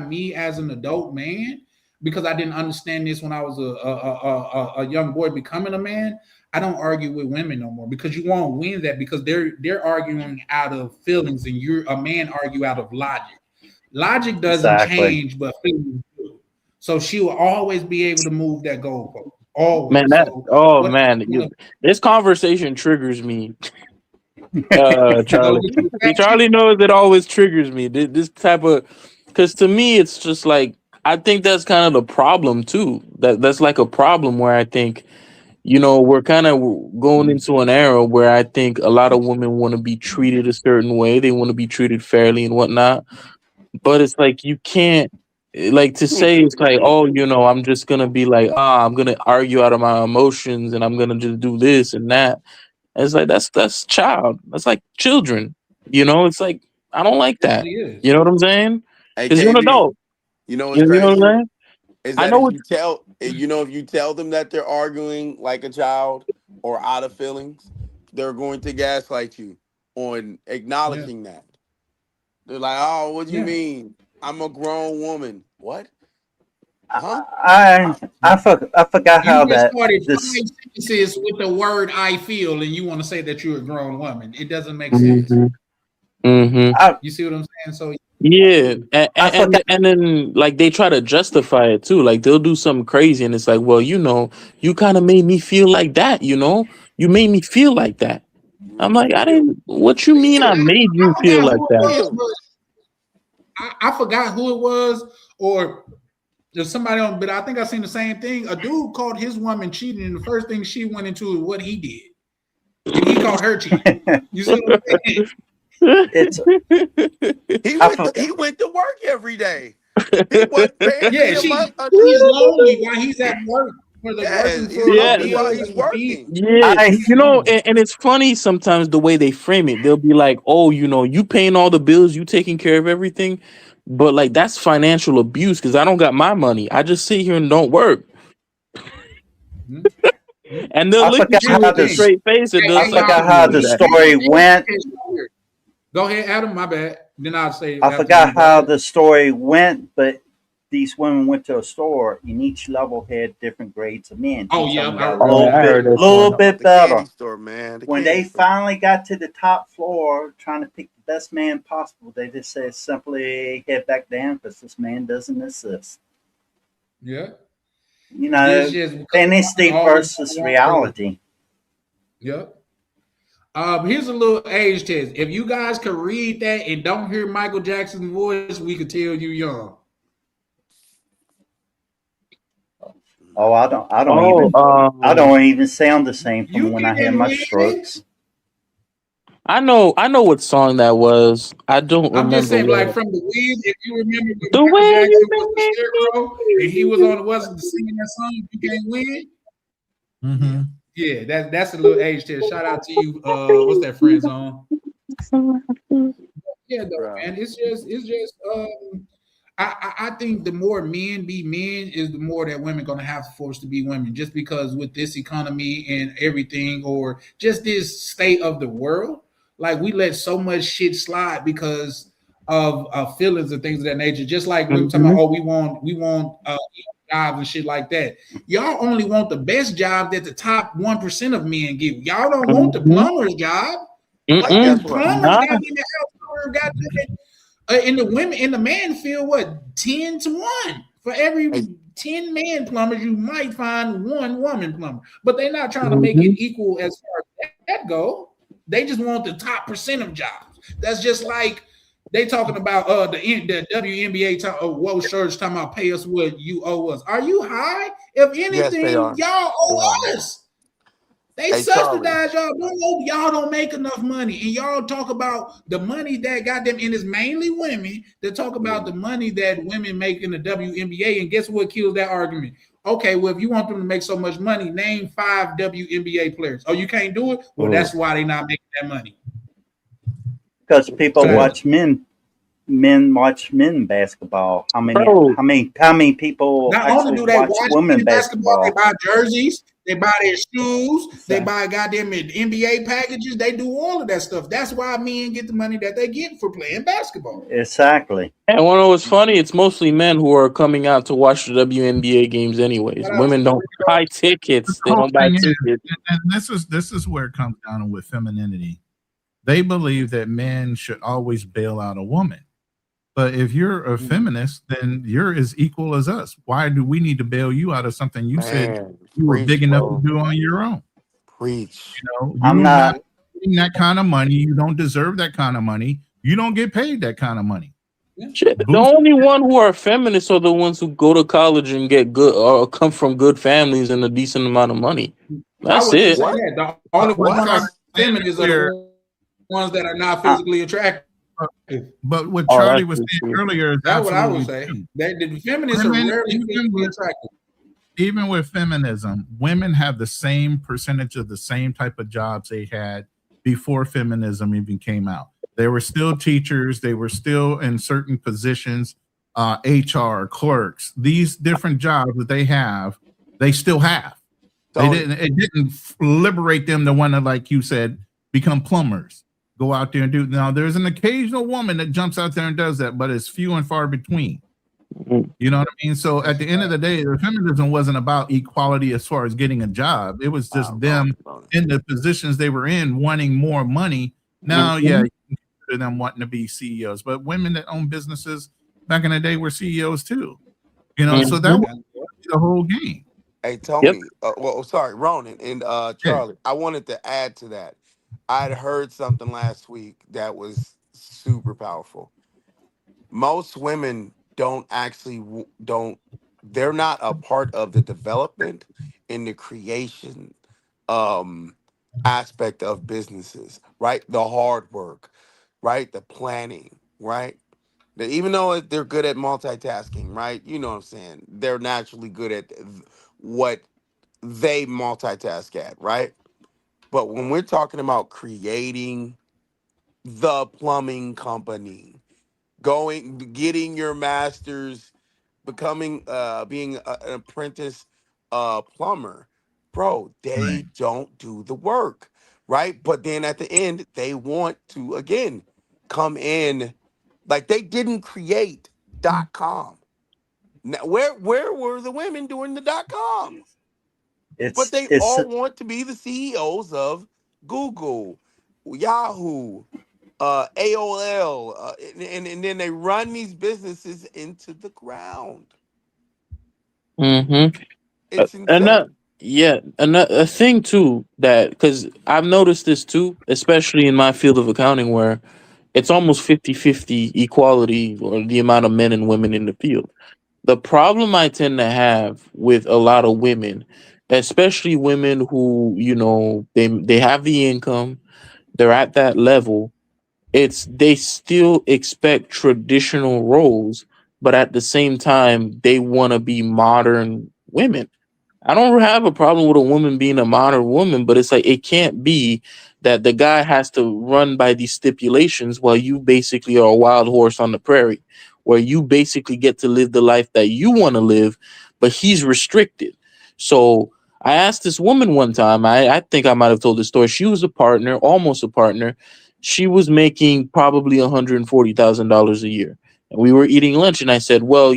me as an adult man, because I didn't understand this when I was a young boy becoming a man. I don't argue with women no more because you won't win that because they're arguing out of feelings, and you're a man argue out of logic. Logic doesn't change, but feelings do. So she will always be able to move that goalpost. Always. Man, this conversation triggers me. Charlie. Charlie knows it always triggers me. This type of, because to me it's just like I think that's kind of the problem too. That's like a problem where I think we're kind of going into an era where I think a lot of women want to be treated a certain way. They want to be treated fairly and whatnot. But it's like you can't to say it's like, oh, I'm just gonna be like, I'm gonna argue out of my emotions and I'm gonna just do this and that. And it's like that's child. That's like children. It's like I don't like that. You know what I'm saying? Because you're an adult. You know what's crazy? You know what I'm saying? Is that if you tell them that they're arguing like a child or out of feelings, they're going to gaslight you on acknowledging that. They're like, oh, what do you mean? I'm a grown woman. What? Huh? I forgot how that started 5 sentences with the word "I feel," and you want to say that you're a grown woman. It doesn't make sense. You see what I'm saying? So yeah, and then like they try to justify it too. Like they'll do something crazy, and it's like, well, you kind of made me feel like that. You made me feel like that. I'm like, I didn't. What you mean? I made you feel like that? I forgot who it was, or there's somebody on. But I think I seen the same thing. A dude called his woman cheating, and the first thing she went into is what he did, and he called her cheating. You see what I'm saying? He went to work every day. He wasn't paying she's lonely while he's at work. While he's working. Yeah, and it's funny sometimes the way they frame it. They'll be like, "Oh, you paying all the bills, you taking care of everything," but like that's financial abuse because I don't got my money. I just sit here and don't work. And they'll look at you with a straight face and they'll say, I forgot how the story went. Go ahead, Adam. My bad. Then I'll say. I forgot how the story went, but these women went to a store and each level had different grades of men. Oh, Each of yeah, them I got a remember little I that. heard bit, that little story. bit The better. candy store, man. The When candy they store. finally got to the top floor trying to pick the best man possible, they just said simply head back down because this man doesn't exist. Yeah. You It's know, just because fantasy all versus reality. Yep. Here's a little age test. If you guys could read that and don't hear Michael Jackson's voice, we could tell you young. Oh, I don't Oh, I don't even sound the same from You when I had can my win. strokes. I know what song that was. I don't I'm just remember saying, like what. from the Wiz, if you remember when The Michael way Jackson you was the make scarecrow and he was on the wasn't singing that song, you can't win. Mm-hmm. Yeah, that's a little age test. Shout out to you. What's that friend zone? Yeah, though, Bro. man. It's just I think the more men be men is the more that women gonna have to force to be women. Just because with this economy and everything, or just this state of the world, like we let so much shit slide because of feelings and things of that nature. Just like we were talking about, oh, we want jobs and shit like that. Y'all only want the best job that the top 1% of men get. Y'all don't want the plumber's job. Like, Like guess the what? plumbers Nah. got in the house, got in the women in the man field, what 10-1 for every Hey, 10 man plumbers, you might find one woman plumber, but they're not trying to make Mhm. it equal as far as that go. They just want the top percent of jobs. That's just like they talking about the WNBA Woj Church talking about pay us what you owe us. Are you high? If yes, they anything, are. y'all They owe are. us. They Hey, Charlie. subsidize y'all. Y'all don't make enough money. And y'all talk about the money that got them, and it's mainly women that talk about the money that women make in the WNBA. And guess what kills that argument? Okay, well, if you want them to make so much money, name 5 WNBA players. Oh, you can't do it? Well, that's why they're not making that money. Because people So watch men watch men basketball. Bro, How many people not only actually do they watch watch women basketball, they basketball? buy jerseys, they buy their shoes, they Exactly. buy goddamn NBA packages, they do all of that stuff. That's why men get the money that they get for playing basketball. Exactly. and when it was funny, it's mostly men who are coming out to watch the WNBA games anyways. Shout out to Women don't buy But tickets. the They whole don't buy thing is, tickets. and this is where it comes down with femininity. They believe that men should always bail out a woman. But if you're a feminist, then you're as equal as us. Why do we need to bail you out of something you said Man, you were big preach, enough to bro. do on your own? Preach. I'm You're not not. getting that kind of money. You don't deserve that kind of money. You don't get paid that kind of money. Shit, the Boost. only one who are feminists are the ones who go to college and get good or come from good families and a decent amount of money. I That's wouldn't it. say What? that. The only What ones that What? are feminists are Clear. the ones that are not I, physically attractive. But what Oh, Charlie that's was saying true. earlier is That's what I would absolutely say. true. The feminists are Women, rarely physically attractive. even with feminism, women have the same percentage of the same type of jobs they had before feminism even came out. They were still teachers. They were still in certain positions, HR, clerks. These different jobs that they have, they still have. Tony. It didn't liberate them to want to, like you said, become plumbers. Go out there and do. Now, there's an occasional woman that jumps out there and does that, but it's few and far between. You know what I mean? So at the end of the day, the feminism wasn't about equality as far as getting a job. It was just them in the positions they were in wanting more money. Now, yeah, you can consider them wanting to be CEOs, but women that own businesses back in the day were CEOs too. So that was the whole game. Hey, Tony. Well, sorry, Ronan and Charlie. I wanted to add to that. I'd heard something last week that was super powerful. Most women don't actually don't. They're not a part of the development and the creation aspect of businesses, right? The hard work, right? The planning, right? Even though they're good at multitasking, right? You know what I'm saying? They're naturally good at what they multitask at, right? But when we're talking about creating the plumbing company, getting your master's, becoming being an apprentice plumber, bro, they Right. don't do the work, right? But then at the end they want to again come in, like they didn't create .com. Now, where were the women during the .com? But they It's all want to be the CEOs of Google, Yahoo, AOL, and then they run these businesses into the ground. Mm-hmm. It's And that, insane. yeah, and a thing too that because I've noticed this too, especially in my field of accounting, where it's almost 50-50 equality or the amount of men and women in the field. The problem I tend to have with a lot of women, especially women who, they have the income, they're at that level, it's they still expect traditional roles, but at the same time they want to be modern women. I don't have a problem with a woman being a modern woman, but it's like it can't be that the guy has to run by these stipulations while you basically are a wild horse on the prairie, where you basically get to live the life that you want to live, but he's restricted. So I asked this woman one time, I think I might have told this story. She was a partner, almost a partner. She was making probably $140,000 a year. And we were eating lunch, and I said, well,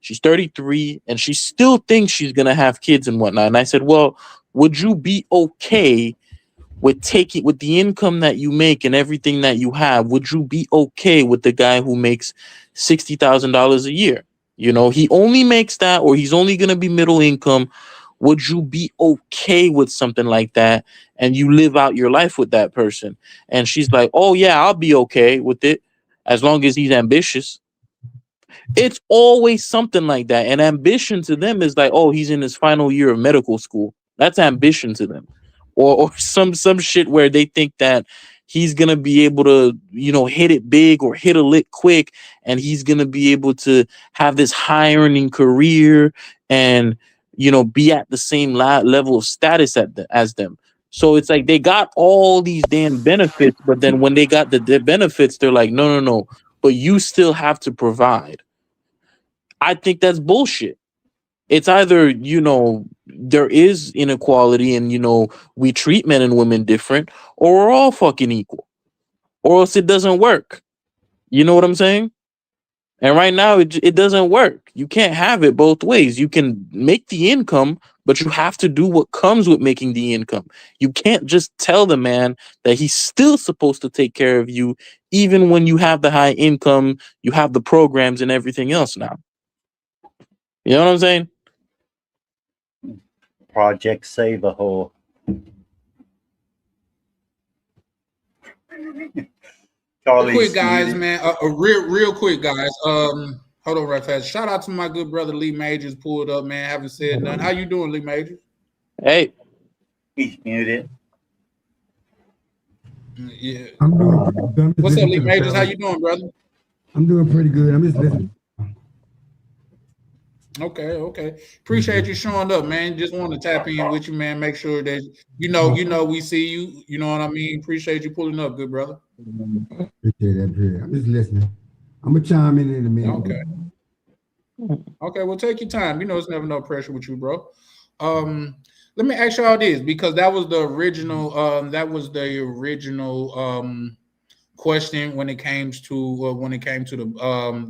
she's 33 and she still thinks she's going to have kids and whatnot. And I said, well, would you be okay with the income that you make and everything that you have? Would you be okay with the guy who makes $60,000 a year? He only makes that, or he's only going to be middle income. Would you be okay with something like that? And you live out your life with that person. And she's like, oh yeah, I'll be okay with it as long as he's ambitious. It's always something like that. And ambition to them is like, oh, he's in his final year of medical school. That's ambition to them. Or some shit where they think that he's gonna be able to, hit it big or hit a lick quick, and he's gonna be able to have this high earning career and be at the same level of status as them. So it's like they got all these damn benefits, but then when they got the benefits, they're like, no, no, no, but you still have to provide. I think that's bullshit. It's either, there is inequality and, we treat men and women different, or we're all fucking equal, or else it doesn't work. You know what I'm saying? And right now, it doesn't work. You can't have it both ways. You can make the income, but you have to do what comes with making the income. You can't just tell the man that he's still supposed to take care of you, even when you have the high income, you have the programs and everything else now. You know what I'm saying? Project Save a Hole. Charlie, Quick, guys, man. Real quick, guys. Hold on, right fast. Shout out to my good brother Lee Majors. Pulled up, man. Haven't said nothing. How you doing, Lee Majors? Hey. He's muted. Yeah. I'm doing. What's up, Lee Majors? How you doing, brother? I'm doing pretty good. I'm just listening. Okay. Appreciate you showing up, man. Just want to tap in with you, man. Make sure that you know we see you. You know what I mean? Appreciate you pulling up, good brother. Appreciate that. I'm just listening. I'm gonna chime in a minute. Okay. Well, take your time. It's never no pressure with you, bro. Let me ask y'all this, because that was the original. Question when it came to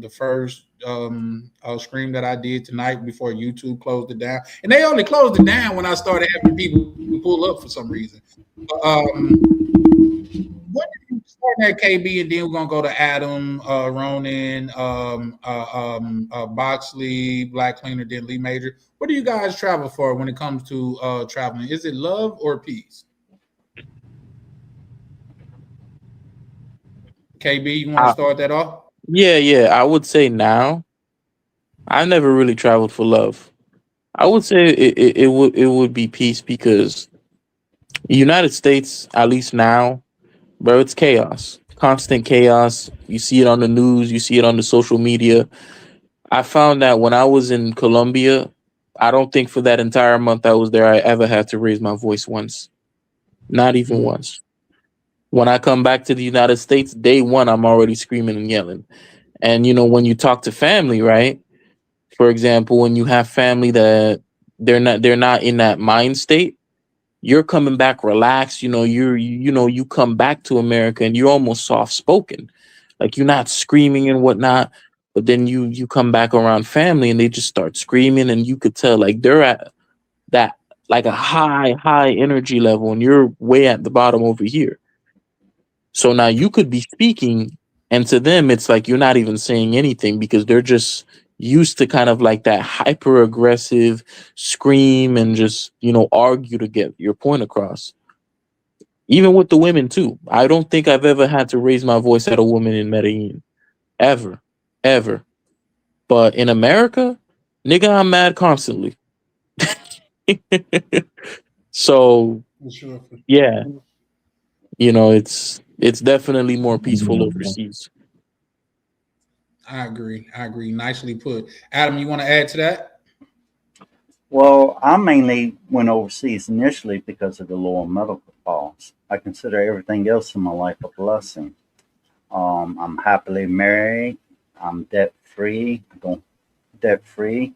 the first stream that I did tonight before YouTube closed it down, and they only closed it down when I started having people pull up for some reason. What did you start at KB, and then we're gonna go to Adam, Ronan, Boxley, Black Cleaner, then Lee Major. What do you guys travel for when it comes to traveling? Is it love or peace? KB, you want to start that off? Yeah. I would say now, I've never really traveled for love. I would say it would be peace, because the United States, at least now, bro, it's chaos, constant chaos. You see it on the news, you see it on the social media. I found that when I was in Colombia, I don't think for that entire month I was there, I ever had to raise my voice once, not even once. When I come back to the United States, day one, I'm already screaming and yelling. And, when you talk to family, right? For example, when you have family that they're not in that mind state, you're coming back relaxed. You come back to America and you're almost soft spoken. Like, you're not screaming and whatnot. But then you come back around family and they just start screaming, and you could tell like they're at that like a high energy level, and you're way at the bottom over here. So now you could be speaking, and to them it's like you're not even saying anything because they're just used to kind of like that hyper aggressive scream and just, you know, argue to get your point across. Even with the women too. I don't think I've ever had to raise my voice at a woman in Medellin. Ever. But in America, nigga, I'm mad constantly. So For sure. yeah, you know, it's definitely more peaceful overseas. I agree. Nicely put. Adam, you want to add to that? Well, I mainly went overseas initially because of the lower medical costs. I consider everything else in my life a blessing. I'm happily married. I'm debt free. Debt free.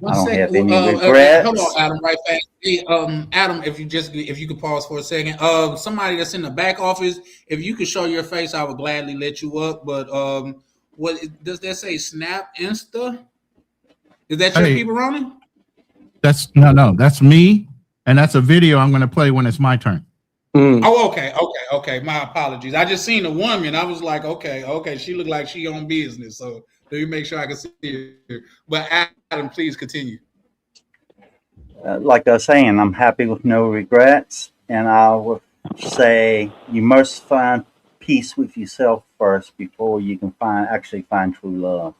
I don't have any regrets. Hold on, Adam, right fast. Hey, Adam, if you could pause for a second. Somebody that's in the back office, if you could show your face, I would gladly let you up. But what does that say? Snap Insta? Is that your people, Ronnie? That's that's me, and that's a video I'm going to play when it's my turn. Oh, okay. My apologies. I just seen a woman. I was like, okay. She looked like she on business. So let me make sure I can see her. But Adam, please continue. Like I was saying, I'm happy with no regrets, and I would say you must find peace with yourself first before you can actually find true love.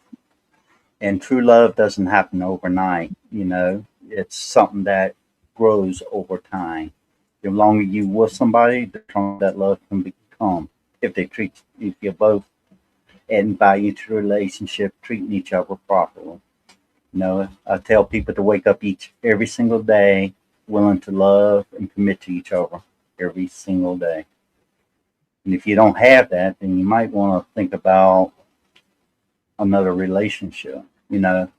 And true love doesn't happen overnight. You know, it's something that grows over time. The longer you with somebody, the stronger that love can become. If you're both adding value to the relationship, treating each other properly. You know, I tell people to wake up every single day, willing to love and commit to each other every single day. And if you don't have that, then you might want to think about another relationship, you know.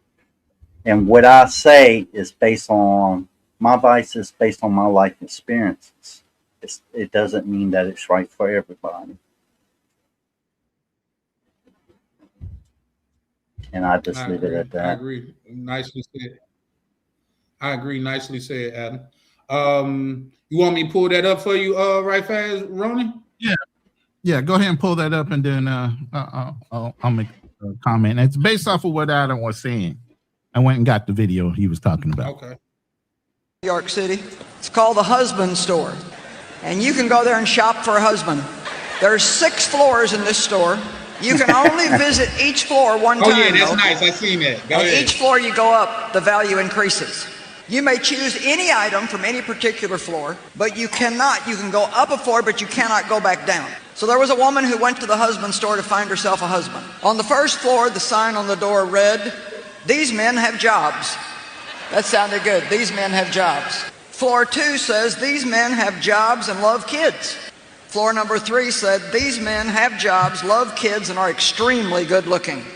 And what I say is based on my advice is based on my life experiences. It doesn't mean that it's right for everybody. And I just leave it at that. I agree. Nicely said, Adam. You want me to pull that up for you right fast, Ronnie? Yeah, go ahead and pull that up, and then I'll make a comment. It's based off of what Adam was saying. I went and got the video he was talking about. Okay. New York City. It's called the Husband Store. And you can go there and shop for a husband. There's 6 floors in this store. You can only visit each floor one time. Oh, yeah, that's nice. I've seen that. Go ahead. Each floor you go up, the value increases. You may choose any item from any particular floor, but you can go up a floor, but you cannot go back down. So there was a woman who went to the husband store to find herself a husband. On the first floor, the sign on the door read, "These men have jobs." That sounded good. These men have jobs. Floor 2 says, "These men have jobs and love kids." Floor number 3 said, "These men have jobs, love kids, and are extremely good looking."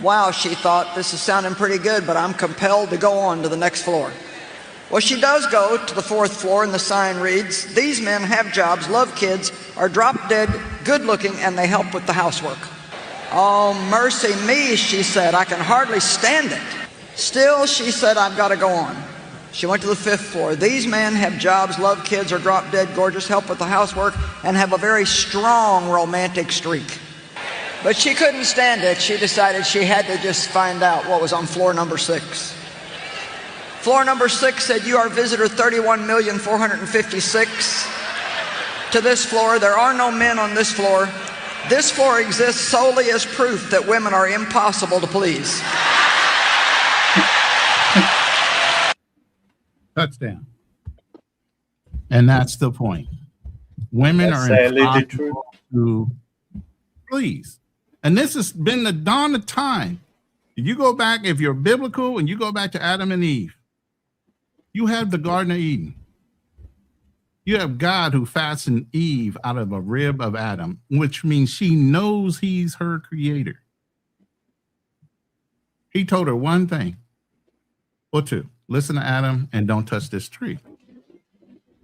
Wow, she thought, this is sounding pretty good, but I'm compelled to go on to the next floor. Well, she does go to the 4th floor, and the sign reads, "These men have jobs, love kids, are drop dead, good looking, and they help with the housework." Oh, mercy me, she said, I can hardly stand it. Still, she said, I've got to go on. She went to the 5th floor. "These men have jobs, love kids, are drop dead, gorgeous, help with the housework, and have a very strong romantic streak." But she couldn't stand it. She decided she had to just find out what was on floor number 6. Floor number 6 said, "You are visitor 31,456. To this floor, there are no men on this floor. This floor exists solely as proof that women are impossible to please." Touchdown. And that's the point. Women That's are sadly the impossible to please. And this has been the dawn of time. If you go back, if you're biblical and you go back to Adam and Eve, you have the Garden of Eden. You have God who fashioned Eve out of a rib of Adam, which means she knows he's her creator. He told her one thing or two: listen to Adam and don't touch this tree.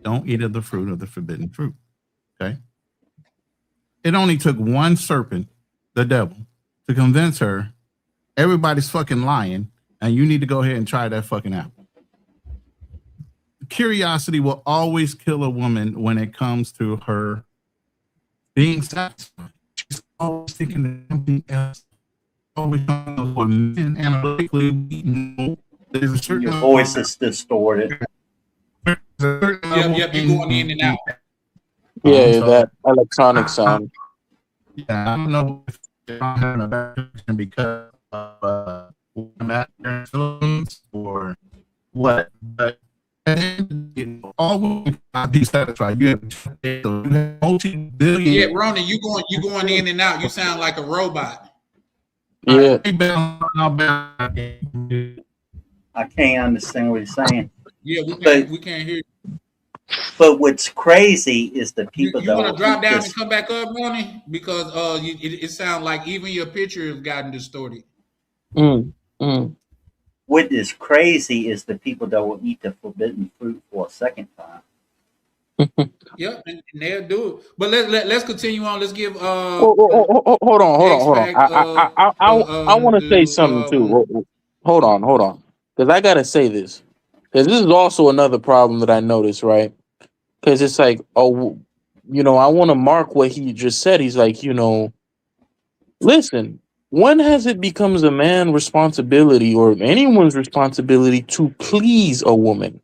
Don't eat of the fruit of the forbidden fruit. Okay. It only took one serpent, the devil, to convince her everybody's fucking lying and you need to go ahead and try that fucking apple. Curiosity will always kill a woman when it comes to her being satisfied. She's always thinking of something else. Always and analytically, we know there's a certain Your voice is distorted. Yep, you're going in and out. Yeah, so- that electronic sound. Yeah, I don't know if I'm having a bad connection because of influence or what, but all women cannot be satisfied. You have multi-billion. Yeah, Ronan, you going in and out. You sound like a robot. Yeah. I can't understand what he's saying. Yeah, But- we can't hear you. But what's crazy is the You, people you that want to will drop eat down this. and come back up, Ronnie? Because it sounds like even your picture has gotten distorted. What is crazy is the people that will eat the forbidden fruit for a second time. Yep, and they'll do it. But let's continue on. Let's give Hold on. I want to say something too. Hold on, because I gotta say this, because this is also another problem that I noticed, right? Because it's like, oh, I want to mark what he just said. He's like, listen, when has it becomes a man's responsibility or anyone's responsibility to please a woman?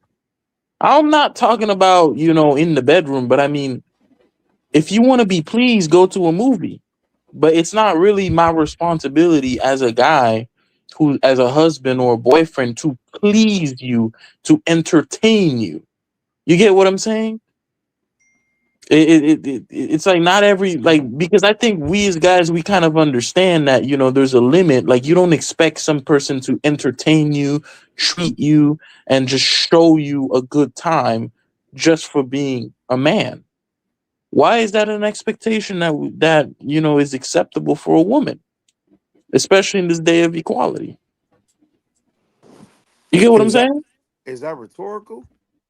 I'm not talking about, in the bedroom, but I mean, if you want to be pleased, go to a movie. But it's not really my responsibility as a guy as a husband or a boyfriend to please you, to entertain you. You get what I'm saying? It's like not every, because I think we as guys, we kind of understand that, there's a limit. Like, you don't expect some person to entertain you, treat you, and just show you a good time just for being a man. Why is that an expectation that is acceptable for a woman, especially in this day of equality? You get what I'm saying? Is that rhetorical?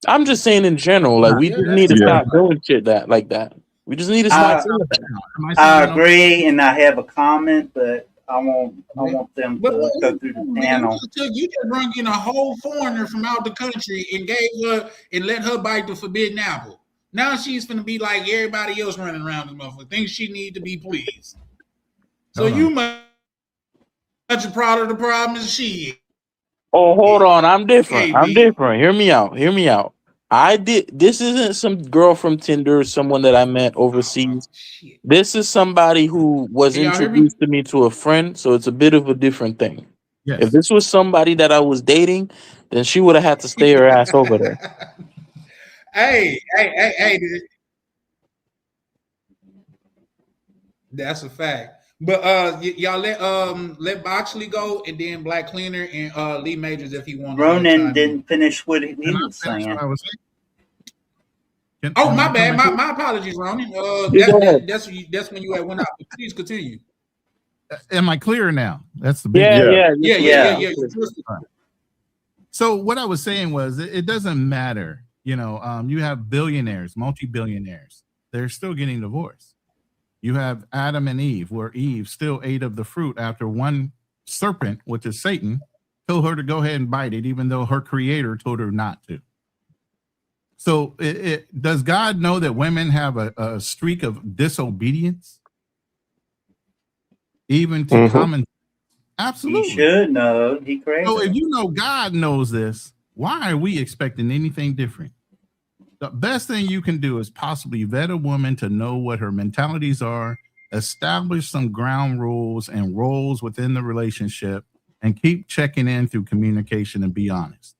I'm just saying in general, like we just need to stop doing shit like that. We just need to stop doing that. I agree, and I have a comment, but I want them to go through the panel. You just brought in a whole foreigner from out the country and gave her and let her bite the forbidden apple. Now she's gonna be like everybody else running around this motherfucker. Thinks she need to be pleased. So you much proud of the problem as she is. Oh, hold on. I'm different. Hear me out. This isn't some girl from Tinder or someone that I met overseas. This is somebody who was introduced to me to a friend, so it's a bit of a different thing. Yes. If this was somebody that I was dating, then she would have had to stay her ass over there. Hey. That's a fact. But y'all let Boxley go, and then Black Cleaner and Lee Majors if he wants. Ronan didn't finish what he was saying. Oh, my bad. My apologies, Ronan. That's when you had went out. Please continue. Am I clear now? That's the big yeah. So what I was saying was it doesn't matter. You have billionaires, multi-billionaires. They're still getting divorced. You have Adam and Eve, where Eve still ate of the fruit after one serpent, which is Satan, told her to go ahead and bite it, even though her creator told her not to. So does God know that women have a streak of disobedience? Even to common? Absolutely. He should know. He created. So if you know God knows this, why are we expecting anything different? The best thing you can do is possibly vet a woman to know what her mentalities are, establish some ground rules and roles within the relationship, and keep checking in through communication and be honest.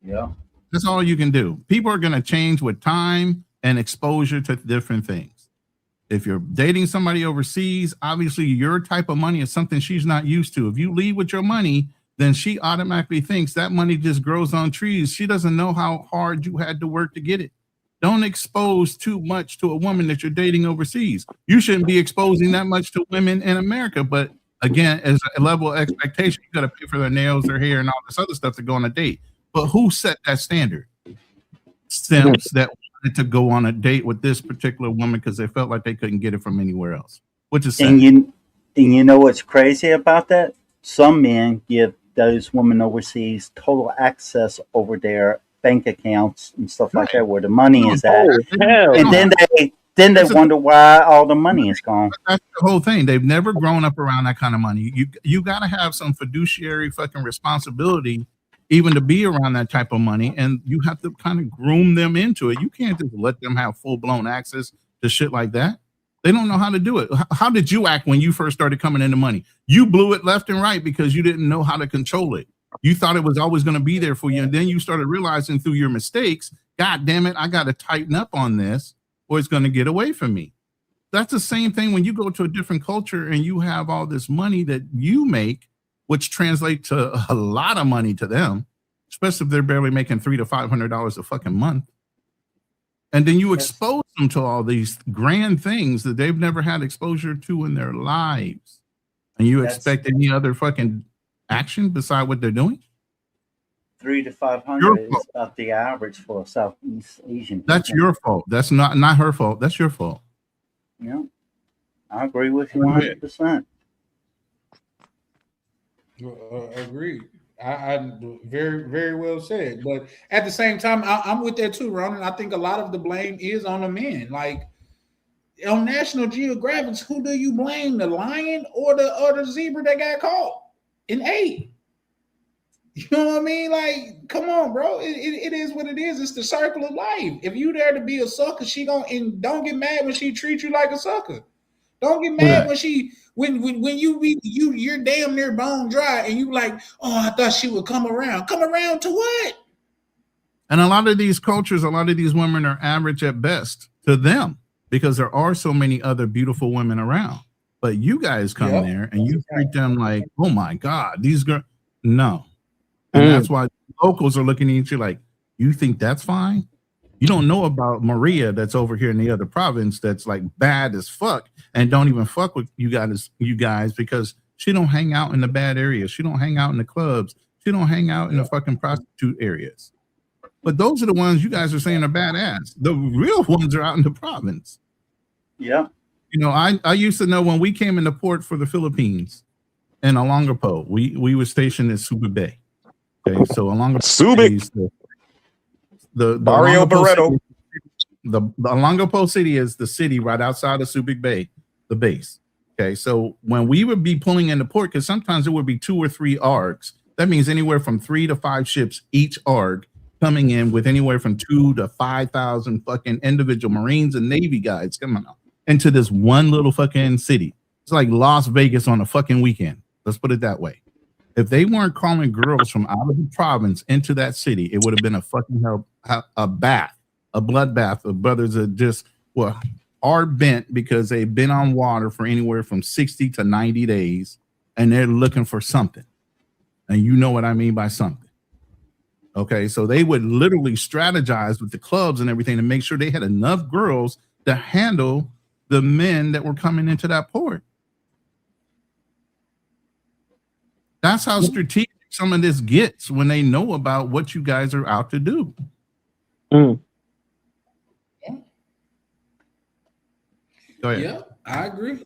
Yeah. That's all you can do. People are going to change with time and exposure to different things. If you're dating somebody overseas, obviously your type of money is something she's not used to. If you leave with your money, then she automatically thinks that money just grows on trees. She doesn't know how hard you had to work to get it. Don't expose too much to a woman that you're dating overseas. You shouldn't be exposing that much to women in America. But again, as a level of expectation, you got to pay for their nails, their hair, and all this other stuff to go on a date. But who set that standard? Simps that wanted to go on a date with this particular woman because they felt like they couldn't get it from anywhere else, which is sad. And you know what's crazy about that? Some men give those women overseas total access over their bank accounts and stuff like that, where the money is at. Oh hell And no! then they That's the wonder why all the money is gone. that's the whole thing. They've never grown up around that kind of money. You got to have some fiduciary fucking responsibility even to be around that type of money, and you have to kind of groom them into it. You can't just let them have full blown access to shit like that. They don't know how to do it. How did you act when you first started coming into money? You blew it left and right because you didn't know how to control it. You thought it was always going to be there for you, and then you started realizing through your mistakes, God damn it, I got to tighten up on this, or it's going to get away from me. That's the same thing when you go to a different culture and you have all this money that you make, which translates to a lot of money to them, especially if they're barely making $300 to $500 a fucking month. And then you expose them to all these grand things that they've never had exposure to in their lives. And you expect any other fucking action beside what they're doing? 300 to 500 is about the average for a Southeast Asian. That's people. your fault. That's not her fault. That's your fault. Yeah, I agree with you 100%. Agreed. I very, very well said. But at the same time, I'm with that too, Ronan. I think a lot of the blame is on the men. Like on National Geographic, who do you blame? The lion or the zebra that got caught and ate? You know what I mean? Like, come on, bro. It is what it is. It's the circle of life. If you there to be a sucker, and don't get mad when she treats you like a sucker. Don't get mad when she when you're damn near bone dry and you like, oh, I thought she would come around. Come around to what? And a lot of these cultures, a lot of these women are average at best to them because there are so many other beautiful women around. But you guys come there and you treat them like, oh my God, these girls. No. And that's why locals are looking at you like, you think that's fine? You don't know about Maria that's over here in the other province that's like bad as fuck and don't even fuck with you guys because she don't hang out in the bad areas. She don't hang out in the clubs. She don't hang out in the fucking prostitute areas. But those are the ones you guys are saying are badass. The real ones are out in the province. Yeah. You know, I used to know when we came into port for the Philippines in Olongapo, we were stationed at Subic Bay. Okay, so Olongapo, the Mario Barreto. The Olongapo City is the city right outside of Subic Bay, the base. Okay, so when we would be pulling into port, because sometimes it would be 2 or 3 ARGs, that means anywhere from 3 to 5 ships each ARG coming in with anywhere from 2 to 5,000 fucking individual Marines and Navy guys coming out into this one little fucking city. It's like Las Vegas on a fucking weekend. Let's put it that way. If they weren't calling girls from out of the province into that city, it would have been a fucking a bloodbath of brothers that just are bent because they've been on water for anywhere from 60 to 90 days and they're looking for something. And you know what I mean by something. Okay, so they would literally strategize with the clubs and everything to make sure they had enough girls to handle the men that were coming into that port. That's how strategic some of this gets when they know about what you guys are out to do. Go ahead. Yeah, I agree.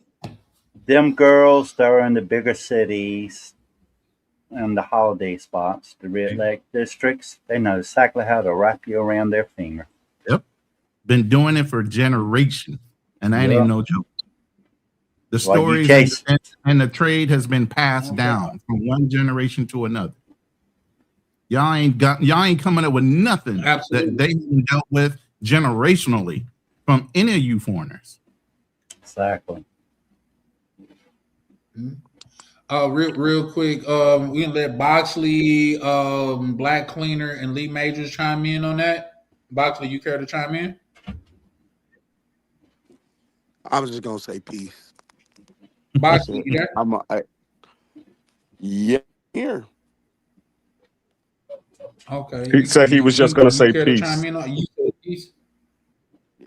Them girls that are in the bigger cities and the holiday spots, the red light districts, they know exactly how to wrap you around their finger. Yep. Been doing it for generations, and that ain't no joke. The stories and the trade has been passed down from one generation to another. Y'all ain't coming up with nothing that they dealt with generationally from any of you foreigners. Exactly. Real quick, we can let Boxley, Black Cleaner, and Lee Majors chime in on that. Boxley, you care to chime in? I was just gonna say peace. Boxley, you there? Yeah, here. Okay. He said he was just gonna say peace. You said peace.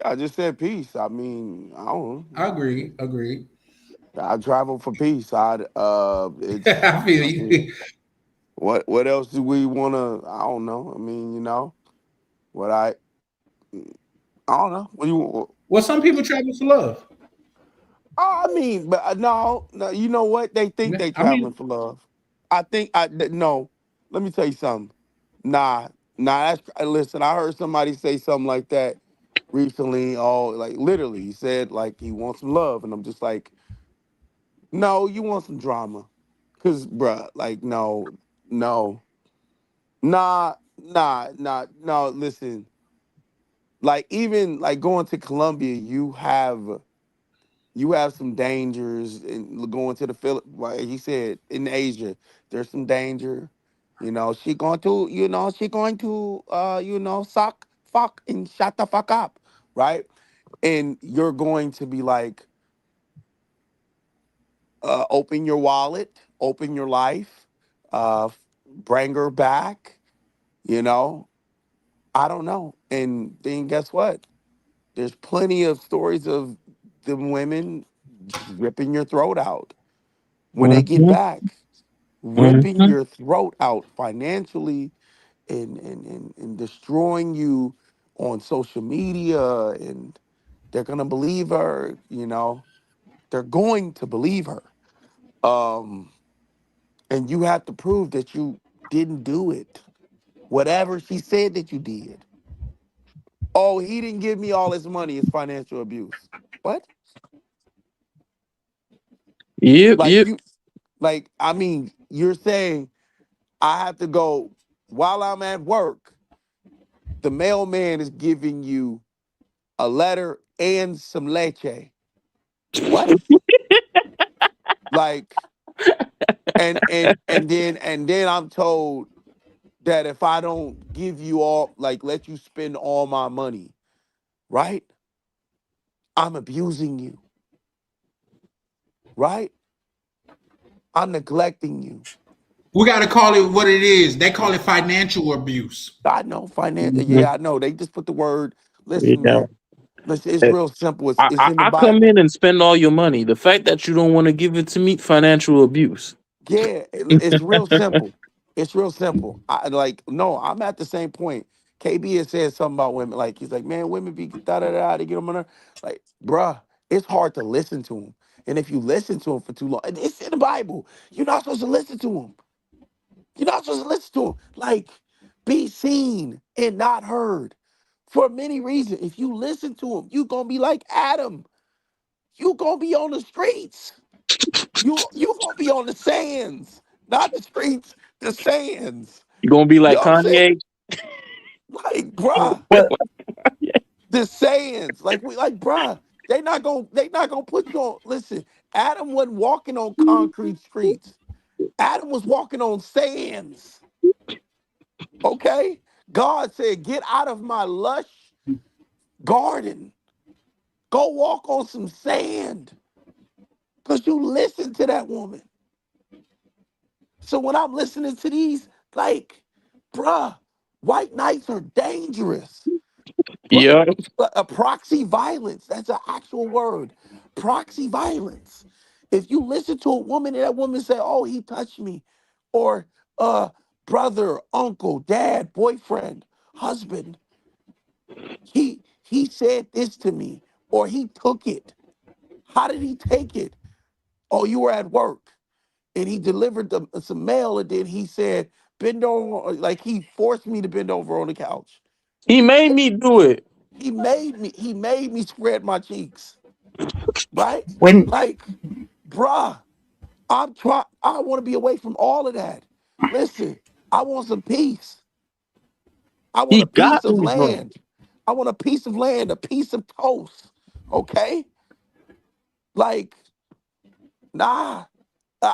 I just said peace. I mean, I don't know. I agree. I travel for peace. I feel you. What else do we want to? I don't know. I mean, you know, I don't know. Well, some people travel for love. I mean, but no, you know what? They think they I mean, traveling for love. No. Let me tell you something. Nah, listen. I heard somebody say something like that recently. Oh, like literally, he said like he wants some love, and I'm just like, no, you want some drama, cause bruh, like no, no. Listen, like even like going to Colombia, you have some dangers in going to the Philippines. Like he said, in Asia, there's some danger. She going to, suck, fuck, and shut the fuck up, right? And you're going to be like, open your wallet, open your life, uh, bring her back, you know? I don't know. And then guess what? There's plenty of stories of the women just ripping your throat out when they get Mhm, back, ripping mhm. your throat out financially and destroying you on social media. And they're gonna believe her, they're going to believe her. Um, and you have to prove that you didn't do it. Whatever she said that you did. Oh, he didn't give me all his money, it's financial abuse. What? Yep, Like yep. you I mean, you're saying I have to go while I'm at work, the mailman is giving you a letter and some leche. What? Like, and then I'm told that if I don't give you all, like, let you spend all my money, right? I'm abusing you, right? I'm neglecting you. we got to call it what it is. They call it financial abuse. I know financial. Mhm. Yeah, I know. They just put the word. Listen, Yeah. man. Listen, it's Eh, real simple. It's, I, it's I in the I come Bible. in and spend all your money. The fact that you don't want to give it to me, financial abuse. Yeah, it's real simple. It's real simple. No, I'm at the same point. KB has said something about women. Like he's like, man, women be da da da. They get on my nerve. Like, bruh, it's hard to listen to him. And if you listen to him for too long, and it's in the Bible. You're not supposed to listen to him. You're not supposed to listen to him. Like, be seen and not heard. For many reasons. If you listen to him, you gonna be like Adam. You gonna be on the streets. You gonna be on the sands, not the streets, the sands. You gonna be You like know what I'm saying? Kanye? Like, bruh, Well, the sands. Bruh, they not gonna put you on. Listen, Adam wasn't walking on concrete streets. Adam was walking on sands. Okay? God said, get out of my lush garden. Go walk on some sand. Because you listen to that woman. So when I'm listening to these, like, bruh, white knights are dangerous. Bruh, Yeah. a proxy violence, that's an actual word. Proxy violence. If you listen to a woman and that woman say, oh, he touched me, or brother, uncle, dad, boyfriend, husband, he said this to me, or he took it. How did he take it? Oh, you were at work. And he delivered some mail, and then he said, bend over, like he forced me to bend over on the couch. He made me do it. He made me spread my cheeks, right? when Like, bruh, I want to be away from all of that. Listen, I want some peace. I want He a piece got of me, bro. land. I want a piece of land, a piece of toast. Okay? Like, nah.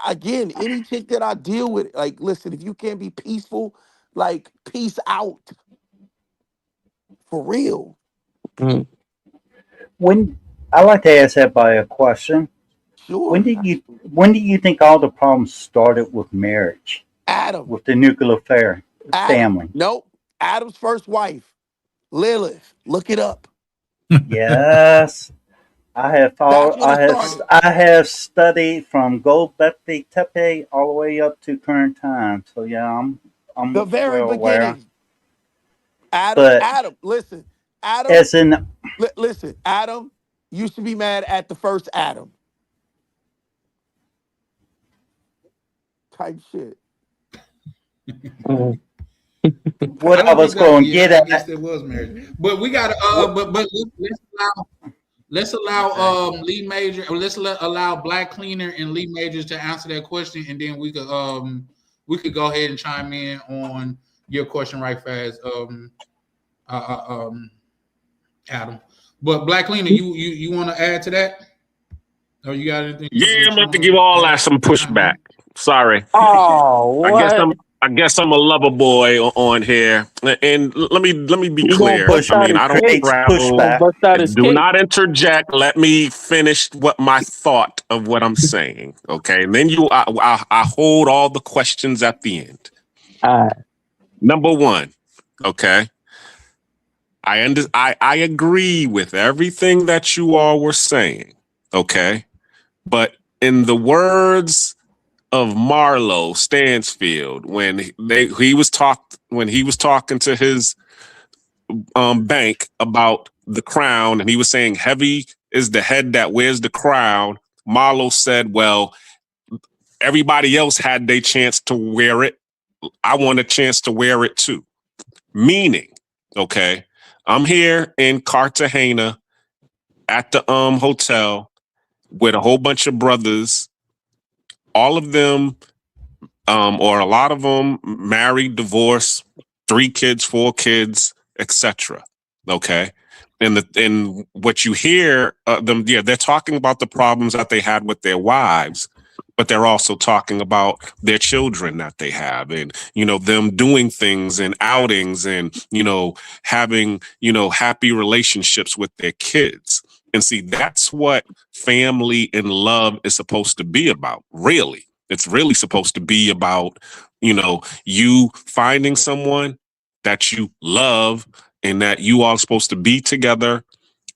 Again, any chick that I deal with, like, listen, if you can't be peaceful, like, peace out for real. Mm. when I like to ask everybody a question. When Sure. do you when do you think all the problems started with marriage, Adam, with the nuclear Adam, family? nope. Adam's first wife, Lilith. Look it up. Yes, I have That's followed. when it started. I have studied from Gobekli Tepe all the way up to current time. So yeah, The I'm very well aware. beginning. Adam, But Adam, listen. Adam, as in listen, Adam, you should be mad at the first Adam. type shit. What I was going to get I at. guess there was marriage, but we got to. But let's allow Lee Major. Allow Black Cleaner and Lee Majors to answer that question, and then we could go ahead and chime in on your question right fast, Adam. But Black Cleaner, you want to add to that? Or you got anything? Yeah, I'm about to give all that some pushback. Sorry. Oh, what? I guess I'm a lover boy on here, and let me be You clear. gonna bust I mean, out I his don't cake. travel. Pushback. Bust out his Do cake. not interject. Let me finish what my thought of what I'm saying. Okay, and then I hold all the questions at the end. Number one, okay. I agree with everything that you all were saying. Okay, but in the words of Marlo Stansfield, when he was talking to his bank about the crown, and he was saying heavy is the head that wears the crown, Marlo said, well, everybody else had their chance to wear it. I want a chance to wear it too. Meaning, okay, I'm here in Cartagena at the hotel with a whole bunch of brothers, all of them or a lot of them married, divorced, 3 kids, 4 kids, etc. Okay, and what you hear them, they're talking about the problems that they had with their wives, but they're also talking about their children that they have, and them doing things and outings, and having happy relationships with their kids. And see, that's what family and love is supposed to be about, really. It's really supposed to be about, you finding someone that you love and that you all are supposed to be together,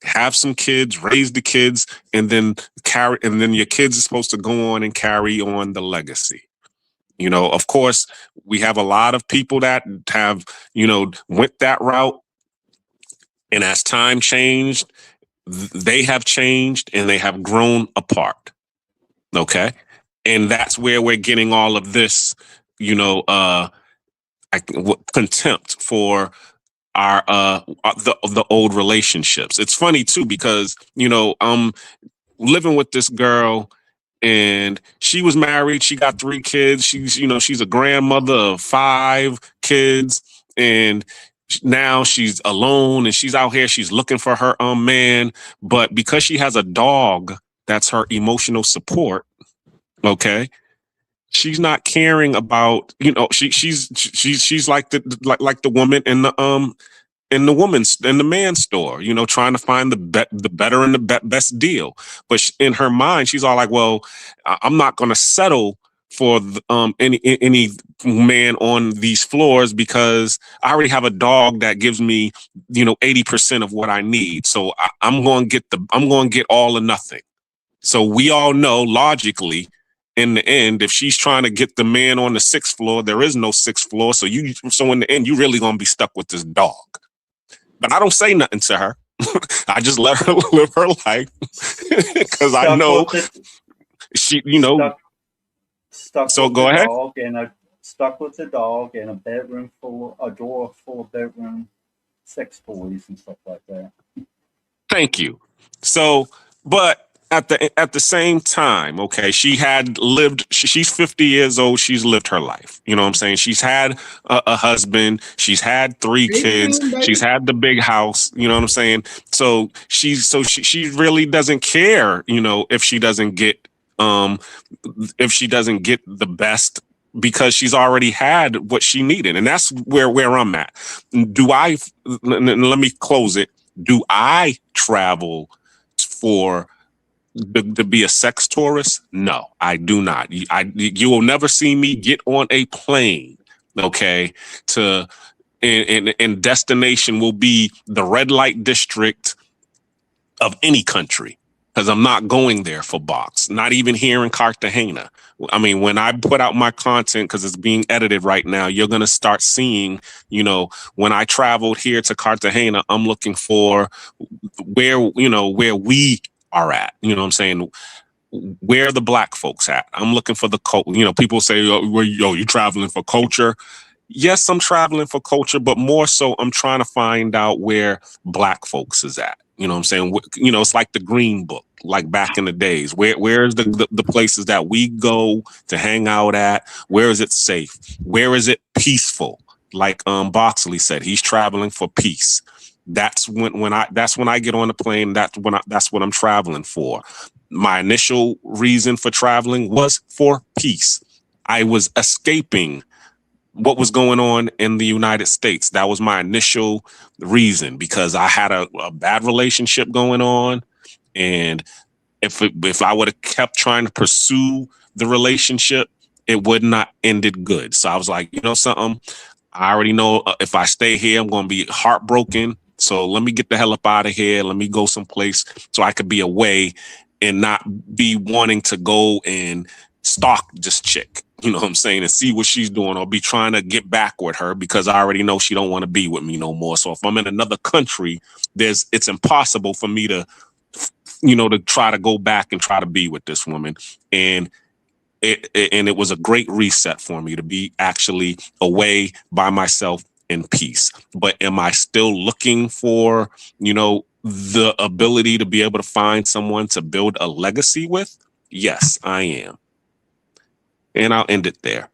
have some kids, raise the kids, and then your kids are supposed to go on and carry on the legacy. Of course, we have a lot of people that have, went that route. And as time changed, they have changed and they have grown apart. Okay. And that's where we're getting all of this, contempt for our the old relationships. It's funny too, because I'm living with this girl, and she was married. She got 3 kids. She's a grandmother of 5 kids, and now she's alone, and she's out here. She's looking for her man, but because she has a dog that's her emotional support. Okay, she's not caring about, she's like the woman in the man's store, trying to find the better and the best deal. But in her mind, she's all like, well, I'm not going to settle for any man on these floors, because I already have a dog that gives me 80% of what I need. So I'm going to get all or nothing. So we all know logically, in the end, if she's trying to get the man on the 6th floor, there is no 6th floor. So in the end, you really gonna be stuck with this dog. But I don't say nothing to her. I just let her live her life, because I know she, Stuck so with go the ahead. Dog and stuck with the dog in a drawer full of bedroom sex toys and stuff like that. Thank you. So, but at the same time, okay, she's 50 years old. She's lived her life. You know what I'm saying? She's had a husband. She's had 3 kids. She's had the big house. You know what I'm saying? So she really doesn't care, if she doesn't get the best, because she's already had what she needed. And that's where I'm at. Let me close it. Do I travel to be a sex tourist? No, I do not. You will never see me get on a plane, okay, and destination will be the red light district of any country, because I'm not going there for box, not even here in Cartagena. I mean, when I put out my content, because it's being edited right now, you're going to start seeing, when I traveled here to Cartagena, I'm looking for where we are at. You know what I'm saying? where are the black folks at? I'm looking for the people say, you traveling for culture. Yes, I'm traveling for culture, but more so I'm trying to find out where black folks is at. You know what I'm saying? It's like the Green Book, like back in the days. Where's the places that we go to hang out at? Where is it safe? Where is it peaceful? Like Boxley said, he's traveling for peace. That's when I get on the plane. That's what I'm traveling for. My initial reason for traveling was for peace. I was escaping what was going on in the United States. That was my initial reason, because I had a bad relationship going on. And if I would have kept trying to pursue the relationship, it would not ended good. So I was like, something, I already know if I stay here, I'm going to be heartbroken. So let me get the hell up out of here. Let me go someplace so I could be away and not be wanting to go and stalk this chick, you know what I'm saying, and see what she's doing, or be trying to get back with her because I already know she don't want to be with me no more. So if I'm in another country, it's impossible for me to, to try to go back and try to be with this woman. And it was a great reset for me to be actually away by myself in peace. But am I still looking for, the ability to be able to find someone to build a legacy with? Yes, I am. And I'll end it there.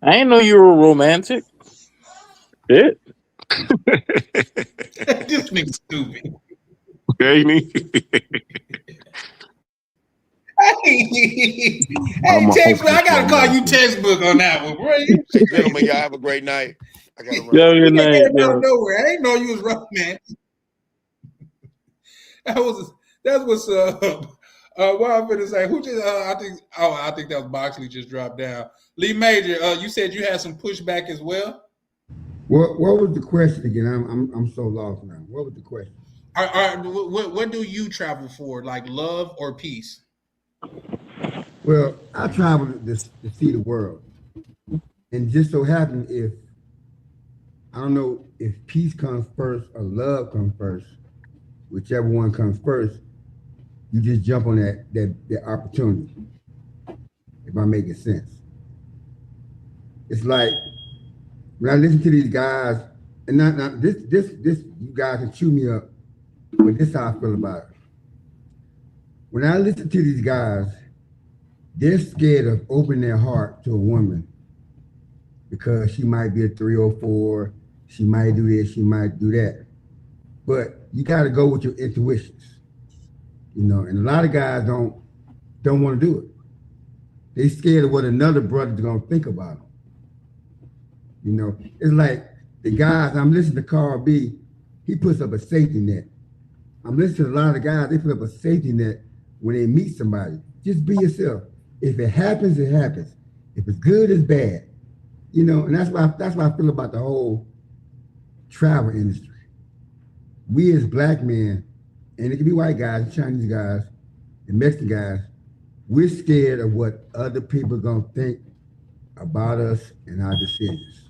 I didn't know you were romantic. Shit. This nigga stupid. Okay, Hey, textbook. I gotta call you textbook on that one, bro. Gentlemen, y'all have a great night. I gotta run. Yeah, good night. Out of nowhere. I didn't know you was romantic. That was what I'm gonna say. Who just? I think that was Boxley just dropped down. Lee Major, you said you had some pushback as well. What was the question again? I'm so lost now. What was the question? What do you travel for? Like love or peace? Well, I travel to see the world, and just so happened I don't know if peace comes first or love comes first, whichever one comes first, you just jump on that opportunity. If I'm making sense, it's like when I listen to these guys, and not this you guys can chew me up, but this is how I feel about it. When I listen to these guys, they're scared of opening their heart to a woman because she might be a 304, she might do this, she might do that. But you got to go with your intuitions, and a lot of guys don't want to do it. They scared of what another brother's gonna think about them. It's like the guys, I'm listening to Carl B, he puts up a safety net. I'm listening to a lot of guys, they put up a safety net when they meet somebody. Just be yourself. If it happens, it happens. If it's good, it's bad. And that's why I feel about the whole travel industry. We as black men, and it can be white guys, Chinese guys, and Mexican guys, we're scared of what other people are gonna think about us and our decisions,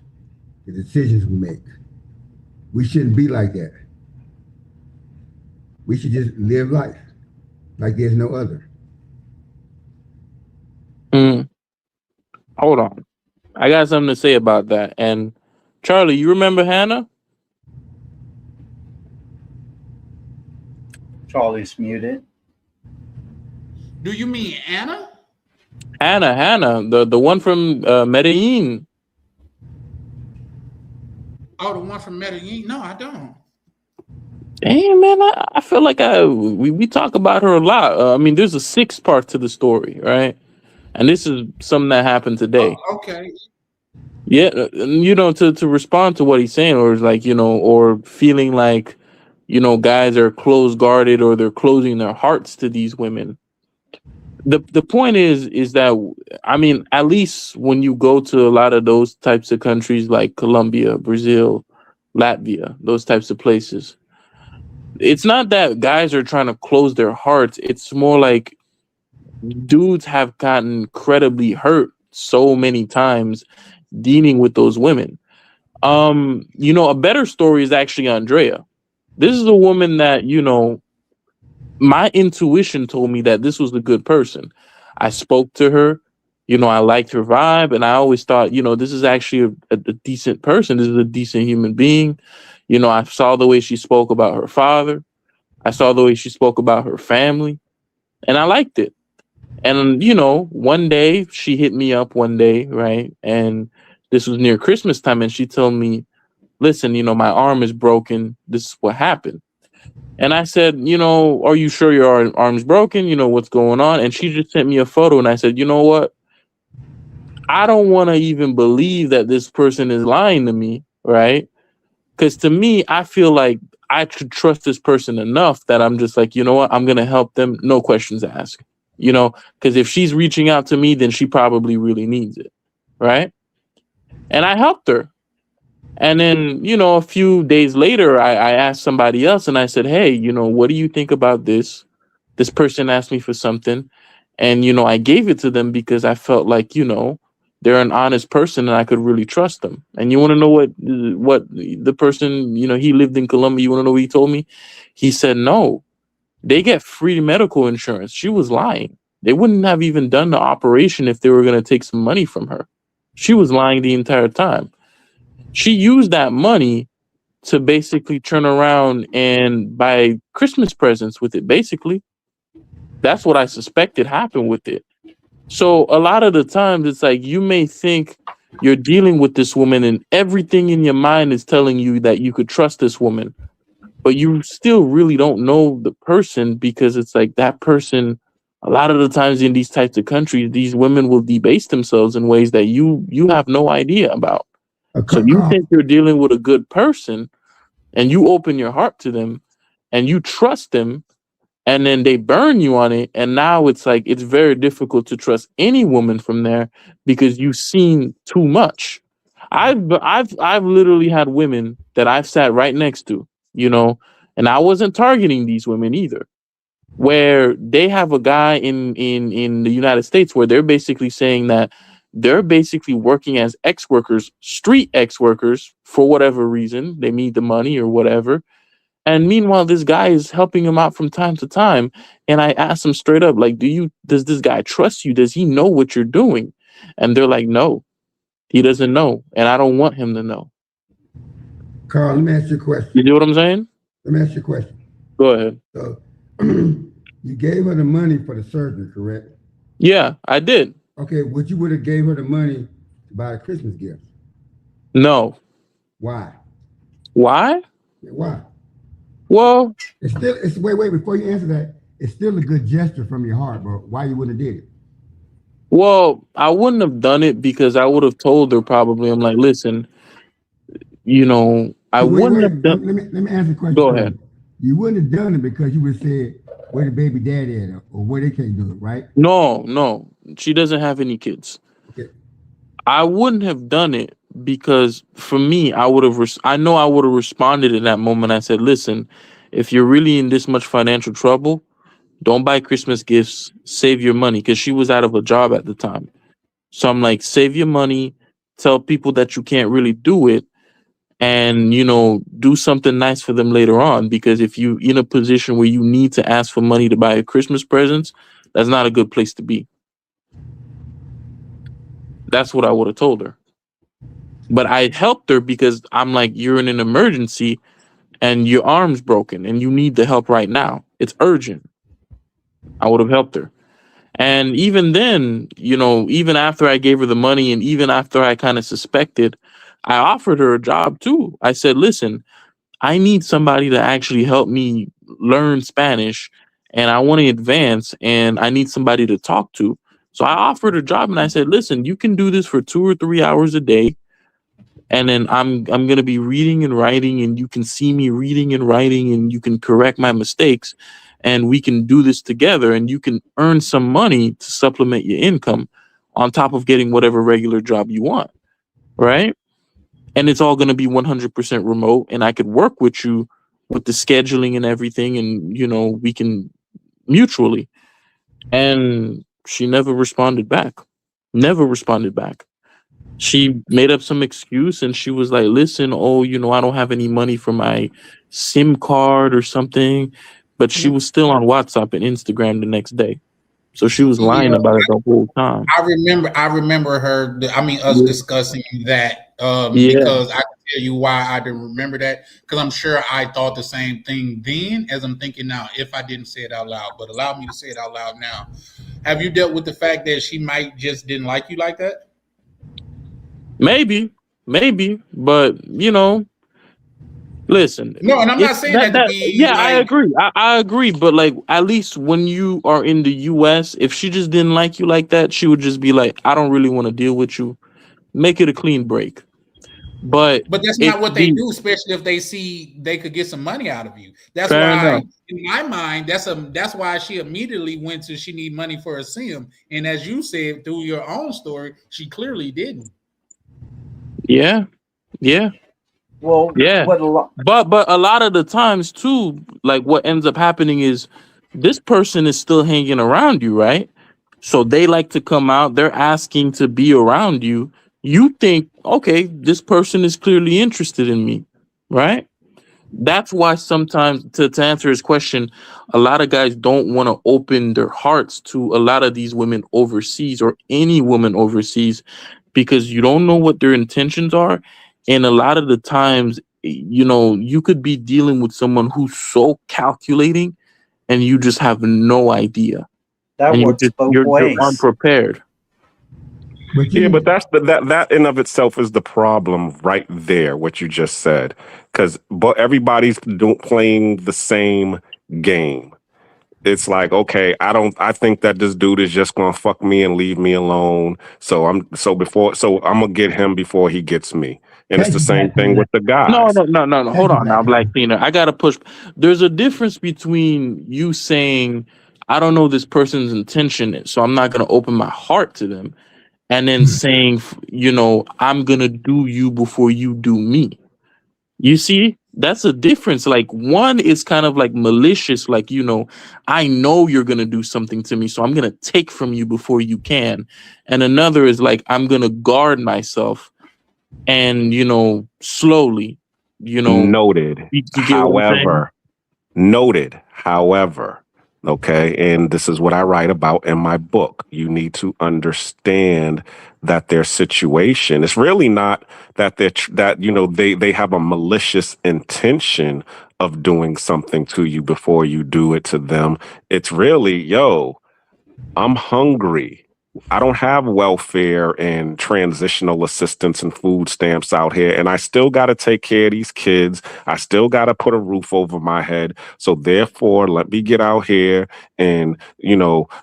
the decisions we make. We shouldn't be like that. We should just live life like there's no other. Hold on. I got something to say about that. And Charlie, you remember Hannah? Charlie's muted. Do you mean Anna? Hannah, the one from Medellin. Oh, the one from Medellin? No, I don't. Damn, man, I feel like we talk about her a lot. I mean, there's a 6th part to the story, right? And this is something that happened today. Oh, okay. Yeah, to respond to what he's saying, or like, or feeling like, guys are closed guarded or they're closing their hearts to these women. The point is that, I mean, at least when you go to a lot of those types of countries like Colombia, Brazil, Latvia, those types of places, it's not that guys are trying to close their hearts. It's more like dudes have gotten incredibly hurt so many times dealing with those women. A better story is actually Andrea. This is a woman that, my intuition told me that this was a good person. I spoke to her, I liked her vibe, and I always thought, this is actually a decent person. This is a decent human being. I saw the way she spoke about her father. I saw the way she spoke about her family, and I liked it. And, one day she hit me up one day, right? And this was near Christmas time, and she told me, listen, my arm is broken. This is what happened. And I said, are you sure your arm's broken? What's going on? And she just sent me a photo, and I said, you know what? I don't want to even believe that this person is lying to me, right? Because to me, I feel like I should trust this person enough that I'm just like, you know what? I'm going to help them. No questions asked, because if she's reaching out to me, then she probably really needs it, right? And I helped her. And then, a few days later, I asked somebody else and I said, hey, what do you think about this? This person asked me for something. And, I gave it to them because I felt like, they're an honest person and I could really trust them. And you want to know what the person, he lived in Colombia. You want to know what he told me? He said, no, they get free medical insurance. She was lying. They wouldn't have even done the operation if they were going to take some money from her. She was lying the entire time. She used that money to basically turn around and buy Christmas presents with it, basically. That's what I suspected happened with it. So a lot of the times it's like you may think you're dealing with this woman and everything in your mind is telling you that you could trust this woman, but you still really don't know the person because it's like that person, a lot of the times in these types of countries, these women will debase themselves in ways that you have no idea about. So you think you're dealing with a good person and you open your heart to them and you trust them and then they burn you on it. And now it's like, it's very difficult to trust any woman from there because you've seen too much. I've literally had women that I've sat right next to, and I wasn't targeting these women either, where they have a guy in the United States where they're basically saying that they're basically working as ex-workers, street ex-workers, for whatever reason. They need the money or whatever. And meanwhile, this guy is helping him out from time to time. And I asked him straight up, like, does this guy trust you? Does he know what you're doing? And they're like, no, he doesn't know. And I don't want him to know. Carl, let me ask you a question. You know what I'm saying? Let me ask you a question. Go ahead. So you gave her the money for the surgery, correct? Yeah, I did. Okay, would you have gave her the money to buy a Christmas gift? No. Why? Why? Why? Well, wait, before you answer that, it's still a good gesture from your heart, bro. Why you wouldn't have did it? Well, I wouldn't have done it because I would have told her probably, I'm like, listen, I wouldn't have done. Let me answer the question. Go ahead. You wouldn't have done it because you would have said where the baby daddy at or where they can't do it, right? No. She doesn't have any kids. Okay. I wouldn't have done it because for me, I would have responded in that moment. I said, listen, if you're really in this much financial trouble, don't buy Christmas gifts, save your money. Because she was out of a job at the time. So I'm like, save your money, tell people that you can't really do it, and, do something nice for them later on. Because if you're in a position where you need to ask for money to buy a Christmas presents, that's not a good place to be. That's what I would have told her. But I helped her because I'm like, you're in an emergency and your arm's broken and you need the help right now. It's urgent. I would have helped her. And even then, even after I gave her the money and even after I kind of suspected, I offered her a job too. I said, listen, I need somebody to actually help me learn Spanish and I want to advance and I need somebody to talk to. So I offered her a job and I said, listen, you can do this for 2 or 3 hours a day. And then I'm going to be reading and writing and you can see me reading and writing and you can correct my mistakes and we can do this together and you can earn some money to supplement your income on top of getting whatever regular job you want. Right. And it's all going to be 100% remote and I could work with you with the scheduling and everything. And, we can mutually. And she never responded back. She made up some excuse and she was like, listen, I don't have any money for my SIM card or something. but she was still on WhatsApp and Instagram the next day. So she was lying Yeah, about it the whole time. I remember her. I mean, us Yeah. discussing that Yeah. because I can tell you why I didn't remember that, because I'm sure I thought the same thing then as I'm thinking now. If I didn't say it out loud, but allow me to say it out loud now. Have you dealt with the fact that she might just didn't like you like that? Maybe, but you know, listen. No, and I'm not saying that to be yeah, I like. agree. I agree, but like at least when you are in the US, if she just didn't like you like that, she would just be like, I don't really want to deal with you. Make it a clean break. But that's if not what they do, especially if they see they could get some money out of you. That's Fair why, enough. in my mind, that's why she immediately went to she need money for a sim. And as you said through your own story, she clearly didn't. Yeah. Well, Yeah. what a lot. But a lot of the times too, like what ends up happening is this person is still hanging around you, right? So they like to come out, they're asking to be around you. You think, okay, this person is clearly interested in me, right? That's why sometimes to answer his question, a lot of guys don't want to open their hearts to a lot of these women overseas or any woman overseas because you don't know what their intentions are. And a lot of the times, you know, you could be dealing with someone who's so calculating and you just have no idea. That And works both you're ways. unprepared. Yeah, but that's that in of itself is the problem right there. What you just said, because but everybody's playing the same game. It's like, okay, I think that this dude is just gonna fuck me and leave me alone. So I'm gonna get him before he gets me. And it's the same thing with the guys. No. Hold on now, Black Cleaner. I gotta push. There's a difference between you saying, I don't know this person's intention, so I'm not gonna open my heart to them, and then saying, you know, I'm gonna do you before you do me. You see, that's a difference. Like one is kind of like malicious, like, you know you're gonna do something to me, so I'm gonna take from you before you can. And another is like, I'm gonna guard myself and slowly, Noted. you get what I'm saying? However, okay, and this is what I write about in my book. You need to understand that their situation is really not that they have a malicious intention of doing something to you before you do it to them. It's really, yo, I'm hungry. I don't have welfare and transitional assistance and food stamps out here, and I still got to take care of these kids. I still got to put a roof over my head. So therefore, let me get out here and,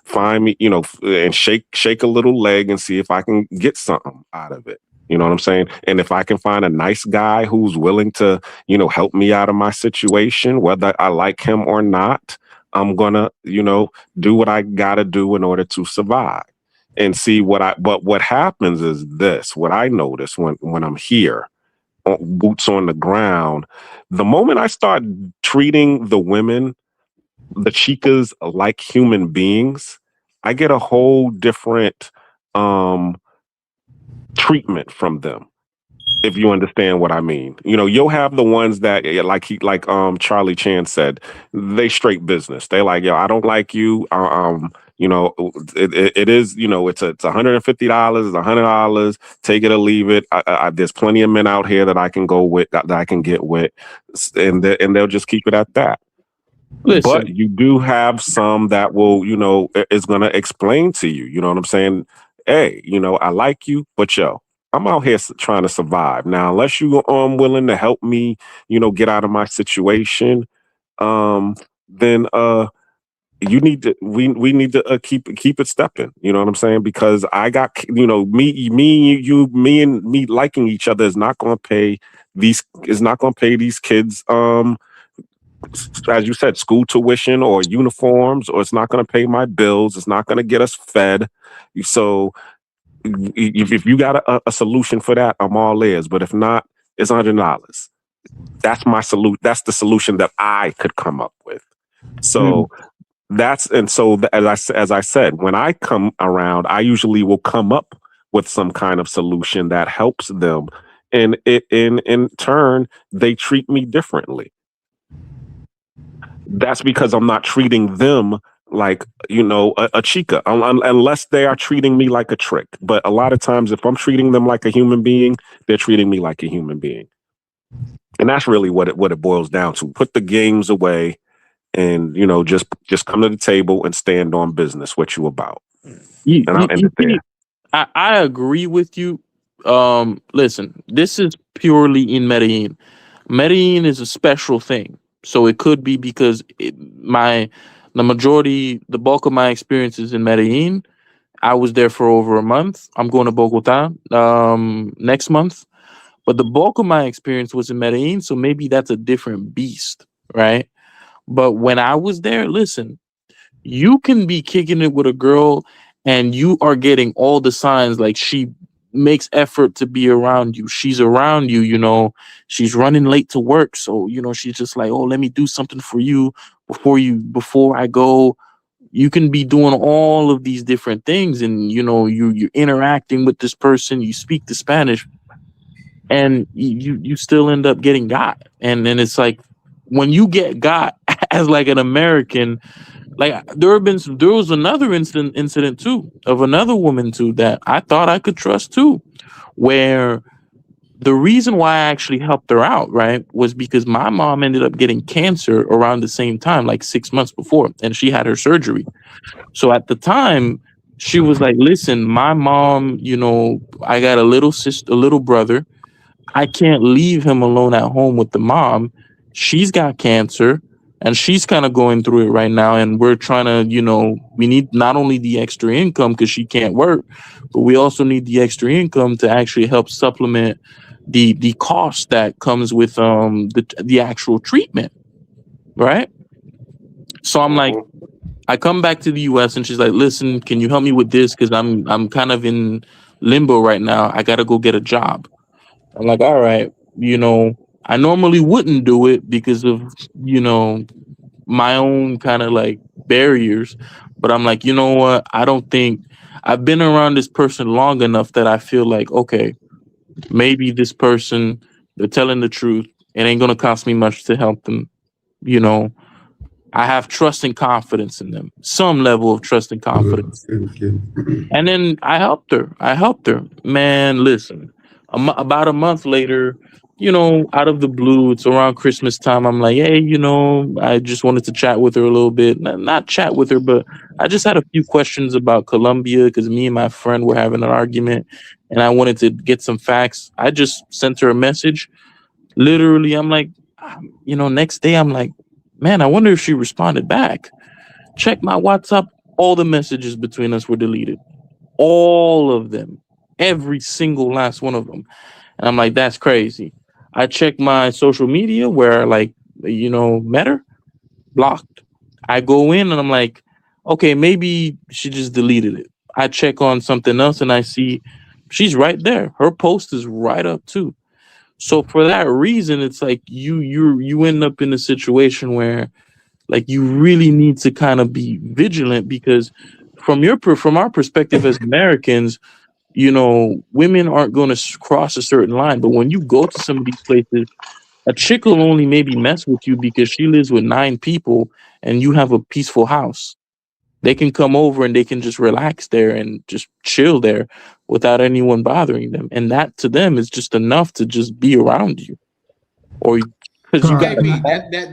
find me, and shake a little leg and see if I can get something out of it. You know what I'm saying? And if I can find a nice guy who's willing to, help me out of my situation, whether I like him or not, I'm gonna, do what I gotta do in order to survive. And see but what happens is this, what I notice when I'm here, boots on the ground, the moment I start treating the women, the chicas, like human beings, I get a whole different treatment from them. If you understand what I mean, you'll have the ones that like Charlie Chan said, they straight business. They like, yo, I don't like you. It is, it's $150, it's $100. Take it or leave it. There's plenty of men out here that I can go with, that I can get with, and they'll just keep it at that. Listen. But you do have some that will, is going to explain to you. You know what I'm saying? Hey, I like you, but yo, I'm out here trying to survive. Now, unless you are willing to help me, get out of my situation, then we need to keep it stepping. You know what I'm saying? Because I got, me and me liking each other is not going to pay these kids, as you said, school tuition or uniforms, or it's not going to pay my bills. It's not going to get us fed. So if you got a solution for that, I'm all ears. But if not, it's $100. That's my solution. That's the solution that I could come up with. So as I said, when I come around, I usually will come up with some kind of solution that helps them, and in turn, they treat me differently. that's because I'm not treating them like, a chica, unless they are treating me like a trick. But a lot of times, if I'm treating them like a human being, they're treating me like a human being. And that's really what it boils down to. Put the games away and, just come to the table and stand on business, what you about. You, And I'll end you it there. see, I agree with you. Listen, this is purely in Medellin. Medellin is a special thing. So it could be because the bulk of my experiences in Medellin. I was there for over a month. I'm going to Bogota next month. But the bulk of my experience was in Medellin, so maybe that's a different beast, right? But when I was there, listen, you can be kicking it with a girl and you are getting all the signs, like she makes effort to be around you. She's around you, she's running late to work. So, she's just like, oh, let me do something for you before I go. You can be doing all of these different things and, you're interacting with this person, you speak the Spanish, and you still end up getting got. And then it's like, when you get got as like an American, like there was another incident too of another woman too that I thought I could trust too, where the reason why I actually helped her out, right, was because my mom ended up getting cancer around the same time, like 6 months before, and she had her surgery. So at the time, she was like, listen, my mom, I got a little brother. I can't leave him alone at home with the mom. She's got cancer and she's kind of going through it right now. And we're trying to, we need not only the extra income because she can't work, but we also need the extra income to actually help supplement the cost that comes with the actual treatment. Right. So I'm like, I come back to the US and she's like, listen, can you help me with this? Because I'm kind of in limbo right now. I got to go get a job. I'm like, all right, I normally wouldn't do it because of, my own kind of like barriers. But I'm like, you know what? I don't think I've been around this person long enough that I feel like, okay, maybe this person, they're telling the truth. It ain't going to cost me much to help them. I have trust and confidence in them, some level of trust and confidence. And then I helped her. Man, listen, about a month later, out of the blue, it's around Christmas time. I'm like, hey, I just wanted to chat with her a little bit. Not chat with her, but I just had a few questions about Colombia because me and my friend were having an argument and I wanted to get some facts. I just sent her a message. Literally, I'm like, next day, I'm like, man, I wonder if she responded back. Check my WhatsApp. All the messages between us were deleted. All of them. Every single last one of them. And I'm like, that's crazy. I check my social media where met her, blocked. I go in and I'm like, okay, maybe she just deleted it. I check on something else and I see she's right there. Her post is right up too. So for that reason, it's like you end up in a situation where like you really need to kind of be vigilant because from our perspective as Americans, women aren't going to cross a certain line. But when you go to some of these places, a chick will only maybe mess with you because she lives with 9 people and you have a peaceful house. They can come over and they can just relax there and just chill there without anyone bothering them. And that to them is just enough to just be around you. Or because you got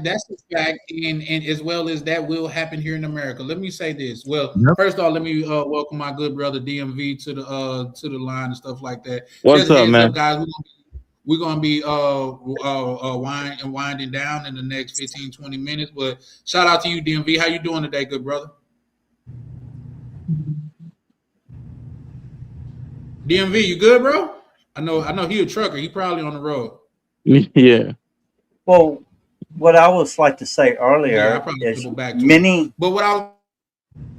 that's a fact, and as well as that will happen here in America. Let me say this. Well, first of all, let me welcome my good brother DMV to the line and stuff like that. What's up, man? Guys, we're gonna be winding down in the next 15-20 minutes. But shout out to you, DMV. How you doing today, good brother? DMV, you good, bro? I know he a trucker. He probably on the road. Yeah. Well, what I was like to say earlier is many. But what I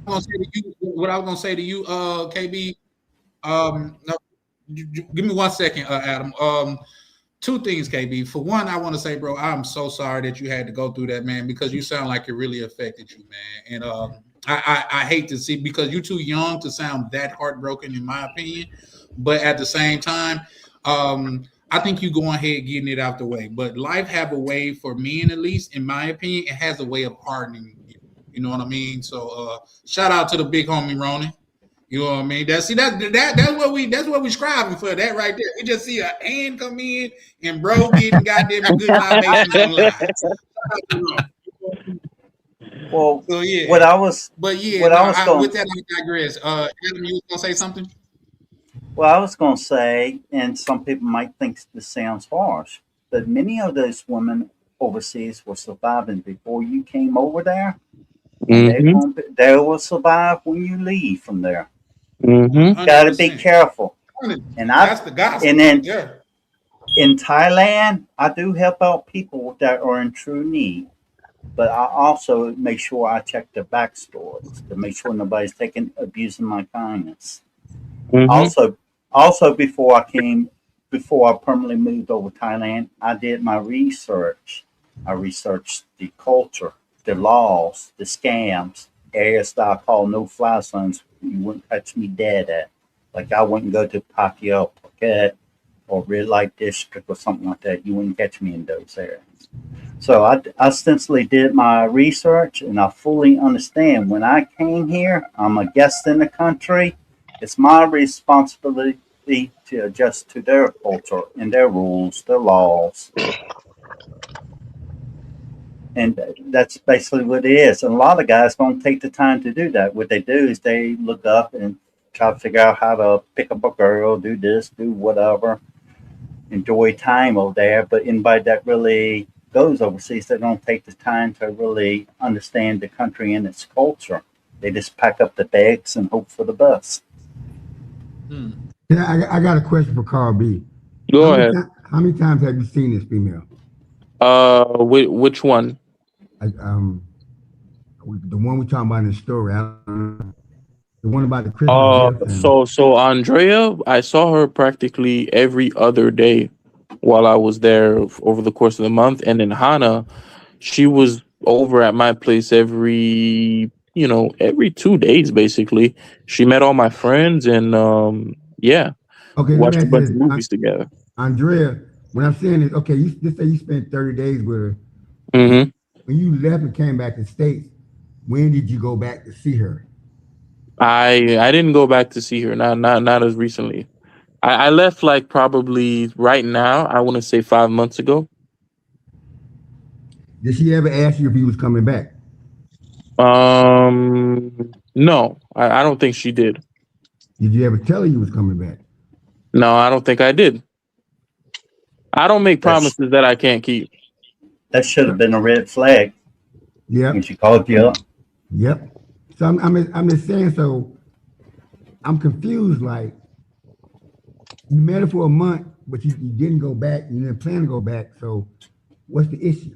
was gonna say to you, KB, no, give me 1 second, Adam. 2 things, KB. For one, I want to say, bro, I'm so sorry that you had to go through that, man, because you sound like it really affected you, man. And I hate to see, because you're too young to sound that heartbroken, in my opinion. But at the same time, I think you go ahead getting it out the way. But life have a way for men, at least in my opinion, it has a way of pardoning you. You know what I mean? So shout out to the big homie Ronan. You know what I mean? That's what we striving for. That right there. We just see a hand come in and bro getting goddamn a good libation on live. Well, So yeah. what I was But yeah, what I was going with that I digress. Adam, you was gonna say something? well, I was going to say, and some people might think this sounds harsh, but many of those women overseas were surviving before you came over there. And they will survive when you leave from there. Got to be 100%. careful. And That's the gospel. and then Yeah. in Thailand, I do help out people that are in true need, but I also make sure I check their backstories to make sure nobody's abusing my kindness. Also, before I permanently moved over to Thailand, I did my research. I researched the culture, the laws, the scams, areas that I call no-fly zones. You wouldn't catch me dead at. Like I wouldn't go to Pattaya, Phuket, or Red Light District or something like that. You wouldn't catch me in those areas. So I ostensibly did my research, and I fully understand when I came here, I'm a guest in the country. It's my responsibility to adjust to their culture and their rules, their laws. And that's basically what it is. And a lot of guys don't take the time to do that. What they do is they look up and try to figure out how to pick up a girl, do this, do whatever, enjoy time over there. But anybody that really goes overseas, they don't take the time to really understand the country and its culture. They just pack up the bags and hope for the best. Yeah, I got a question for Carl B. Go ahead. How many times have you seen this female? Which one? The one we talking about in the story. I don't know. The one about the Christmas gift. So Andrea, I saw her practically every other day while I was there over the course of the month. And then Hannah, she was over at my place every 2 days basically. She met all my friends and Okay, watched a bunch of movies together. Andrea, when I'm saying this, okay, just say you spent 30 days with her. When you left and came back to the States, when did you go back to see her? I didn't go back to see her, not as recently. I left like probably right now, I want to say 5 months ago. Did she ever ask you if he was coming back? No, I don't think she did. Did you ever tell her you was coming back? No, I don't think I did. I don't make promises that I can't keep. That should have been a red flag. Yeah. When she called you up. Yep. So I'm just saying. So I'm confused. Like you met her for a month, but you didn't go back. You didn't plan to go back. So what's the issue?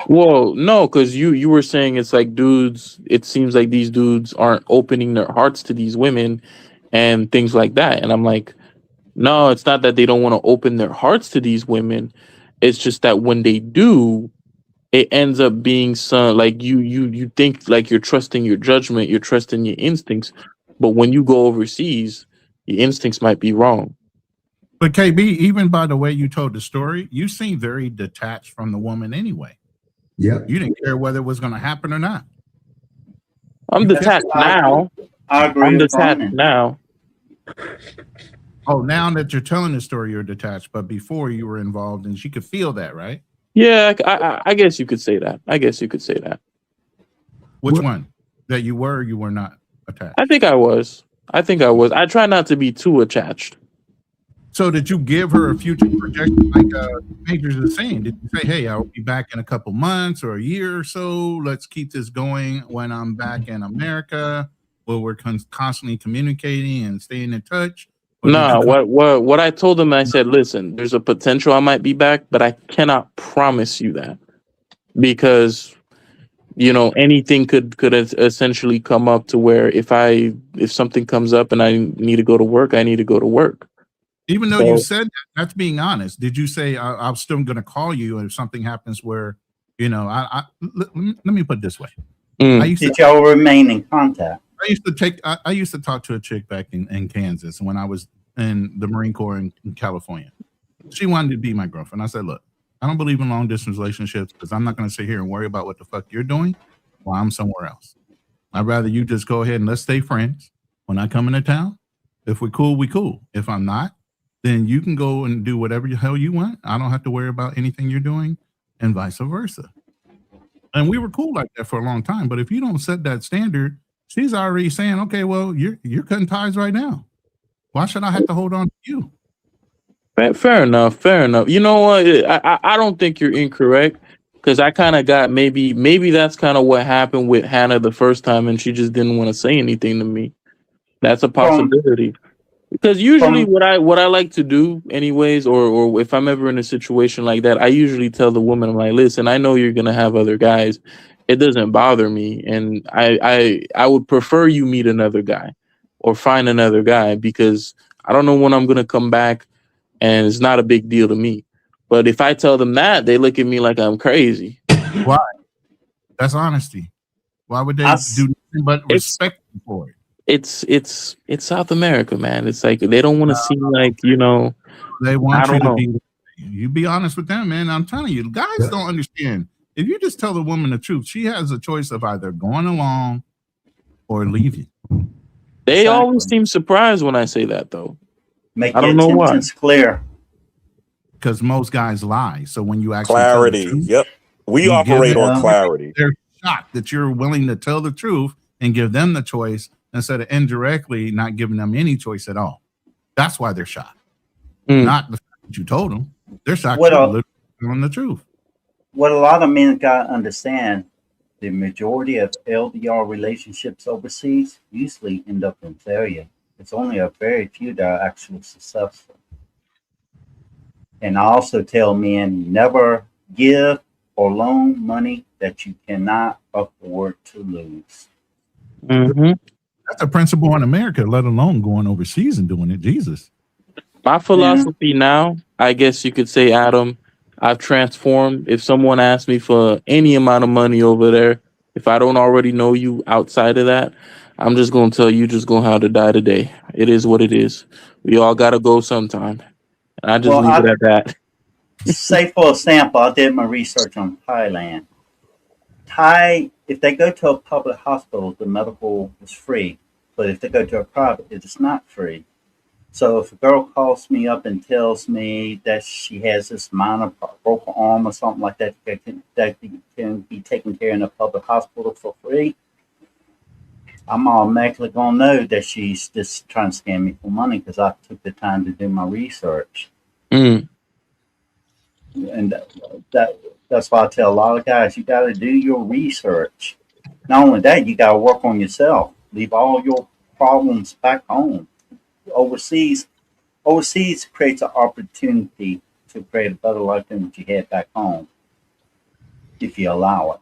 Well, no, because you were saying it's like dudes. It seems like these dudes aren't opening their hearts to these women and things like that. And I'm like, no, it's not that they don't want to open their hearts to these women. It's just that when they do, it ends up being some like you think like you're trusting your judgment, you're trusting your instincts, but when you go overseas, your instincts might be wrong. But KB, even by the way you told the story, you seem very detached from the woman anyway. Yep. You didn't care whether it was going to happen or not. I'm detached now. I agree. I'm detached now. Oh, now that you're telling the story, you're detached. But before you were involved, and she could feel that, right? Yeah, I guess you could say that. Which one? That you were or you were not attached? I think I was. I try not to be too attached. So did you give her a future projection like Majors is saying? Did you say, hey, I'll be back in a couple months or a year or so? Let's keep this going when I'm back in America. Well, we're constantly communicating and staying in touch. No, what I told them, I said, listen, there's a potential I might be back, but I cannot promise you that because, anything could essentially come up to where if something comes up and I need to go to work, I need to go to work. Even though you said that's being honest. Did you say I'm still going to call you if something happens where, let me put it this way. Did y'all remain in contact? I used to talk to a chick back in Kansas when I was in the Marine Corps in California. She wanted to be my girlfriend. I said, look, I don't believe in long distance relationships because I'm not going to sit here and worry about what the fuck you're doing while I'm somewhere else. I'd rather you just go ahead and let's stay friends. When I come into town, if we're cool, we cool. If I'm not, then you can go and do whatever the hell you want. I don't have to worry about anything you're doing, and vice versa. And we were cool like that for a long time. But if you don't set that standard, she's already saying, okay, well, you're cutting ties right now. Why should I have to hold on to you? Fair enough. Fair enough. You know what? I don't think you're incorrect because I kind of got maybe that's kind of what happened with Hannah the first time, and she just didn't want to say anything to me. That's a possibility. Because usually what I like to do anyways, or if I'm ever in a situation like that, I usually tell the woman, I'm like, listen, I know you're gonna have other guys. It doesn't bother me, and I would prefer you meet another guy or find another guy because I don't know when I'm gonna come back. And it's not a big deal to me. But if I tell them that, they look at me like I'm crazy. Why? That's honesty. Why would they do nothing but respect you for it? It's South America, man. It's like they don't want to seem like, you know. They want you to be. You be honest with them, man. I'm telling you, guys don't understand. If you just tell the woman the truth, she has a choice of either going along or leaving. They always seem surprised when I say that, though. Make I don't know why. Clear. Because most guys lie. So when you actually clarity, tell the truth, yep, we operate on clarity. They're shocked that you're willing to tell the truth and give them the choice instead of indirectly not giving them any choice at all. That's why they're shocked. Not the fact that you told them. They're shocked you're literally telling the truth. What a lot of men got to understand, the majority of LDR relationships overseas usually end up in failure. It's only a very few that are actually successful. And I also tell men, never give or loan money that you cannot afford to lose. Mm-hmm. That's a principle in America, let alone going overseas and doing it. Jesus. My philosophy now, I guess you could say, Adam, I've transformed. If someone asks me for any amount of money over there, if I don't already know you outside of that, I'm just going to tell you just going to have to die today. It is what it is. We all got to go sometime. And I just leave it at that. Say, for example, I did my research on Thailand. If they go to a public hospital, the medical is free. But if they go to a private, it is not free. So if a girl calls me up and tells me that she has this minor broken arm or something like that, that can be taken care of in a public hospital for free, I'm automatically going to know that she's just trying to scam me for money because I took the time to do my research. And that's why I tell a lot of guys, you got to do your research. Not only that, you got to work on yourself. Leave all your problems back home. Overseas creates an opportunity to create a better life than what you had back home, if you allow it.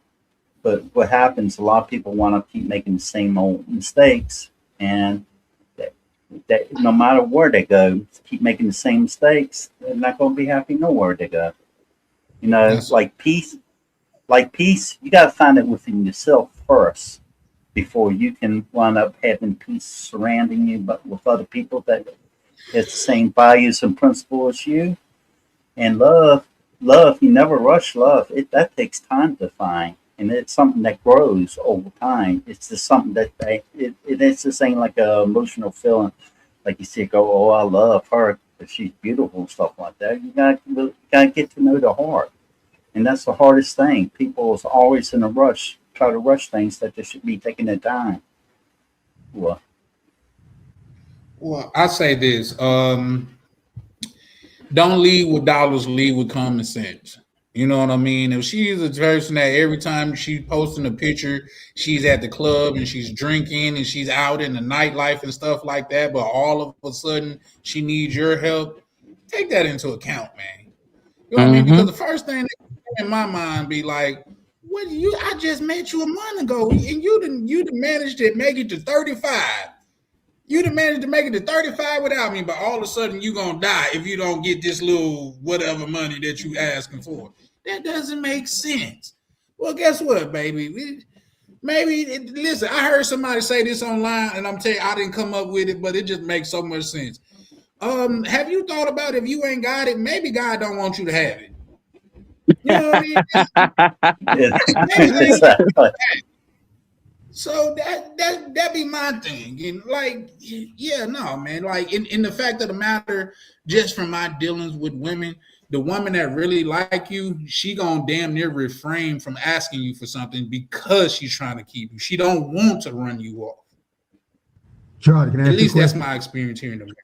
But what happens, a lot of people want to keep making the same old mistakes, and that no matter where they go, keep making the same mistakes, they're not going to be happy nowhere they go. You know, like peace, you got to find it within yourself first before you can wind up having peace surrounding you, but with other people that has the same values and principles as you. And love, you never rush love. That takes time to find. And it's something that grows over time. It's just something that it's just ain't like an emotional feeling. Like you see, oh, I love her because she's beautiful and stuff like that. You gotta get to know the heart, and that's the hardest thing. People is always in a rush, try to rush things that they should be taking their time. Well, I say this: don't lead with dollars, lead with common sense. You know what I mean? If she's a person that every time she's posting a picture, she's at the club and she's drinking and she's out in the nightlife and stuff like that, but all of a sudden she needs your help, take that into account, man. You know what I mean? Because the first thing in my mind be like, I just met you a month ago and you done managed to make it to 35. You done managed to make it to 35 without me, but all of a sudden you gonna die if you don't get this little whatever money that you asking for. That doesn't make sense. Well, guess what, baby? Listen, I heard somebody say this online, and I'm telling you, I didn't come up with it, but it just makes so much sense. have you thought about if you ain't got it, maybe God don't want you to have it. You know what I mean? Exactly. So that be my thing. And like, yeah, no, man. Like in the fact of the matter, just from my dealings with women, the woman that really like you, she gonna damn near refrain from asking you for something because she's trying to keep you. She don't want to run you off. Charlie, can I At ask you a least that's question? my experience here in America.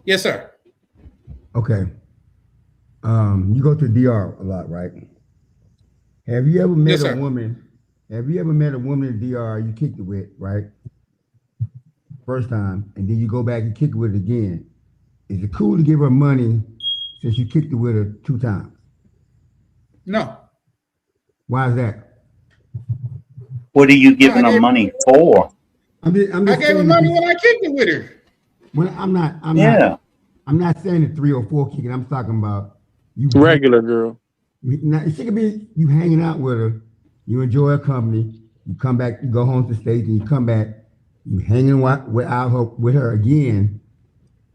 Yes, sir. Okay. You go to DR a lot, right? Have you ever met Yes, a sir. woman? Have you ever met a woman in DR you kicked it with, right? First time, and then you go back and kick it with it again. Is it cool to give her money since you kicked it with her 2 times? No. Why is that? What are you No, giving I her gave money for? I'm just I gave her saying money because when I kicked it with her. when I'm not saying the 3 or 4 kicking. I'm talking about you. Regular girl. Now, it could be you hanging out with her, you enjoy her company, you come back, you go home to the States, and you come back, you hanging with her again,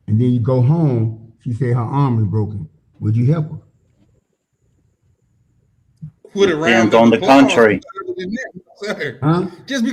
and then you go home. She said her arm is broken. Would you help her? With a round Depends of on the applause. country. Sir. Huh? Just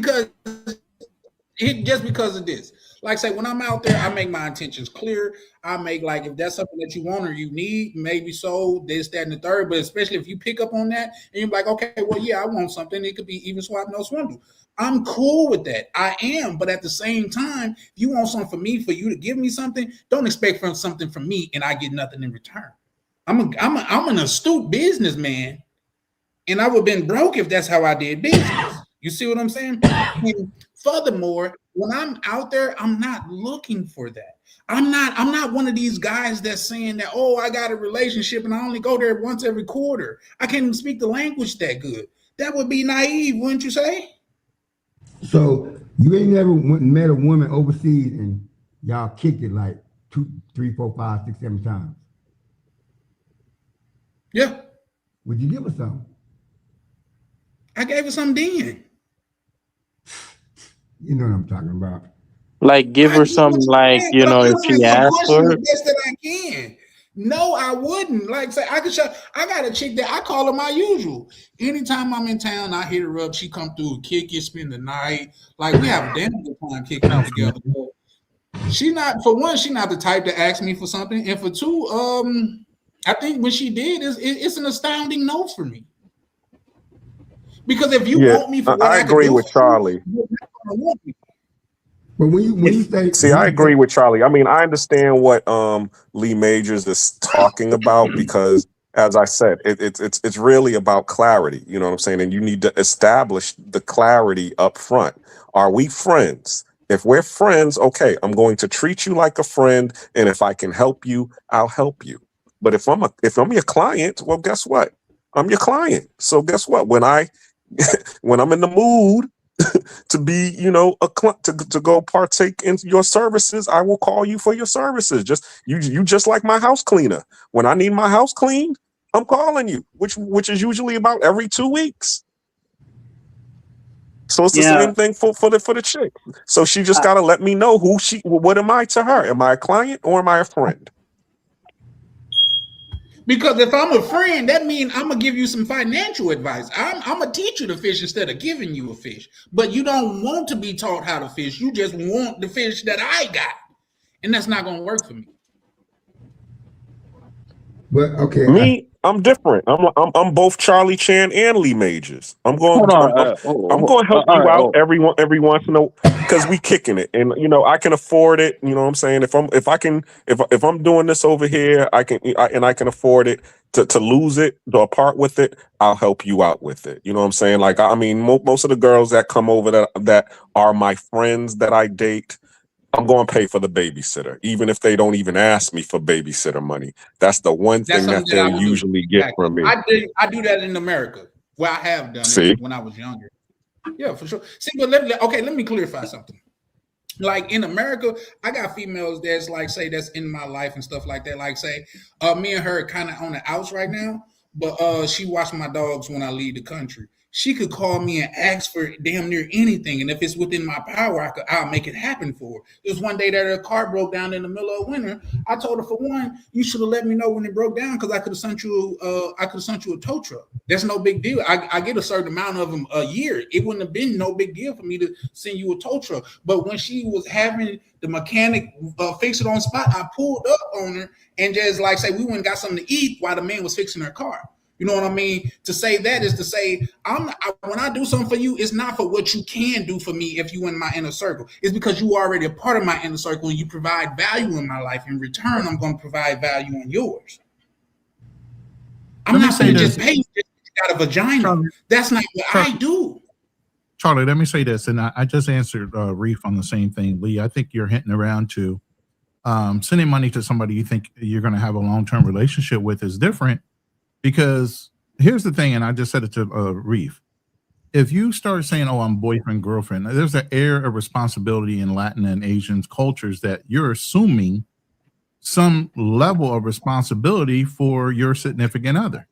because of this. Like say, when I'm out there, I make my intentions clear. I make like if that's something that you want or you need, maybe so, this, that, and the third. But especially if you pick up on that and you're like, okay, well, yeah, I want something. It could be even swap, no swindle. I'm cool with that. I am, but at the same time, if you want something for me, for you to give me something, don't expect something from me and I get nothing in return. I'm an astute businessman, and I would have been broke if that's how I did business. You see what I'm saying? And furthermore, when I'm out there, I'm not looking for that. I'm not one of these guys that's saying that, oh, I got a relationship and I only go there once every quarter. I can't even speak the language that good. That would be naive, wouldn't you say? So you ain't never met a woman overseas and y'all kicked it like 2, 3, 4, 5, 6, 7 times. Yeah. Would you give her something? I gave her some then. You know what I'm talking about. Like give I her do something like, understand, you but know, I'm if answering she your asked question for the it. best that I can. No, I wouldn't. Like say, I got a chick that I call her my usual. Anytime I'm in town, I hit her up. She come through, kick it, spend the night. Like we have a damn good time kicking it together. But she not, for one, she not the type to ask me for something, and for two, I think when she did, it's an astounding no for me. Because if you Yeah, want me for what I I could agree do with for you, Charlie. you're not gonna want me. But when you say See, I agree with Charlie. I mean, I understand what Lee Majors is talking about because, as I said, it's really about clarity. You know what I'm saying? And you need to establish the clarity up front. Are we friends? If we're friends, okay, I'm going to treat you like a friend, and if I can help you, I'll help you. But if I'm your client, well, guess what? I'm your client. So guess what? When I'm in the mood to be, to go partake in your services, I will call you for your services. You just like my house cleaner. When I need my house cleaned, I'm calling you, which is usually about every 2 weeks. So it's the same thing for the chick. So she just gotta let me know what am I to her? Am I a client or am I a friend? Because if I'm a friend, that means I'm gonna give you some financial advice. I'm gonna teach you to fish instead of giving you a fish. But you don't want to be taught how to fish. You just want the fish that I got, and that's not gonna work for me. But okay, Me, I'm different. I'm both Charlie Chan and Lee Majors. I'm going to help you out every once in a while because we kicking it, and I can afford it. You know what I'm saying? If I'm doing this over here, I can afford it to lose it, to part with it. I'll help you out with it. You know what I'm saying? Like I mean, most of the girls that come over that are my friends that I date, I'm going to pay for the babysitter, even if they don't even ask me for babysitter money. That's the one That's thing that something that I they'll would do. usually get from me. I do that in America. Well, I have done See? it when I was younger. Yeah, for sure. See, but let me clarify something. Like in America, I got females that's like say that's in my life and stuff like that. Like say, me and her kind of on the outs right now, but she watch my dogs when I leave the country. she could call me and ask for damn near anything. And if it's within my power, I'll make it happen for her. There was one day that her car broke down in the middle of winter. I told her, for one, you should have let me know when it broke down, because I could have sent you a tow truck. That's no big deal. I get a certain amount of them a year. It wouldn't have been no big deal for me to send you a tow truck. But when she was having the mechanic fix it on spot, I pulled up on her and just like say we went and got something to eat while the man was fixing her car. You know what I mean? To say that is to say, when I do something for you, it's not for what you can do for me if you in my inner circle. It's because you are already a part of my inner circle and you provide value in my life. In return, I'm going to provide value in yours. I'm not saying just pay you got a vagina. Charlie, that's not what I do. Charlie, let me say this, and I just answered Reef on the same thing. Lee, I think you're hinting around to sending money to somebody you think you're going to have a long-term relationship with is different. Because here's the thing, and I just said it to Reef. If you start saying, oh, I'm boyfriend, girlfriend, there's an air of responsibility in Latin and Asian cultures that you're assuming some level of responsibility for your significant other.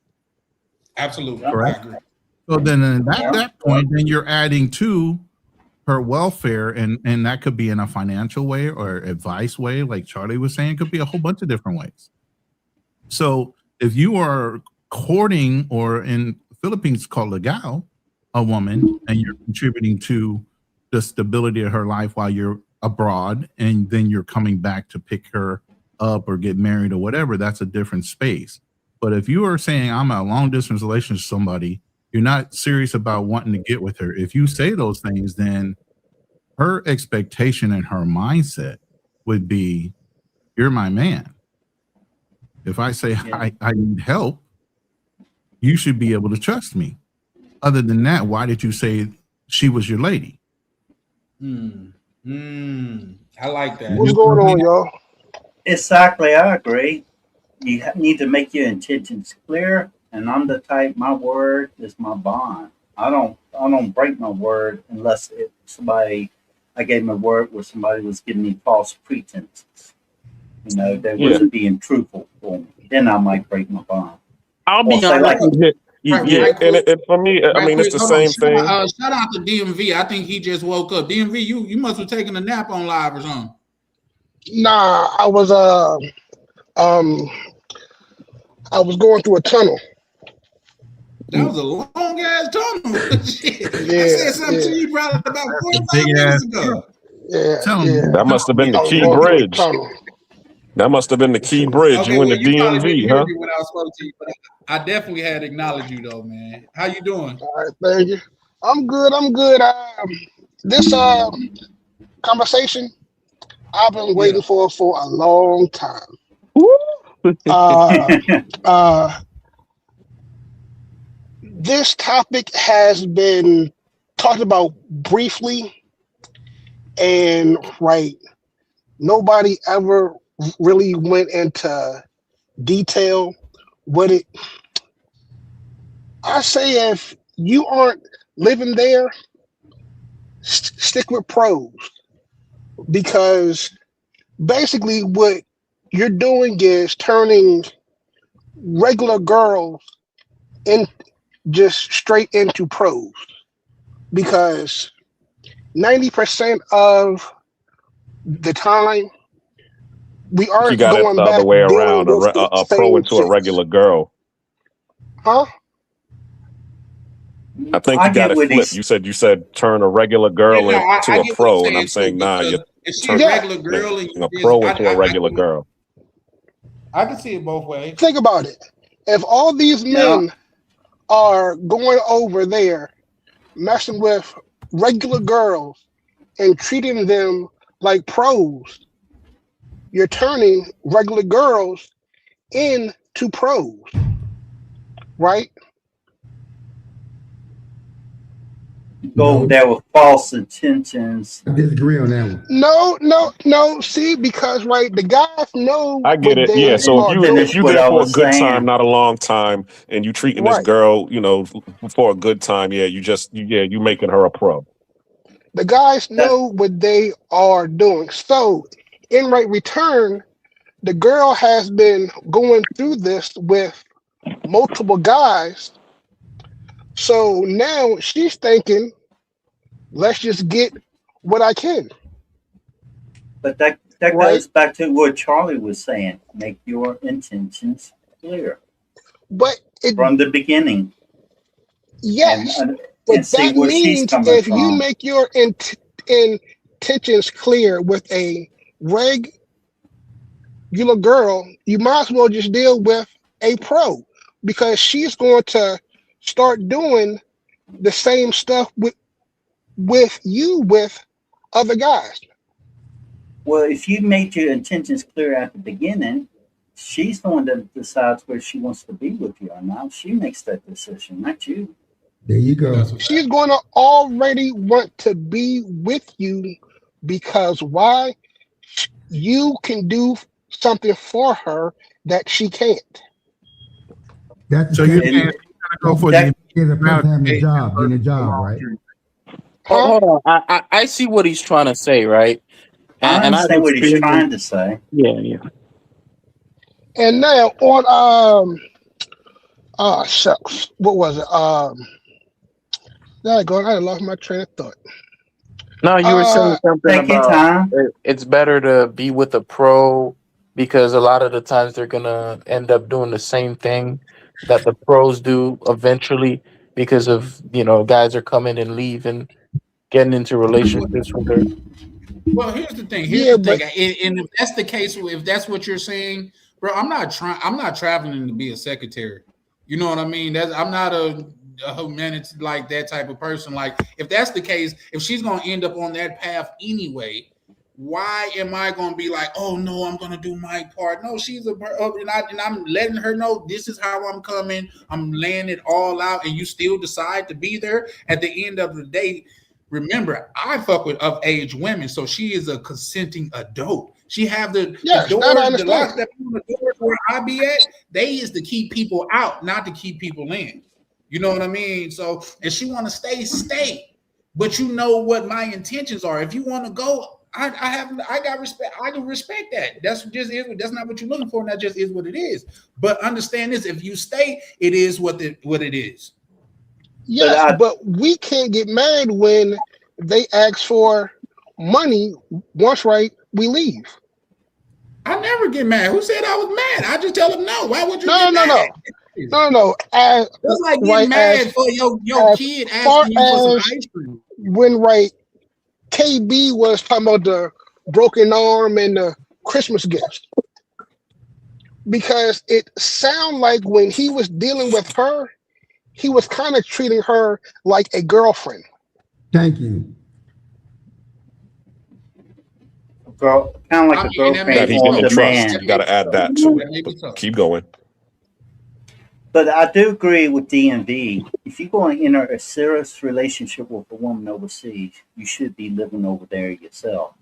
Absolutely. Correct? So then at that point, then you're adding to her welfare, and that could be in a financial way or advice way, like Charlie was saying, it could be a whole bunch of different ways. So if you are courting, or in Philippines called legal, a woman, and you're contributing to the stability of her life while you're abroad, and then you're coming back to pick her up or get married or whatever, that's a different space. But if you are saying I'm a long distance relationship with somebody, you're not serious about wanting to get with her. If you say those things, then her expectation and her mindset would be, you're my man. If I say I need help, you should be able to trust me. Other than that, why did you say she was your lady? I like that. What's going on, y'all? Exactly, I agree. You need to make your intentions clear. And I'm the type, my word is my bond. I don't break my word unless I gave my word where somebody was giving me false pretenses. You know, they wasn't being truthful for me. Then I might break my bond. I'll be honest. And for me, I mean, it's the same thing. Shout out to DMV. I think he just woke up. DMV, you must have taken a nap on live or something. Nah, I was going through a tunnel. That was a long ass tunnel. Shit. I said something to you probably about 45 minutes ago. Yeah. That must have been the key bridge. That must have been the key bridge. Okay, you in the DMV, huh? When I spoke to you, but I definitely had to acknowledge you, though, man. How you doing? All right, thank you. I'm good. This conversation, I've been waiting for a long time. This topic has been talked about briefly, and nobody ever really went into detail with it. I say if you aren't living there, stick with pros, because basically what you're doing is turning regular girls in just straight into pros, because 90% of the time we aren't you got going it the back other way around, a pro into a regular girl. Huh? I think you got it flipped. You said turn a regular girl into a pro, and I'm saying nah, you're turning a regular girl a pro into a regular girl. I can see it both ways. Think about it. If all these men are going over there messing with regular girls and treating them like pros, you're turning regular girls into pros, right? Go there with false intentions. I disagree on that one. No. See, because the guys know. I get it. Yeah. So if you there for a good time, not a long time, and you treating this girl, for a good time, you making her a pro. The guys know what they are doing. So in return, the girl has been going through this with multiple guys, So now she's thinking, let's just get what I can, But that right? goes back to what Charlie was saying. Make your intentions clear But it, from the beginning, yes, and but see that where she's means coming if you from. make your intentions clear with a regular girl, you might as well just deal with a pro because she's going to start doing the same stuff with you with other guys. Well, if you made your intentions clear at the beginning, she's the one that decides where she wants to be with you or not. She makes that decision, not you. There you go. That's a She's fact. going to already want to be with you because why? You can do something for her that she can't. That's So the you're same. saying And you're gonna go for that, the Is a person having a gratification job, getting a versus the job, long right? term. Huh? Hold on. I see what he's trying to say, right? I And I've understand what he's experienced. trying to say. Yeah. And now on shucks, what was it? There I go. I lost my train of thought. No, you were saying something Take your about time. it's better to be with a pro because a lot of the times they're gonna end up doing the same thing that the pros do eventually because of guys are coming and leaving, getting into relationships with her. Well, here's the thing. Here's Yeah, the thing. but And if that's the case, if that's what you're saying, bro, I'm not trying. I'm not traveling to be a secretary. You know what I mean? I'm not a humanity like that type of person. Like, if that's the case, if she's gonna end up on that path anyway, why am I gonna be like, oh no, I'm gonna do my part? No, she's and I'm letting her know this is how I'm coming. I'm laying it all out, and you still decide to be there. At the end of the day, remember, I fuck with of age women, so she is a consenting adult. She have the yes, that I doors, the locks understand. that on the doors where I be at. They is to keep people out, not to keep people in. You know what I mean? So, and she want to stay. But you know what my intentions are. If you want to go, I got respect. I can respect that. That's just is. That's not what you're looking for, and that just is what it is. But understand this: if you stay, it is what it is. But Yes, but we can't get mad when they ask for money. Once right, we leave. I never get mad. Who said I was mad? I just tell them no. Why would you No, get no, no, mad? no, no. As That's like getting right mad for your as kid far asking you for some as ice cream. when right KB was talking about the broken arm and the Christmas gifts. Because it sounded like when he was dealing with her, he was kind of treating her like a girlfriend. Thank you. Girl, kind of like I a mean, and that may That girlfriend be he on didn't so. trust. That demand. You may got be to add so. that too. That may be But so. keep going. But I do agree with DMV. If you're going to enter a serious relationship with a woman overseas, you should be living over there yourself.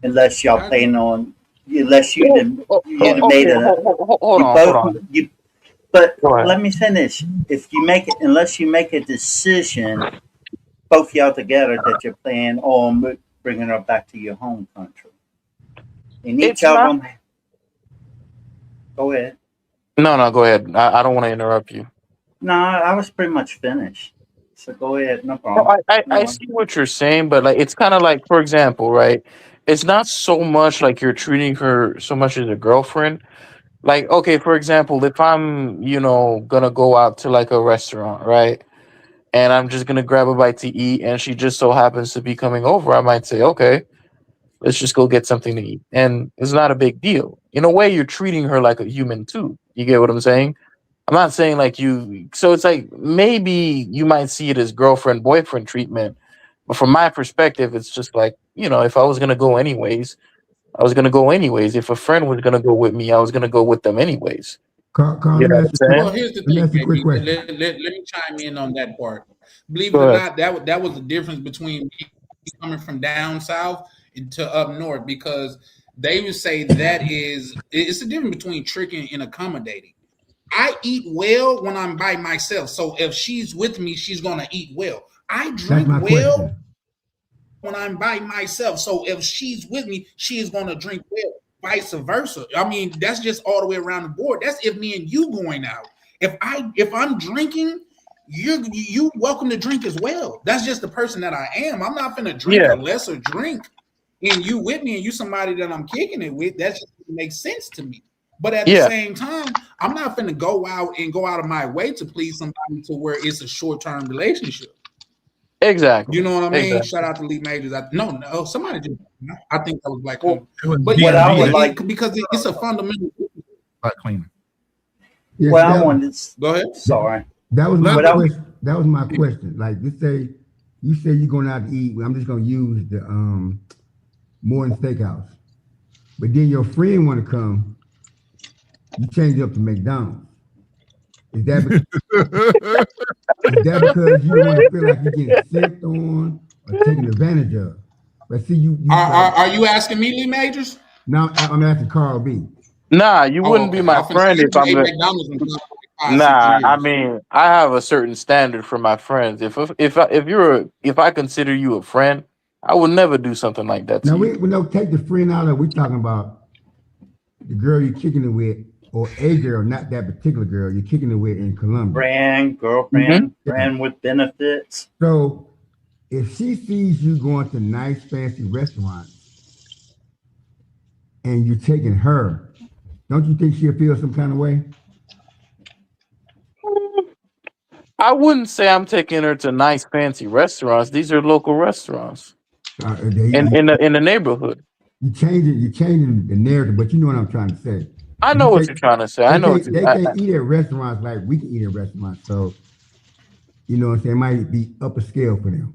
Unless y'all I plan on, unless you Oh, you'd okay, made a, hold you on, hold both, on. you, but Go ahead. let me finish. If you make it, unless you make a decision, both y'all together that you're planning on bringing her back to your home country. And each It's of not. them, go ahead. No, go ahead. I don't want to interrupt you. No, I was pretty much finished. So go ahead, no No, problem. I see what you're saying, but like it's kind of like, for example, right? It's not so much like you're treating her so much as a girlfriend. Like, okay, for example, if I'm, gonna go out to like a restaurant, right? And I'm just gonna grab a bite to eat, and she just so happens to be coming over, I might say, okay, let's just go get something to eat. And it's not a big deal. In a way, you're treating her like a human too. You get what I'm saying? I'm not saying like you. So it's like maybe you might see it as girlfriend boyfriend treatment, but from my perspective, it's just like if I was gonna go anyways, I was gonna go anyways. If a friend was gonna go with me, I was gonna go with them anyways. Carl, You let know me what ask I'm you, Well, saying? here's the let me thing, ask you a quick KB. question. Let me chime in on that part. Believe it Go or ahead. not, that was the difference between me coming from down south to up north, because they would say it's the difference between tricking and accommodating. I eat well when I'm by myself. So if she's with me, she's gonna eat well. I That's drink my well question. when I'm by myself. So if she's with me, she is gonna drink well. Vice versa. I mean, that's just all the way around the board. That's if me and you going out. If I'm drinking, you welcome to drink as well. That's just the person that I am. I'm not finna drink a lesser drink, and you with me, and you somebody that I'm kicking it with. That just makes sense to me. But at the same time, I'm not finna go out of my way to please somebody to where it's a short-term relationship. Exactly. You know what I mean? Exactly. Shout out to Lee Majors. No, somebody just. I think that was Black Well, Cleaner. but what I would like, because it's a fundamental. Black Cleaner. Yeah, well, I that, wanted to, Go ahead. sorry. that was my What I- question. That was my question. Like, let's say you say you're going out to eat. I'm just gonna use the Morton Steakhouse, but then your friend want to come. You change it up to McDonald's. Is that because you want to feel like you're getting sipped on or taken advantage of? But see, you Are you asking me, Lee Majors? now I'm asking Carl B. Nah, you wouldn't be my friend if I'm gonna. Nah, I mean, I have a certain standard for my friends. If I consider you a friend, I would never do something like that to Now you. we don't take the friend out of. We're talking about the girl you're kicking it with, or a girl, not that particular girl you're kicking it with in Columbia. Girlfriend, friend with benefits. So if she sees you going to nice fancy restaurants and you're taking her, don't you think she'll feel some kind of way? I wouldn't say I'm taking her to nice fancy restaurants. These are local restaurants in the neighborhood. You're changing the narrative, but you know what I'm trying to say. I know what you're trying to say. I know they can't eat at restaurants like we can eat at restaurants. So you know what I'm saying, it might be upper scale for them.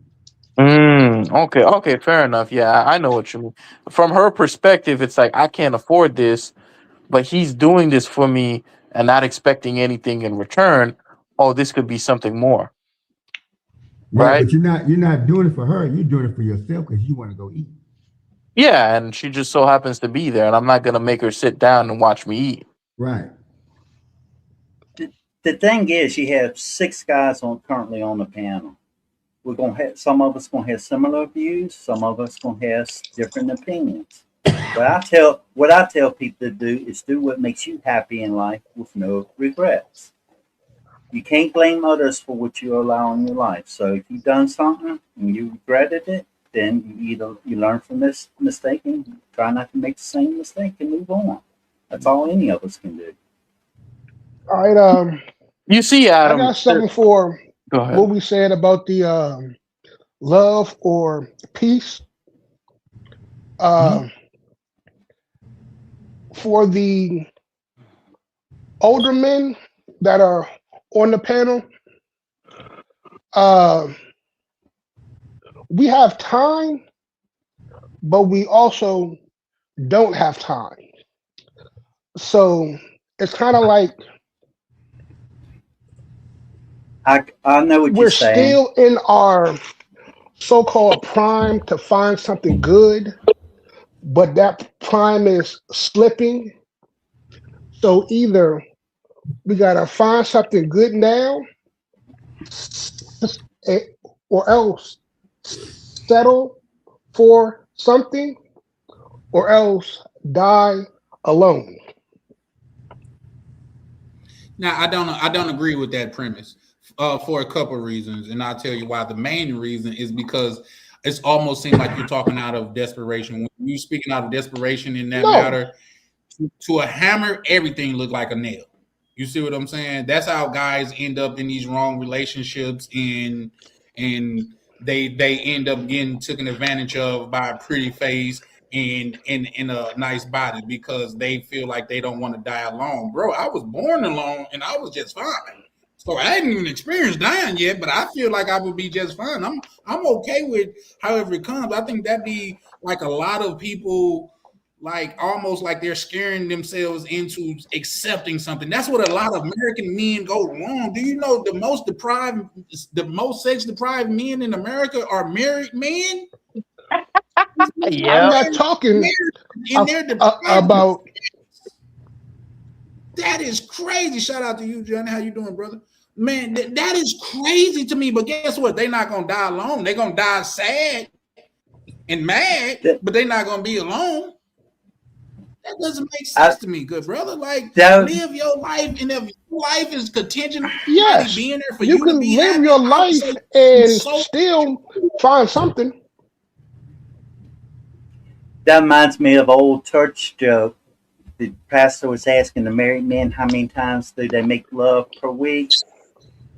Okay, fair enough. Yeah, I know what you mean. From her perspective, it's like I can't afford this, but he's doing this for me and not expecting anything in return. Oh, this could be something more. Right? But you're not doing it for her, you're doing it for yourself because you want to go eat. Yeah, and she just so happens to be there, and I'm not gonna make her sit down and watch me eat. Right. The thing is, you have 6 guys currently on the panel. We're gonna have some of us gonna have similar views, some of us gonna have different opinions. What I tell people to do is do what makes you happy in life with no regrets. You can't blame others for what you allow in your life. So if you've done something and you regretted it, then you learn from this mistake and try not to make the same mistake and move on. That's all any of us can do. All right. You see, Adam, I got something for go ahead. what we said about the love or peace. For the older men that are on the panel, we have time, but we also don't have time. So it's kind of like I know what we're you're saying. still in our so-called prime to find something good, but that prime is slipping. So either we gotta find something good now, or else settle for something, or else die alone. Now, I don't agree with that premise for a couple of reasons, and I'll tell you why. The main reason is because it's almost seems like you're talking out of desperation. When you're speaking out of desperation in that matter, to a hammer, everything looked like a nail. You see what I'm saying? That's how guys end up in these wrong relationships, and they end up getting taken advantage of by a pretty face and in a nice body because they feel like they don't want to die alone. Bro, I was born alone and I was just fine. So I hadn't even experienced dying yet, but I feel like I would be just fine. I'm okay with however it comes. I think that'd be like a lot of people, like almost like they're scaring themselves into accepting something. That's what a lot of American men go wrong. Do you know the most sex deprived men in America are married men? Yeah. I'm not talking about. That is crazy. Shout out to you, Johnny. How you doing, brother? Man, that is crazy to me. But guess what? They're not gonna die alone. They're gonna die sad and mad, but they're not gonna be alone. That doesn't make sense to me, good brother. Like, Don't live your life, and if your life is contingent on somebody Yes, being there for you you to can be live happy, your I would life say and so. still find something. that reminds me of old church joke. The pastor was asking the married men how many times do they make love per week,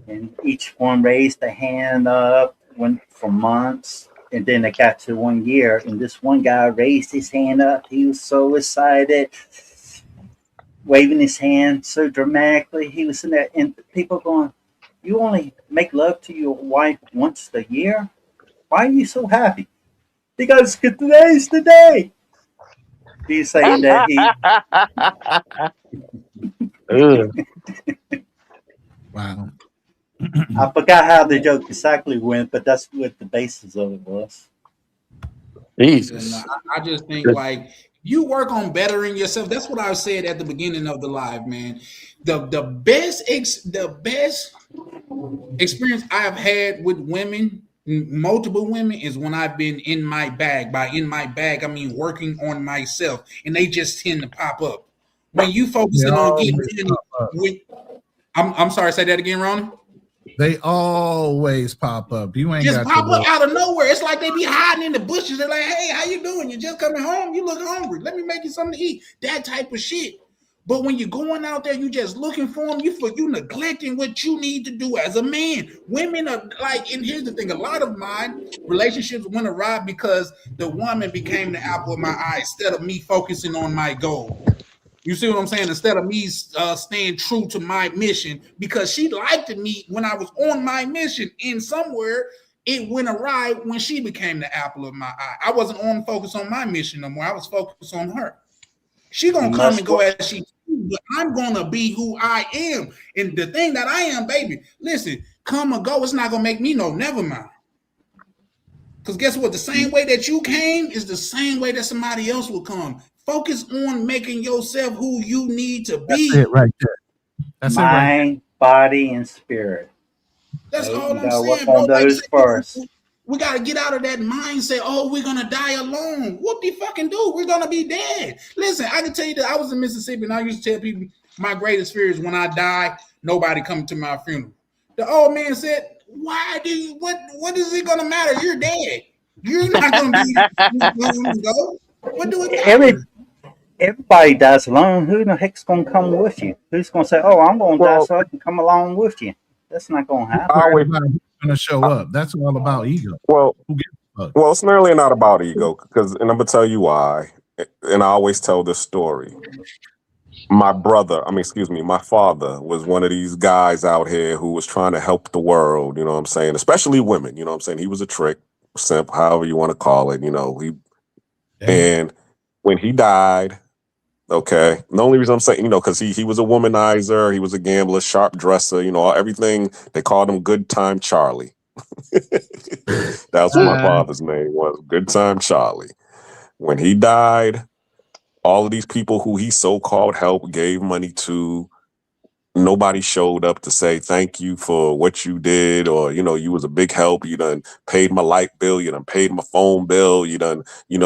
and each one raised a hand up, went for months, and then they got to 1 year, and this one guy raised his hand up. He was so excited, waving his hand so dramatically. He was in there, and people going, "You only make love to your wife once a year? Why are you so happy?" Because today's the day. He's saying that he. Ugh. Wow. I forgot how the joke exactly went, but that's what the basis of it was. And Jesus. I just think like you work on bettering yourself. That's what I said at the beginning of the live, man. The best experience I've had with women, multiple women, is when I've been in my bag. By in my bag, I mean working on myself, and they just tend to pop up. When you They focusing on getting always money, pop up. with, I'm sorry, say that again, Ronnie. They always pop up. You ain't Just got pop to up look. out of nowhere. It's like they be hiding in the bushes. They're like, "Hey, how you doing? You just coming home? You look hungry. Let me make you something to eat." That type of shit. But when you're going out there, you just looking for them. You neglecting what you need to do as a man. Women are like, and here's the thing: a lot of my relationships went awry because the woman became the apple of my eye instead of me focusing on my goal. You see what I'm saying? Instead of me staying true to my mission, because she liked me when I was on my mission, and somewhere it went awry when she became the apple of my eye. I wasn't on focus on my mission no more. I was focused on her. She You gonna come must and go work. as she, but I'm gonna be who I am, and the thing that I am, baby. Listen, come or go, it's not gonna make me no never mind. Because guess what? The same way that you came is the same way that somebody else will come. Focus on making yourself who you need to That's be. it right there. That's it right there. Mind, body, and spirit. That's Okay? all You I'm gotta work saying, bro. on Like you those first. said, we got to get out of that mindset. Oh, we're gonna die alone. What the fucking do? We're gonna be dead. Listen, I can tell you that I was in Mississippi, and I used to tell people my greatest fear is when I die, nobody coming to my funeral. The old man said, "Why do you? What is it gonna matter? You're dead. You're not gonna be to go. What do it Every matter?" everybody dies alone. Who the heck's gonna come with you? Who's gonna say, "Oh, I'm gonna die Well, so I can come along with you"? That's not gonna I happen. always, Everybody's gonna show I, up. That's all about ego. well, Who gives a fuck? well, it's nearly not about ego, because, and I'm gonna tell you why. And I always tell this story. My brother, excuse me, my father was one of these guys out here who was trying to help the world, you know what I'm saying? Especially women, you know what I'm saying? He was a trick, simp, however you want to call it, Damn. and when he died, okay, the only reason I'm saying, because he was a womanizer, he was a gambler, sharp dresser, everything. They called him Good Time Charlie. That's what my father's name was, Good Time Charlie. When he died, all of these people who he so-called helped, gave money to, nobody showed up to say thank you for what you did, or you was a big help. You done paid my light bill, you done paid my phone bill, you done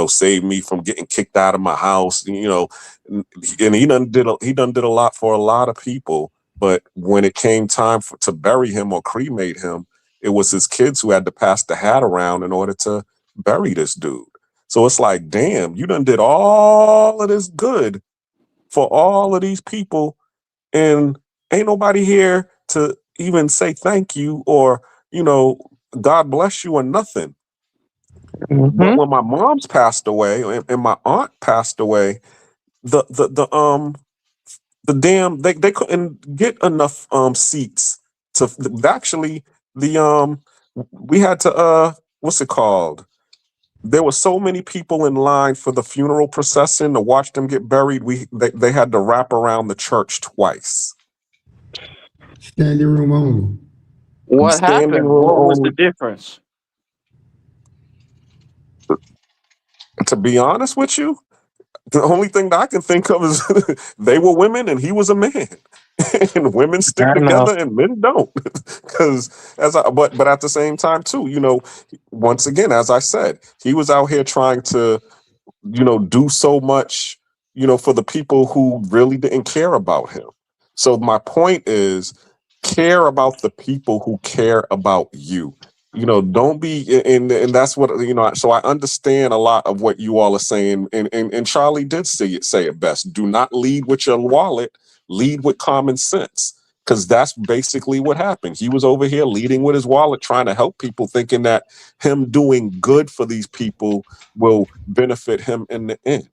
saved me from getting kicked out of my house. And he done did a lot for a lot of people. But when it came time to bury him or cremate him, it was his kids who had to pass the hat around in order to bury this dude. So it's like, damn, you done did all of this good for all of these people, and ain't nobody here to even say thank you or, God bless you or nothing. But when my mom's passed away and my aunt passed away, the damn, they couldn't get enough seats to actually, we had to what's it called? There were so many people in line for the funeral procession to watch them get buried. They had to wrap around the church twice. Standing room only. What Standing happened? room What was the only. difference? To be honest with you, the only thing that I can think of is they were women and he was a man. And women stick I know. together and men don't. Because but at the same time too, once again, as I said, he was out here trying to, do so much, for the people who really didn't care about him. So my point is, care about the people who care about you. Don't be, and that's what, so I understand a lot of what you all are saying. And Charlie did say it best. Do not lead with your wallet, lead with common sense. Because that's basically what happened. He was over here leading with his wallet, trying to help people, thinking that him doing good for these people will benefit him in the end.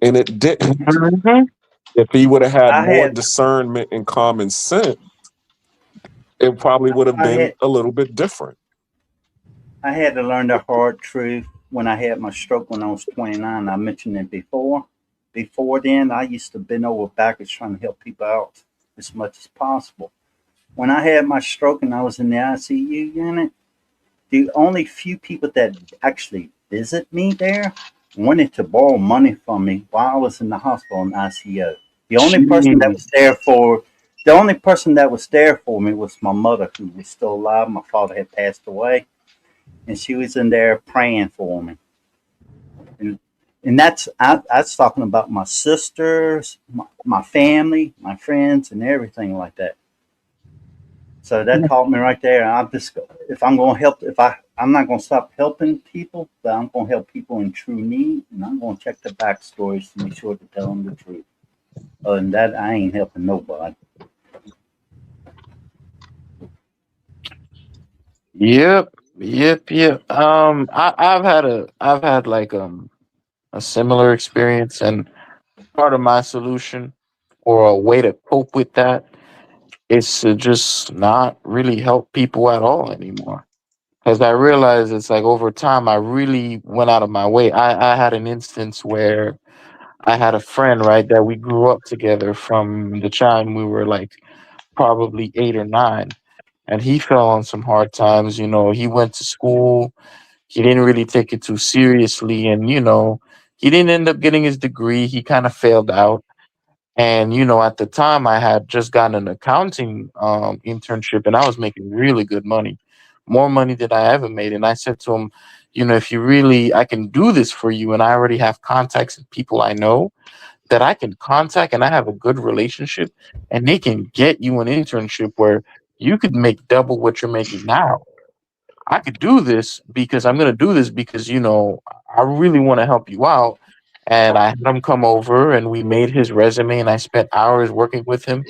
And it didn't. If he would have had more discernment and common sense, it probably would have been a little bit different. I had to learn the hard truth when I had my stroke when I was 29. I mentioned it before. Before then, I used to bend over backwards trying to help people out as much as possible. When I had my stroke and I was in the ICU unit, the only few people that actually visit me there wanted to borrow money from me while I was in the hospital in ICU. The only person that was there for me was my mother, who was still alive. My father had passed away, and she was in there praying for me. And that's talking about my sisters, my family, my friends, and everything like that. So that taught me right there. I'm not going to stop helping people, but I'm going to help people in true need, and I'm going to check the backstories to make sure to tell them the truth. Other than that, I ain't helping nobody. Yep. I've had like a similar experience, and part of my solution or a way to cope with that is to just not really help people at all anymore. Because I realized it's like over time, I really went out of my way. I had an instance where I had a friend, right, that we grew up together from the time we were like probably 8 or 9. And he fell on some hard times. He went to school. He didn't really take it too seriously. And, he didn't end up getting his degree. He kind of failed out. And, at the time, I had just gotten an accounting internship, and I was making really good money, more money than I ever made. And I said to him, if you really, I can do this for you. And I already have contacts and people I know that I can contact, and I have a good relationship, and they can get you an internship where you could make double what you're making now. I could do this because I'm going to do this because, I really want to help you out. And I had him come over and we made his resume, and I spent hours working with him.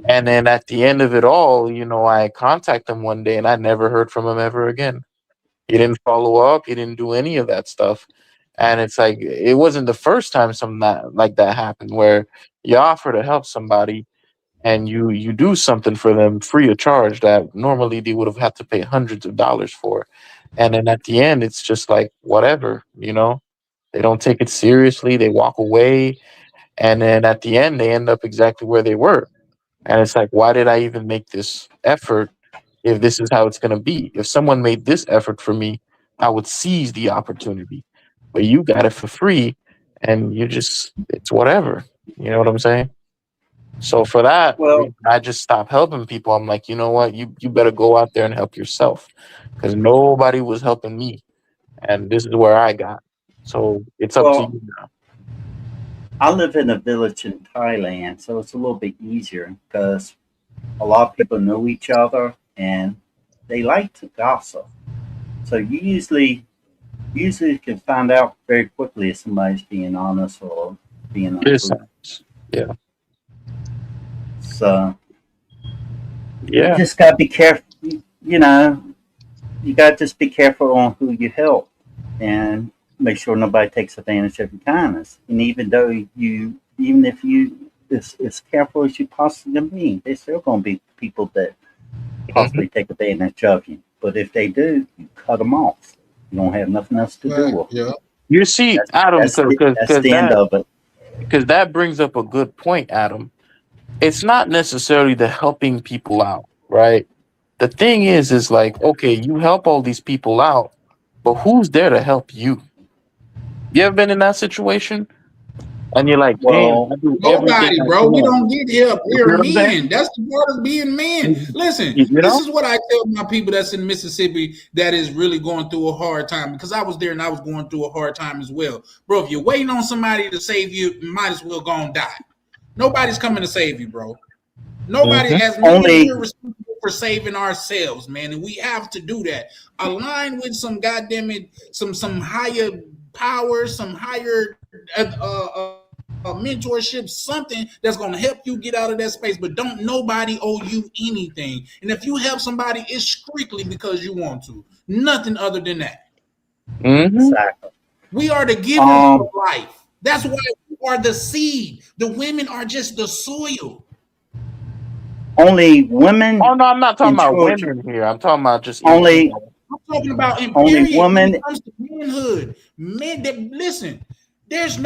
And then at the end of it all, I contacted him one day and I never heard from him ever again. He didn't follow up. He didn't do any of that stuff. And it's like, it wasn't the first time something like that happened, where you offer to help somebody and you do something for them free of charge that normally they would have had to pay hundreds of dollars for. And then at the end, it's just like, whatever, they don't take it seriously. They walk away. And then at the end, they end up exactly where they were. And it's like, why did I even make this effort if this is how it's going to be? If someone made this effort for me, I would seize the opportunity. But you got it for free, and it's whatever. You know what I'm saying? So for that, I just stopped helping people. I'm like, you know what? You better go out there and help yourself, because nobody was helping me. And this is where I got. So it's up to you now. I live in a village in Thailand, so it's a little bit easier because a lot of people know each other and they like to gossip. So you usually can find out very quickly if somebody's being honest or being untruthful. Yeah. So you just gotta be careful. You gotta just be careful on who you help and make sure nobody takes advantage of your kindness. And even if you as careful as you possibly can be, there's still gonna be people that possibly take advantage of you. But if they do, you cut them off. You don't have nothing else to do with. Yeah. You see, Adam, that's the end of it. Because that brings up a good point, Adam. It's not necessarily the helping people out, right? The thing is like, okay, you help all these people out, but who's there to help you? You ever been in that situation And you're like, damn, Well, I do Nobody, everything I bro. We can. don't get help. You know We're what I'm saying? men. That's the part of being men. Listen, You this know? is what I tell my people that's in Mississippi that is really going through a hard time, because I was there and I was going through a hard time as well. Bro, if you're waiting on somebody to save you, you might as well go and die. Nobody's coming to save you, bro. Nobody, Mhm. as men, only we're responsible for saving ourselves, man, and we have to do that. Align with some goddamn it, some higher power, some higher mentorship, something that's going to help you get out of that space. But don't nobody owe you anything. And if you help somebody, it's strictly because you want to. Nothing other than that. Mhm. exactly. We are the givers Um, of life. That's why we are the seed. The women are just the soil. only women Oh no, I'm not talking and about children. women here. I'm talking about just in Only general. I'm talking about in only period when women. it comes to manhood. Men that listen, there's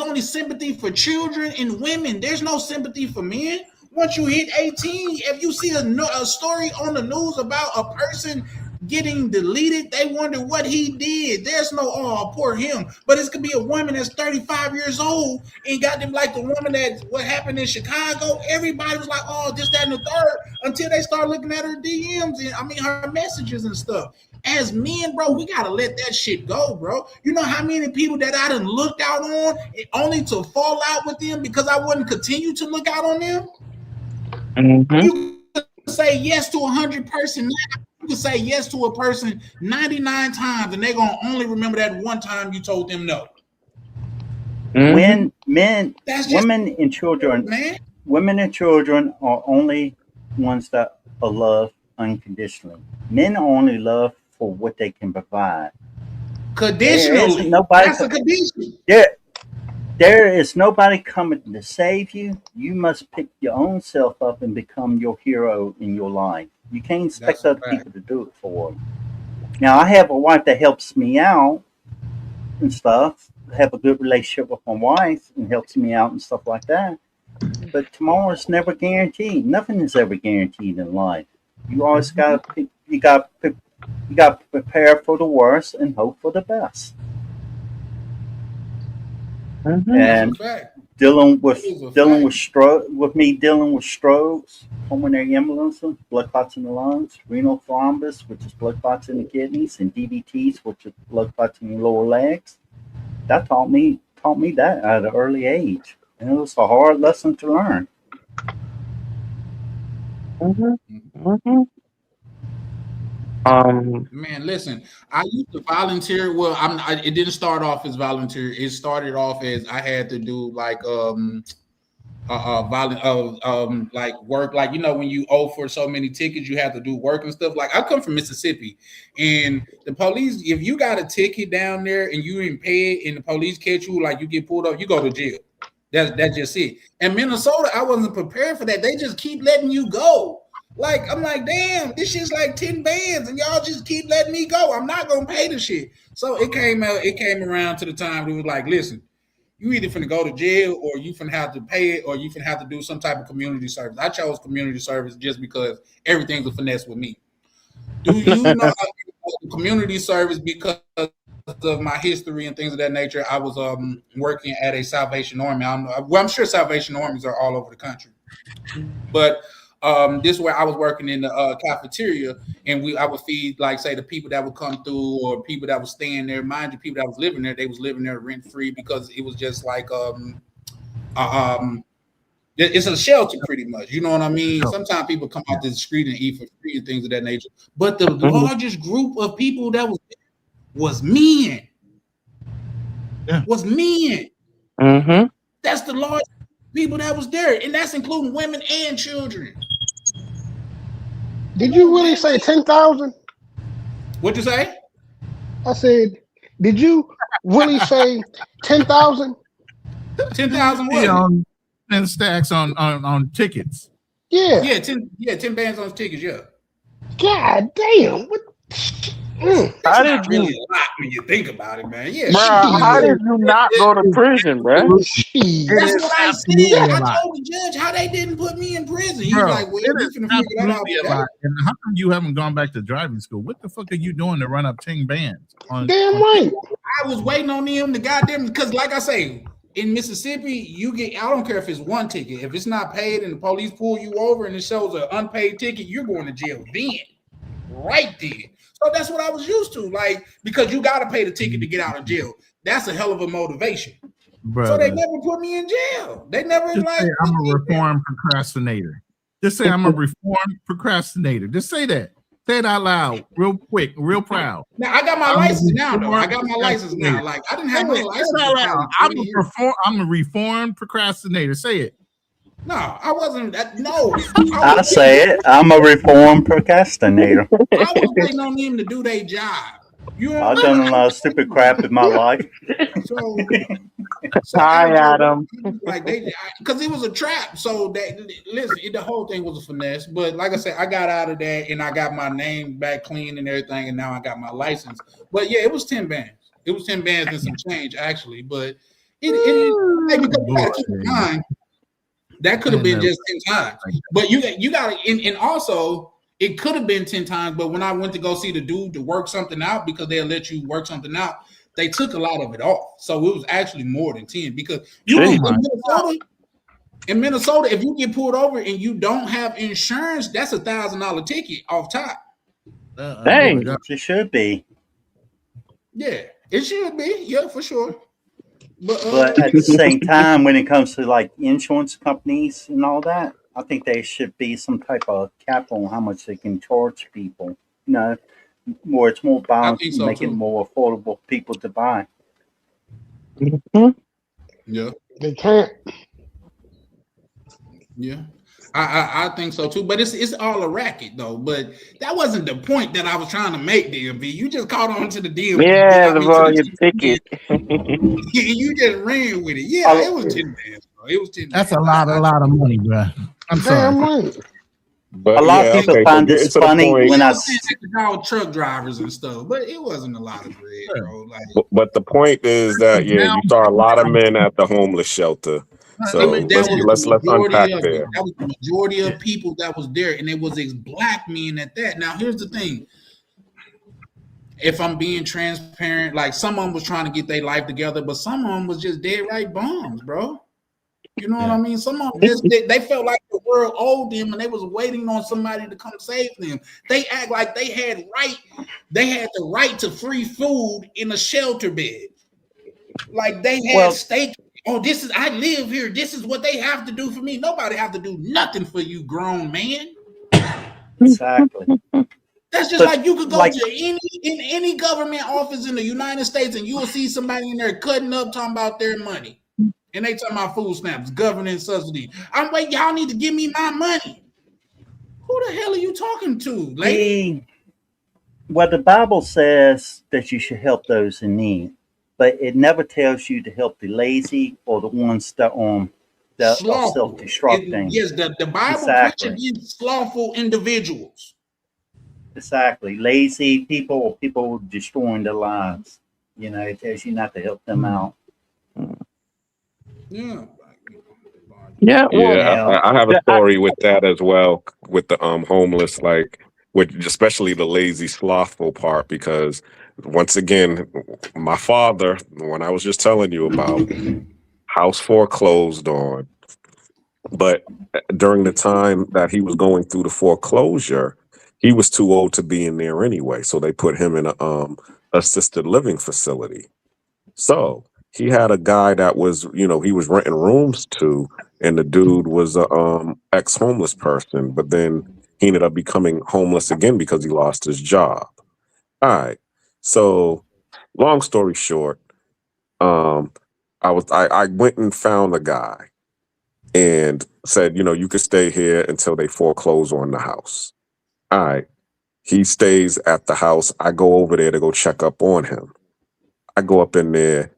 only sympathy for children and women. There's no sympathy for men. Once you hit 18, if you see a story on the news about a person getting deleted, they wonder what he did. There's no, oh, poor him. But it could be a woman that's 35 years old and got them like the woman that what happened in Chicago. Everybody was like, oh, this, that, and the third, until they start looking at her DMs and her messages and stuff. As men, bro, we gotta let that shit go, bro. You know how many people that I done looked out on only to fall out with them because I wouldn't continue to look out on them? Mhm. You can say yes to 100 person now. You can say yes to a person 99 times, and they're gonna only remember that one time you told them no. Mhm. When men, That's just women and children, man. women and children are only ones that are loved unconditionally. Men are only loved for what they can provide. There isn't Conditionally. nobody. That's a condition. There is nobody coming to save you. You must pick your own self up and become your hero in your life. You can't expect That's a other fact. people to do it for you. Now, I have a wife that helps me out and stuff. I have a good relationship with my wife and helps me out and stuff like that. But tomorrow is never guaranteed. Nothing is ever guaranteed in life. You always got to you got to prepare for the worst and hope for the best. Mhm. That's a And fact. dealing with It is a dealing with fact. stroke with me dealing with strokes, pulmonary embolism, blood clots in the lungs, renal thrombus, which is blood clots in the kidneys, and DVTs, which is blood clots in your lower legs. That taught me that at an early age, and it was a hard lesson to learn. Mhm. Mhm. Mhm. Man, listen, I used to volunteer. Well, it didn't start off as volunteer. It started off as I had to do like like work, like when you owe for so many tickets, you have to do work and stuff. Like I come from Mississippi, and the police, if you got a ticket down there and you didn't pay it, and the police catch you, like you get pulled up, you go to jail. That's just it. And Minnesota, I wasn't prepared for that. They just keep letting you go. Like I'm like, damn, this shit's like 10 bands, and y'all just keep letting me go. I'm not gonna pay the shit. So it came around to the time it was like, listen, you either finna go to jail or you finna have to pay it or you finna have to do some type of community service. I chose community service just because everything's a finesse with me. Do you know community service because of my history and things of that nature? I was working at a Salvation Army. I'm sure Salvation Armies are all over the country, but this is where I was working in the cafeteria, and I would feed, like, say, the people that would come through or people that were staying there. Mind you, people that was living there, they was living there rent free because it was just like it's a shelter pretty much. You know what I mean? Sometimes people come out to the street and eat for free and things of that nature. But the largest group of people that was men. Yeah. Was men. Mhm. That's the largest people that was there, and that's including women and children. Did you really say 10,000? What'd you say? I said, did you really say 10,000? 10,000 Yeah, what? and stacks on tickets. Yeah. Yeah, 10 bands on tickets, yeah. God damn. What? That's How not did really you, a lot when you think about it, man. Yeah, bro? How did you not go to prison, bro? Shit. that's is what I absolutely said. a I lot. told the judge how they didn't put me in prison. He was Bro, like, well, it we is finna figure that out. absolutely a lot. And how come you haven't gone back to driving school? What the fuck are you doing to run up 10 bands? Damn right. I was waiting on them to goddamn, because like I say, in Mississippi, you get, I don't care if it's one ticket. If it's not paid and the police pull you over and it shows an unpaid ticket, you're going to jail then. Right then. So that's what I was used to. Like, because you got to pay the ticket to get out of jail. That's a hell of a motivation. Brother. So they never put me in jail. They never Just like. say I'm a reformed procrastinator. Just say I'm a reformed procrastinator. Just say that. Say it out loud, real quick, real proud. Now I got my license now, though. I got my license now. Like I didn't have my license. I'm a reformed procrastinator. Say it. No, I wasn't. No, I say it. I'm a reformed procrastinator. I was waiting on them to do their job. You know I've done a lot of stupid crap in my life. So Hi, Adam. Like because it was a trap. So listen, the whole thing was a finesse. But like I said, I got out of that and I got my name back clean and everything, and now I got my license. But yeah, it was 10 bands. It was 10 bands and some change actually. But because you gotta keep in mind that could have been just 10 times. But you got to, and also. It could have been 10 times, but when I went to go see the dude to work something out, because they'll let you work something out, they took a lot of it off. So it was actually more than 10 because in Minnesota, if you get pulled over and you don't have insurance, that's $1,000 ticket off top. Dang. It should be. Yeah, it should be. Yeah, for sure. But at the same time, when it comes to like insurance companies and all that, I think there should be some type of cap on how much they can charge people. You know, where it's more balanced, make it more affordable for people to buy. Yeah, they can't. Yeah, I think so too. But it's all a racket though. But that wasn't the point that I was trying to make, DMV. You just caught on to the DMV. Yeah, the volume ticket. You just ran with it. Yeah, it was 10 bands, bro. It was 10. That's a lot of money, bro. I'm sorry. But a lot of people find this funny when I all truck drivers and stuff, but it wasn't a lot of bread, bro. Like, but the point is that you saw a lot of men at the homeless shelter. So let's unpack there. That was the majority of people that was there, and it was black men at that. Now here's the thing. If I'm being transparent, like some of them was trying to get their life together, but some of them was just dead right bums, bro. You know what I mean? Some of them they felt like the world owed them, and they was waiting on somebody to come save them. They act like they had the right to free food in a shelter bed. Like they had steak. Oh, I live here. This is what they have to do for me. Nobody have to do nothing for you, grown man. Exactly. That's just like you could go to any government office in the United States and you will see somebody in there cutting up talking about their money. And they talking about food stamps, government subsidy. I'm waiting, y'all need to give me my money. Who the hell are you talking to, lady? Well, the Bible says that you should help those in need, but it never tells you to help the lazy or the ones that are self-destructing. Yes, the Bible preaches against slothful individuals. Exactly. Lazy people or people destroying their lives. You know, it tells you not to help them out. Yeah. I have a story with that as well, with the homeless, like especially the lazy, slothful part, because once again, my father, when I was just telling you about, house foreclosed on, but during the time that he was going through the foreclosure, he was too old to be in there anyway, so they put him in a assisted living facility. So he had a guy that was, he was renting rooms to, and the dude was a ex-homeless person, but then he ended up becoming homeless again because he lost his job. All right. So long story short, I went and found the guy and said, you could stay here until they foreclose on the house. All right. He stays at the house. I go over there to go check up on him. I go up in there.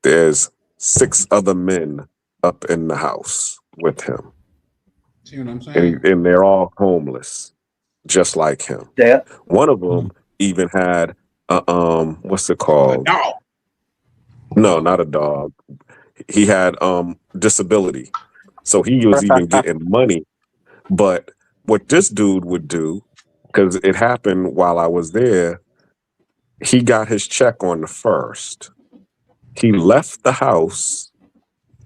There's 6 other men up in the house with him. See what I'm saying? And they're all homeless, just like him. Yeah. One of them even had what's it called? A dog. No, not a dog. He had disability. So he was even getting money. But what this dude would do, because it happened while I was there, he got his check on the 1st. He left the house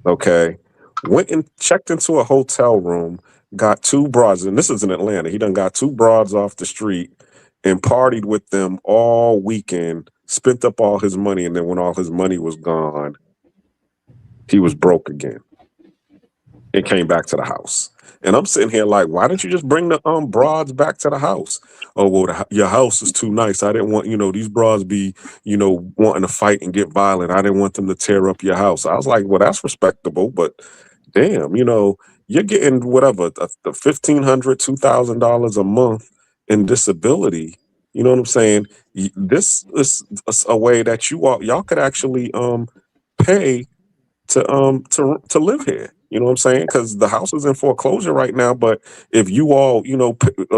Okay, went and checked into a hotel room, got 2 broads, and this is in Atlanta. He done got 2 broads off the street and partied with them all weekend, spent up all his money, and then when all his money was gone, he was broke again. It came back to the house. And I'm sitting here like, why didn't you just bring the broads back to the house? Oh, well, your house is too nice. I didn't want, these broads be, wanting to fight and get violent. I didn't want them to tear up your house. I was like, well, that's respectable, but damn, you're getting whatever, the $1,500, $2,000 a month in disability. You know what I'm saying? This is a way that y'all could actually pay to live here. You know what I'm saying? Because the house is in foreclosure right now. But if you all,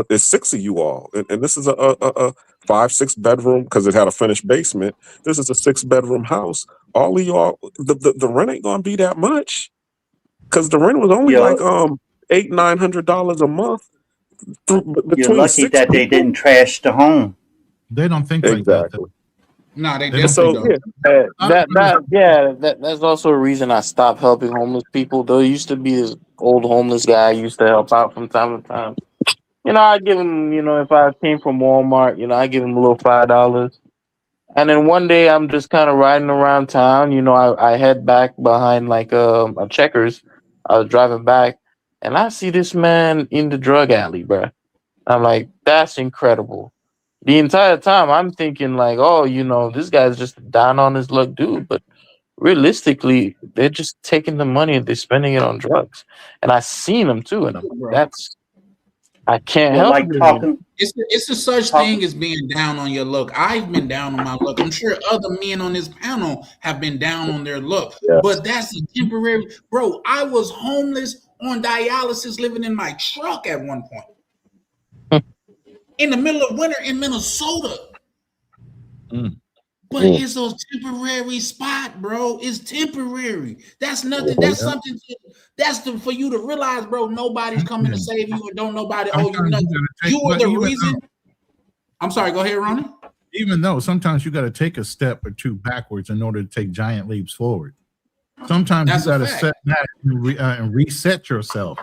there's 6 of you all, and this is a 5-6 bedroom because it had a finished basement. This is a 6-bedroom house. All of y'all, the rent ain't gonna be that much because the rent was only like $800-900 a month. You're lucky that they didn't trash the home. They don't think exactly. like that. No, they definitely don't. That's also a reason I stopped helping homeless people. There used to be this old homeless guy I used to help out from time to time. I give him, if I came from Walmart, I give him a little $5. And then one day I'm just kind of riding around town. I head back behind like a Checkers. I was driving back, and I see this man in the drug alley, bro. I'm like, that's incredible. The entire time I'm thinking like, oh, this guy's just down on his luck dude. But realistically, they're just taking the money and they're spending it on drugs. And I seen them too. And I can't help like talking. It's a such thing as being down on your luck. I've been down on my luck. I'm sure other men on this panel have been down on their luck. Yes. But that's a temporary. Bro, I was homeless on dialysis living in my truck at one point. In the middle of winter in Minnesota. But it's a temporary spot, bro. It's temporary. That's nothing. That's something. For you to realize, bro. Nobody's coming to save you, and don't nobody owe you nothing. You are the reason. I'm sorry. Go ahead, Ronnie. Even though sometimes you got to take a step or 2 backwards in order to take giant leaps forward. Sometimes you got to set back and reset yourself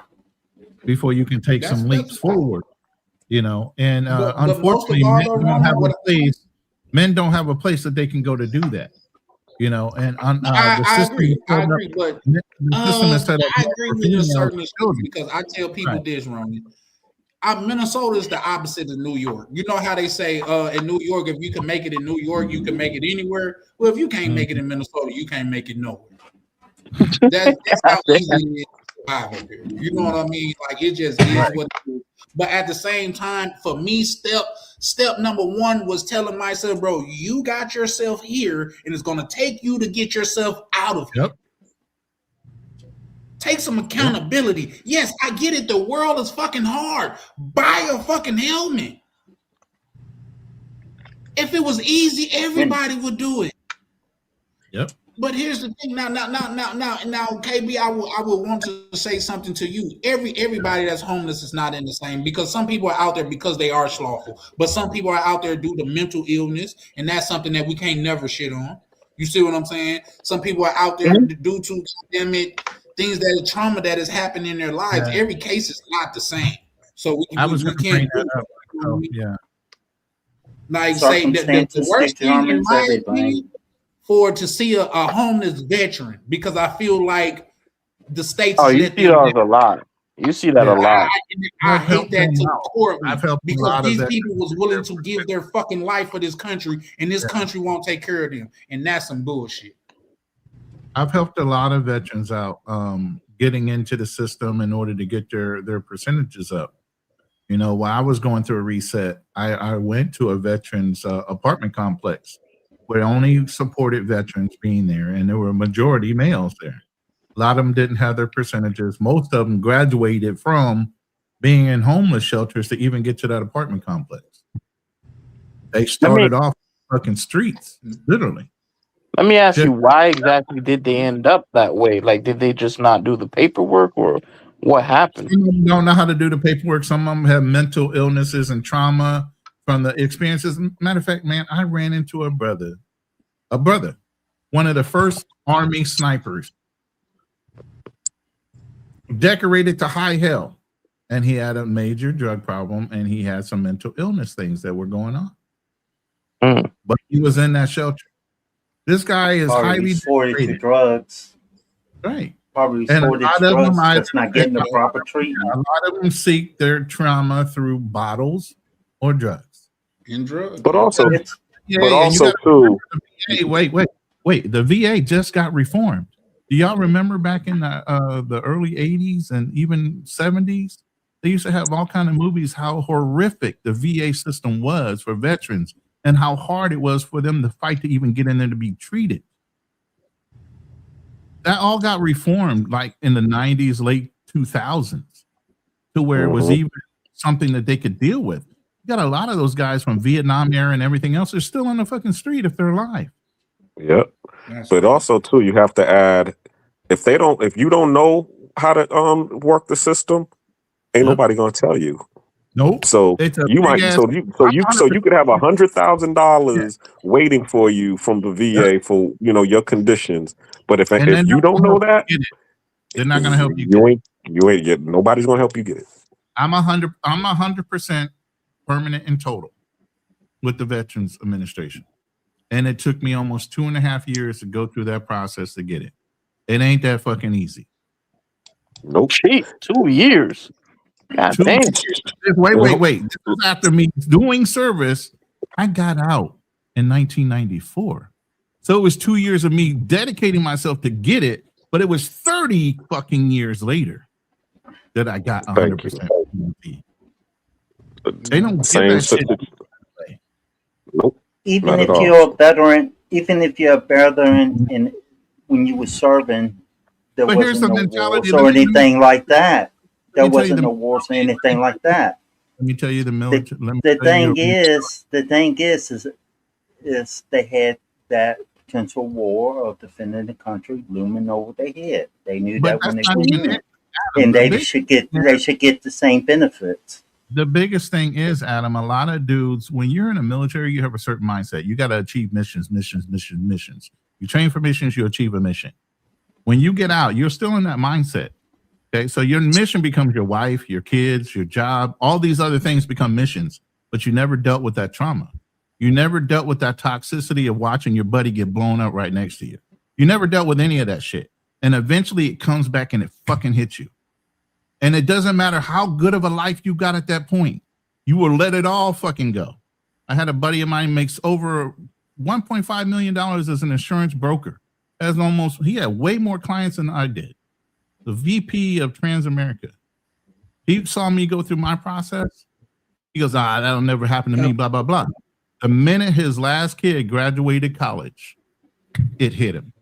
before you can take some leaps forward. And unfortunately, men don't have a place that they can go to do that. And the system I agree, but I agree with a certain extent because I tell people this, Ronnie. Minnesota is the opposite of New York. You know how they say in New York, if you can make it in New York, you can make it anywhere. Well, if you can't make it in Minnesota, you can't make it nowhere. That's how easy it is to survive up here. You know what I mean? Like it just is what it is. But at the same time, for me, step number 1 was telling myself, bro, you got yourself here, and it's going to take you to get yourself out of here. Take some accountability. Yes, I get it. The world is fucking hard. Buy a fucking helmet. If it was easy, everybody would do it. Yep. But here's the thing. Now, KB, I would want to say something to you. Everybody that's homeless is not in the same, because some people are out there because they are slothful, but some people are out there due to mental illness, and that's something that we can't never shit on. You see what I'm saying? Some people are out there due to pandemic things, that is trauma that has happened in their lives. Every case is not the same, so we can't. Like say the worst thing in my opinion, to see a homeless veteran, because I feel like the states. Oh, you see that a lot. You see that a lot. I hate that to the core of me, because these people was willing to give their fucking life for this country, and this country won't take care of them, and that's some bullshit. I've helped a lot of veterans out getting into the system in order to get their percentages up. While I was going through a reset, I went to a veterans apartment complex where only supported veterans being there, and there were a majority males there. A lot of them didn't have their percentages. Most of them graduated from being in homeless shelters to even get to that apartment complex. They started off fucking streets, literally. Let me ask you, why exactly did they end up that way? Like, did they just not do the paperwork, or what happened? Some of them don't know how to do the paperwork. Some of them have mental illnesses and trauma from the experiences. Matter of fact, man, I ran into a brother, one of the first Army snipers decorated to high hell, and he had a major drug problem, and he had some mental illness things that were going on. But he was in that shelter. This guy is Probably highly resorted to decorated. drugs. Right. Probably And a resorted lot to of drugs them, that's not getting the proper treatment. a lot of them seek their trauma through bottles or drugs. In drugs. But also, It's Yeah, but and you also gotta too, remember the VA, wait. The VA just got reformed. Do y'all remember back in the early 80s and even 70s? They used to have all kind of movies how horrific the VA system was for veterans and how hard it was for them to fight to even get in there to be treated. That all got reformed like in the 90s, late 2000s, to where it was even something that they could deal with. You got a lot of those guys from Vietnam era and everything else. They're still on the fucking street if they're alive. yep. That's But also too, you have to add if you don't know how to work the system, ain't Yep. nobody gonna tell you. Nope. So It's a you might big ass. so you could have $100,000 waiting for you from the VA for your conditions. But if And they're you not don't gonna know help that, you get it. They're not gonna help you get it. you ain't get nobody's gonna help you get it. I'm 100% permanent and total with the Veterans Administration. And it took me almost 2.5 years to go through that process to get it. It ain't that fucking easy. Nope. Gee, 2 years. God 2 damn. years. Wait. This was after me doing service. I got out in 1994. So it was 2 years of me dedicating myself to get it, but it was 30 fucking years later that I got 100%. They don't give Same that shit. situation. Nope. even Not if at all. you're a veteran, even if you're a veteran, and when you were serving, there But here's wasn't the no mentality. wars or anything like that. There Let me tell you wasn't the- no wars or anything like that. Let me tell you the military. The thing is they had that potential war of defending the country looming over their head. They knew But that when they that's not went even in, it, and Adam. they should get the same benefits. The biggest thing is, Adam, a lot of dudes, when you're in the military, you have a certain mindset. You got to achieve missions. You train for missions, you achieve a mission. When you get out, you're still in that mindset. Okay, so your mission becomes your wife, your kids, your job. All these other things become missions, but you never dealt with that trauma. You never dealt with that toxicity of watching your buddy get blown up right next to you. You never dealt with any of that shit. And eventually it comes back and it fucking hits you. And it doesn't matter how good of a life you got at that point. You will let it all fucking go. I had a buddy of mine makes over $1.5 million as an insurance broker. He had way more clients than I did. The VP of Transamerica. He saw me go through my process. He goes, that'll never happen to me, blah, blah, blah. The minute his last kid graduated college, it hit him.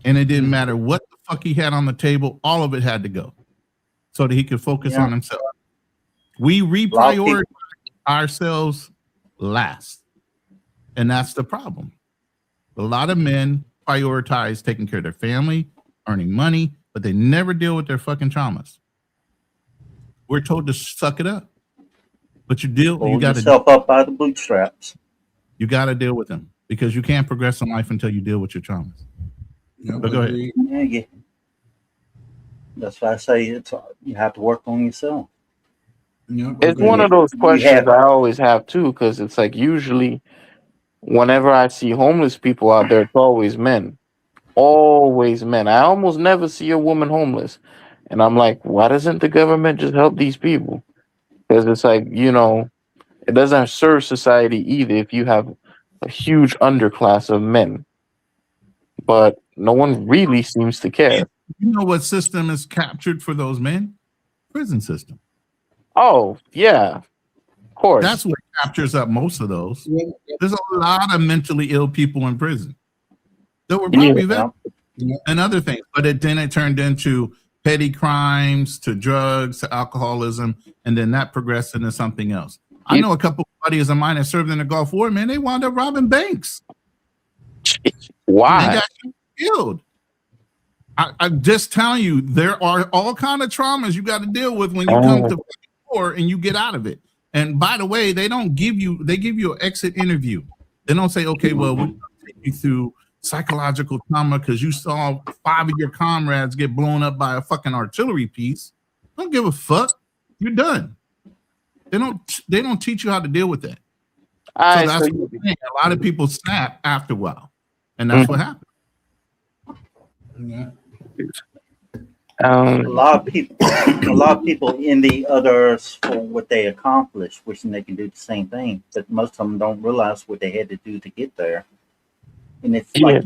And it didn't matter what the fuck he had on the table, all of it had to go so that he could focus on himself. We reprioritize ourselves last. And that's the problem. A lot of men prioritize taking care of their family, earning money, but they never deal with their fucking traumas. We're told to suck it up. But you Hold got to yourself up by the bootstraps. You got to deal with them because you can't progress in life until you deal with your traumas. Yep, But go ahead. agreed. Yeah. That's why I say you have to work on yourself. Yep, It's agreed. one of those questions have- I always have too, because it's like usually whenever I see homeless people out there, it's always men. Always men. I almost never see a woman homeless. And I'm like, why doesn't the government just help these people? Because it's like, it doesn't serve society either if you have a huge underclass of men. But no one really seems to care. You know what system is captured for those men? Prison system. Oh, yeah. Of course. That's what captures up most of those. There's a lot of mentally ill people in prison. There were probably veterans and other things, but then it turned into petty crimes, to drugs, to alcoholism, and then that progressed into something else. I know a couple of buddies of mine that served in the Gulf War, man, they wound up robbing banks. Why? They got killed. I'm just telling you, there are all kind of traumas you got to deal with when you come to war and you get out of it. And by the way, they give you an exit interview. They don't say, okay, well, we'll take you through psychological trauma because you saw 5 of your comrades get blown up by a fucking artillery piece. Don't give a fuck. You're done. They don't teach you how to deal with that. So that's what I'm saying. A lot of people snap after a while, and that's what happened. Yeah. A lot of people envy others for what they accomplished, wishing they can do the same thing. But most of them don't realize what they had to do to get there. And it's like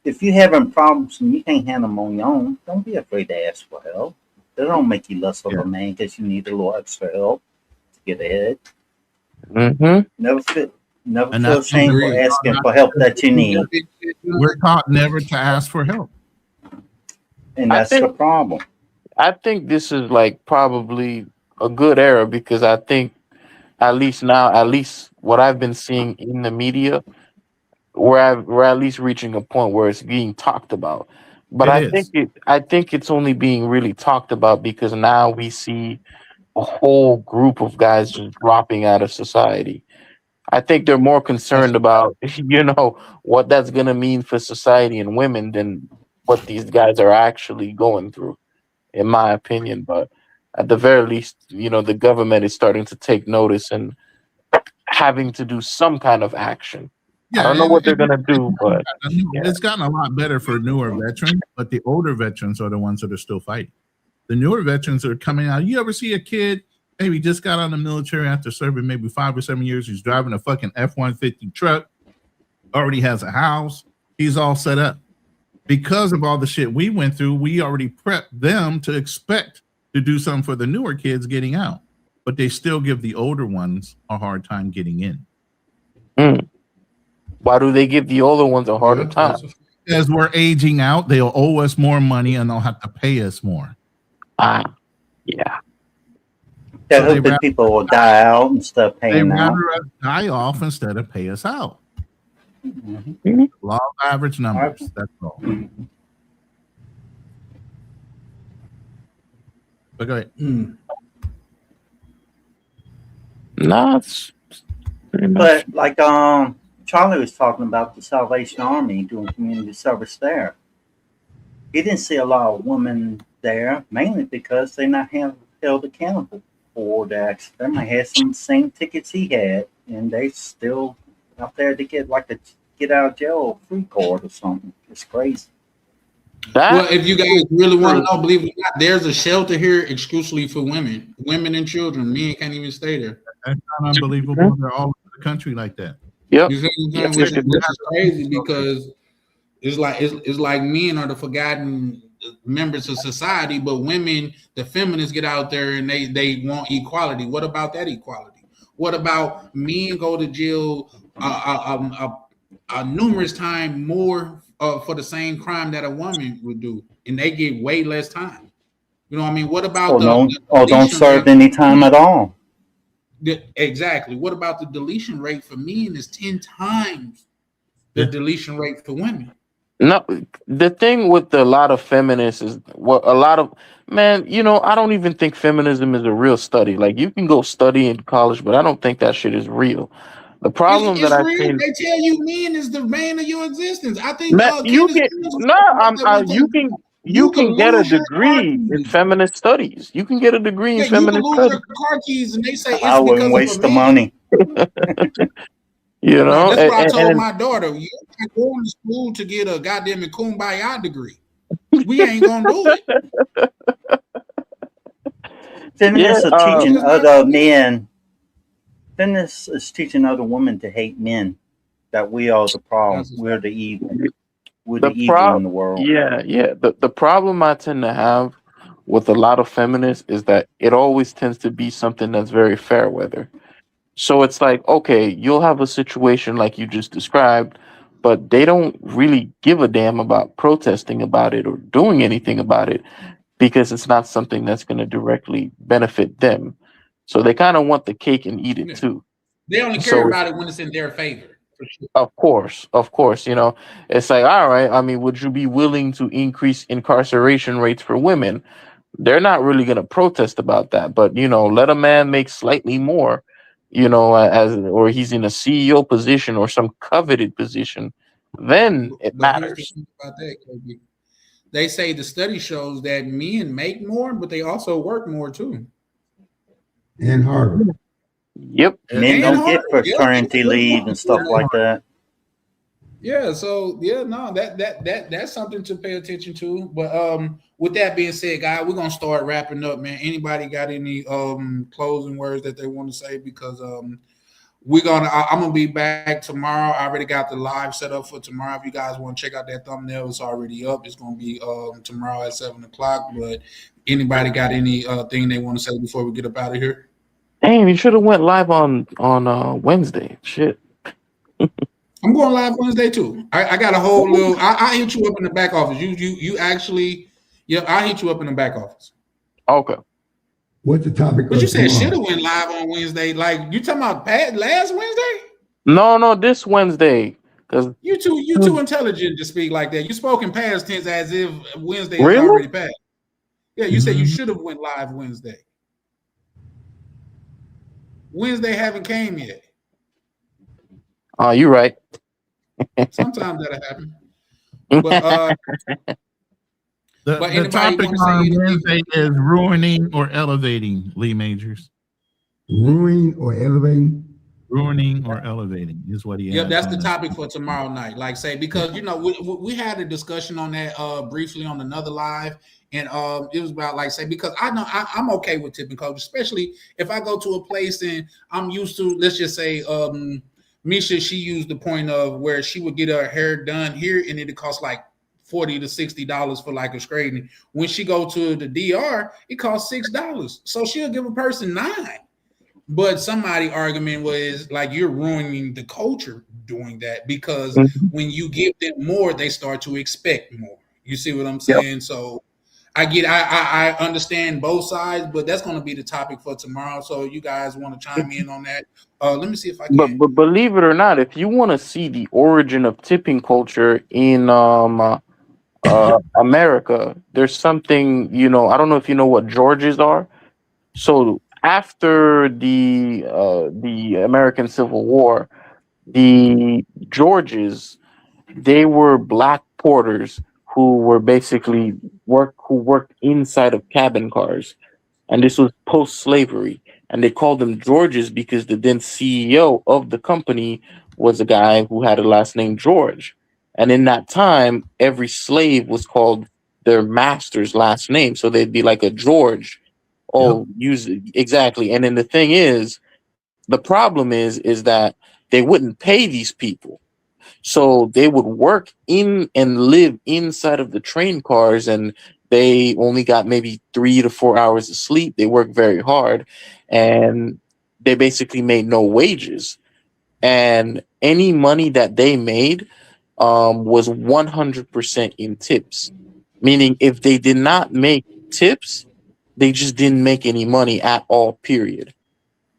if you having problems and you can't handle them on your own, don't be afraid to ask for help. They don't make you less of a man because you need a little extra help to get ahead. Never feel ashamed for asking for help that you need. We're taught never to ask for help. And that's the problem. I think this is like probably a good era because I think at least what I've been seeing in the media, we're at least reaching a point where it's being talked about. But I think it's only being really talked about because now we see a whole group of guys just dropping out of society. I think they're more concerned about, what that's going to mean for society and women than what these guys are actually going through, in my opinion. But at the very least, the government is starting to take notice and having to do some kind of action. I don't know what they're going to do, but it's gotten a lot better for newer veterans, but the older veterans are the ones that are still fighting. The newer veterans are coming out. You ever see a kid, maybe just got out of the military after serving maybe 5 or 7 years, he's driving a fucking F-150 truck, already has a house, he's all set up. Because of all the shit we went through, we already prepped them to expect to do something for the newer kids getting out. But they still give the older ones a hard time getting in. Why do they give the older ones a harder time? Because we're aging out, they'll owe us more money and they'll have to pay us more. I hope that people will die out instead of paying out. They'd rather us die off instead of pay us out. Law of average numbers. That's all. But go ahead. No, it's but like Charlie was talking about the Salvation Army doing community service there. He didn't see a lot of women there, mainly because they're not held accountable for the accident. They might have some same tickets he had, and they still out there to get like a get out of jail free card or something. It's crazy. Well, if you guys really want to know, believe it or not, there's a shelter here exclusively for women and children. Men can't even stay there. That's not unbelievable. They're all over the country like that. Yep. You see what I'm saying? Which is crazy because it's like men are the forgotten members of society, but women, the feminists, get out there and they want equality. What about that equality? What about men go to jail numerous times more for the same crime that a woman would do, and they get way less time? You know what I mean? What about don't serve any time at all? Exactly. What about the deletion rate for men is 10 times the deletion rate for women? No, the thing with a lot of feminists is I don't even think feminism is a real study. Like, you can go study in college, but I don't think that shit is real. The problem it's real. They tell you men is the bane of your existence. I think you can get a degree in feminist studies. You can get a degree in feminist studies. Your car keys and they say I wouldn't waste the money. That's what I told my daughter. You're not going to school to get a goddamn Kumbaya degree. We ain't gonna do it. Feminists are teaching other men. Feminists is teaching other women to hate men. That we are the problem. We're the evil. We're the evil in the world. Yeah. The problem I tend to have with a lot of feminists is that it always tends to be something that's very fair weather. So it's like, okay, you'll have a situation like you just described, but they don't really give a damn about protesting about it or doing anything about it because it's not something that's going to directly benefit them. So they kind of want the cake and eat it too. They only care about it when it's in their favor. Of course. It's like, all right, I mean, would you be willing to increase incarceration rates for women? They're not really going to protest about that, but let a man make slightly more, or he's in a CEO position or some coveted position, then it But here's the matters. thing about that, KB. They say the study shows that men make more, but they also work more too. And harder. Yep. Men And don't get harder. Yeah, paternity leave and stuff like that. yeah. So yeah, no, that's something to pay attention to. But with that being said, guys, we're gonna start wrapping up, man. Anybody got any closing words that they want to say? Because I'm gonna be back tomorrow. I already got the live set up for tomorrow. If you guys want to check out that thumbnail, it's already up. It's gonna be tomorrow at 7:00. But anybody got any thing they want to say before we get up out of here? Damn, you should have went live on Wednesday. Shit. I'm going live Wednesday too. I got a whole little. I hit you up in the back office. You actually, yeah, I hit you up in the back office. Okay. What's the topic? But you of said tomorrow? should have went live on Wednesday. Like you talking about last Wednesday? No, this Wednesday. Cause You too intelligent to speak like that. You spoke in past tense as if Wednesday is Really? already passed. Yeah, you said you Mhm. should have went live Wednesday. Wednesday haven't came yet. you're right. Sometimes that'll happen. But The But anybody topic wanna say on anything? Wednesday is ruining or elevating, Lee Majors. Ruining or elevating? Ruining or elevating is what he yeah, has that's on the there. topic for tomorrow night. Like say because we had a discussion on that briefly on another live, and it was about like say because I know I'm okay with tipping coach, especially if I go to a place and I'm used to, let's just say Misha, she used the point of where she would get her hair done here and it'd cost like $40 to $60 for like a straightening. When she go to the DR, it costs $6. So she'll give a person $9. But somebody argument was like you're ruining the culture doing that because when you give them more, they start to expect more. You see what I'm saying? So I understand both sides, but that's going to be the topic for tomorrow. So you guys want to chime in on that? Let me see if I can. But believe it or not, if you want to see the origin of tipping culture in America, there's something, I don't know if you know what Georges are. So after the American Civil War, the Georges, they were black porters who were basically worked inside of cabin cars, and this was post-slavery, and they called them Georges because the then CEO of the company was a guy who had a last name George, and in that time, every slave was called their master's last name, so they'd be like a George. Oh, use it exactly. And then the thing is, the problem is that they wouldn't pay these people. So they would work in and live inside of the train cars, and they only got maybe 3 to 4 hours of sleep. They worked very hard, and they basically made no wages. And any money that they made was 100% in tips. Meaning, if they did not make tips, they just didn't make any money at all, period.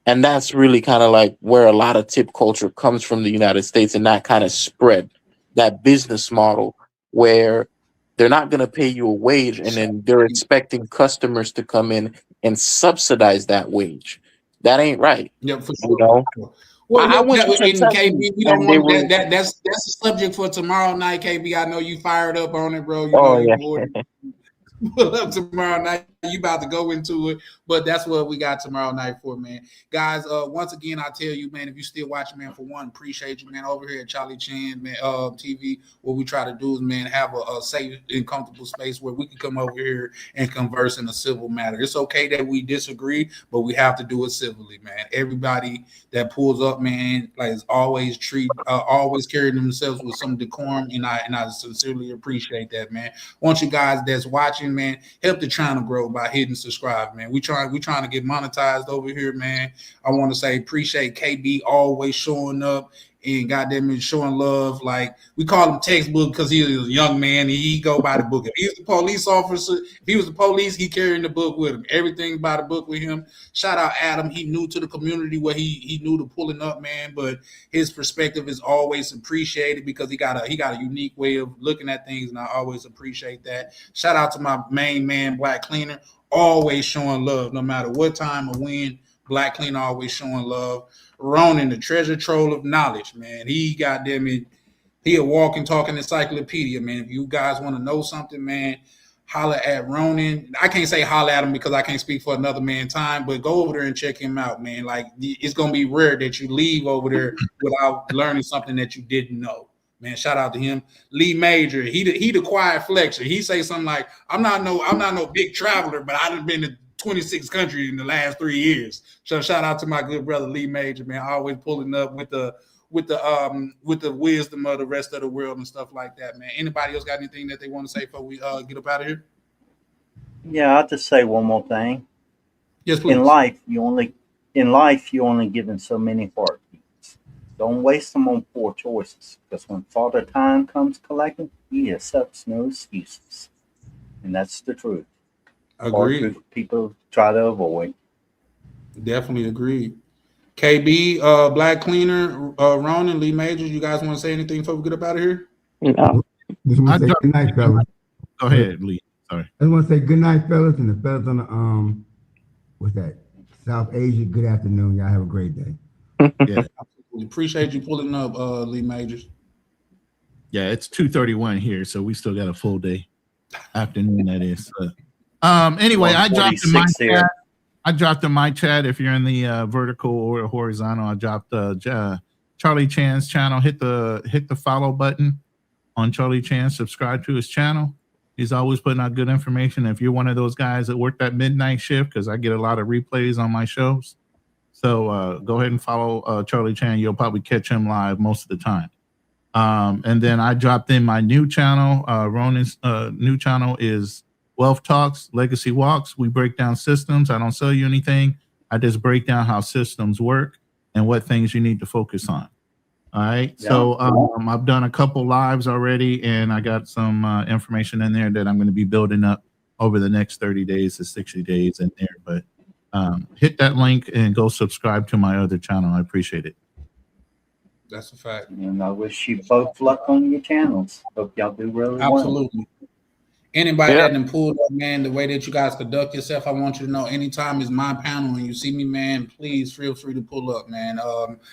And that's really kind of like where a lot of tip culture comes from the United States, and that kind of spread that business model where they're not going to pay you a wage and then they're expecting customers to come in and subsidize that wage. That ain't right. Yeah, for You sure. know? Well, I went to in Kentucky KB, we don't and they want were. that's a subject for tomorrow night, KB. I know you fired up on it, bro. You Oh, know you yeah. bored. Pull up tomorrow night. You about to go into it, but that's what we got tomorrow night for, man. Guys, once again, I tell you, man, if you still watching, man, for one, appreciate you, man. Over here at Charlie Chan, man, TV, what we try to do is, man, have a safe and comfortable space where we can come over here and converse in a civil matter. It's okay that we disagree, but we have to do it civilly, man. Everybody that pulls up, man, like is always always carrying themselves with some decorum, and I sincerely appreciate that, man. Want you guys that's watching, man, help the channel grow by hitting subscribe, man. We trying to get monetized over here, man. I want to say appreciate KB always showing up and goddamn it showing love. Like we call him textbook because he was a young man and he go by the book. If he's the police officer, if he was the police, he carrying the book with him. Everything by the book with him. Shout out Adam. He new to the community where he knew to pulling up, man. But his perspective is always appreciated because he got a unique way of looking at things, and I always appreciate that. Shout out to my main man, Black Cleaner, always showing love no matter what time or when. Black Cleaner always showing love. Ronan, the treasure troll of knowledge, man. He goddamn it He a walking, talking encyclopedia, man. If you guys want to know something, man, holler at Ronan. I can't say holler at him because I can't speak for another man's time, but go over there and check him out, man. Like, it's gonna be rare that you leave over there without learning something that you didn't know. Man, shout out to him. Lee Major, he the quiet flexor. He say something like, I'm not no big traveler, but I've been to 26 countries in the last 3 years. So shout out to my good brother Lee Major, man. Always pulling up with the wisdom of the rest of the world and stuff like that, man. Anybody else got anything that they want to say before we get up out of here? Yeah, I'll just say one more thing. Yes, please. In life, you only given so many heartbeats. Don't waste them on poor choices, because when Father Time comes collecting, he accepts no excuses, and that's the truth. Agreed. People try to avoid. Definitely agreed. KB, Black Cleaner, Ronan, Lee Majors, you guys want to say anything before we get up out of here? No. Just want to say good night, fellas. Go ahead, Lee. Sorry. I just want to say good night, fellas, and the fellas on the what's that? South Asia. Good afternoon. Y'all have a great day. Yeah. We appreciate you pulling up, Lee Majors. Yeah, it's 2:31 here, so we still got a full day. Afternoon, that is. Anyway, I dropped in my chat. If you're in the vertical or horizontal, I dropped Charlie Chan's channel. Hit the follow button on Charlie Chan. Subscribe to his channel. He's always putting out good information. If you're one of those guys that work that midnight shift, because I get a lot of replays on my shows, so go ahead and follow Charlie Chan. You'll probably catch him live most of the time. And then I dropped in my new channel. Ronan's new channel is Wealth Talks, Legacy Walks. We break down systems. I don't sell you anything. I just break down how systems work and what things you need to focus on. All right. Yeah. So I've done a couple lives already, and I got some information in there that I'm going to be building up over the next 30 days to 60 days in there. But hit that link and go subscribe to my other channel. I appreciate it. That's a fact. And I wish you both luck on your channels. Hope y'all do really well. Absolutely. Anybody that done pulled up, man, the way that you guys conduct yourself, I want you to know anytime it's my panel and you see me, man, please feel free to pull up, man.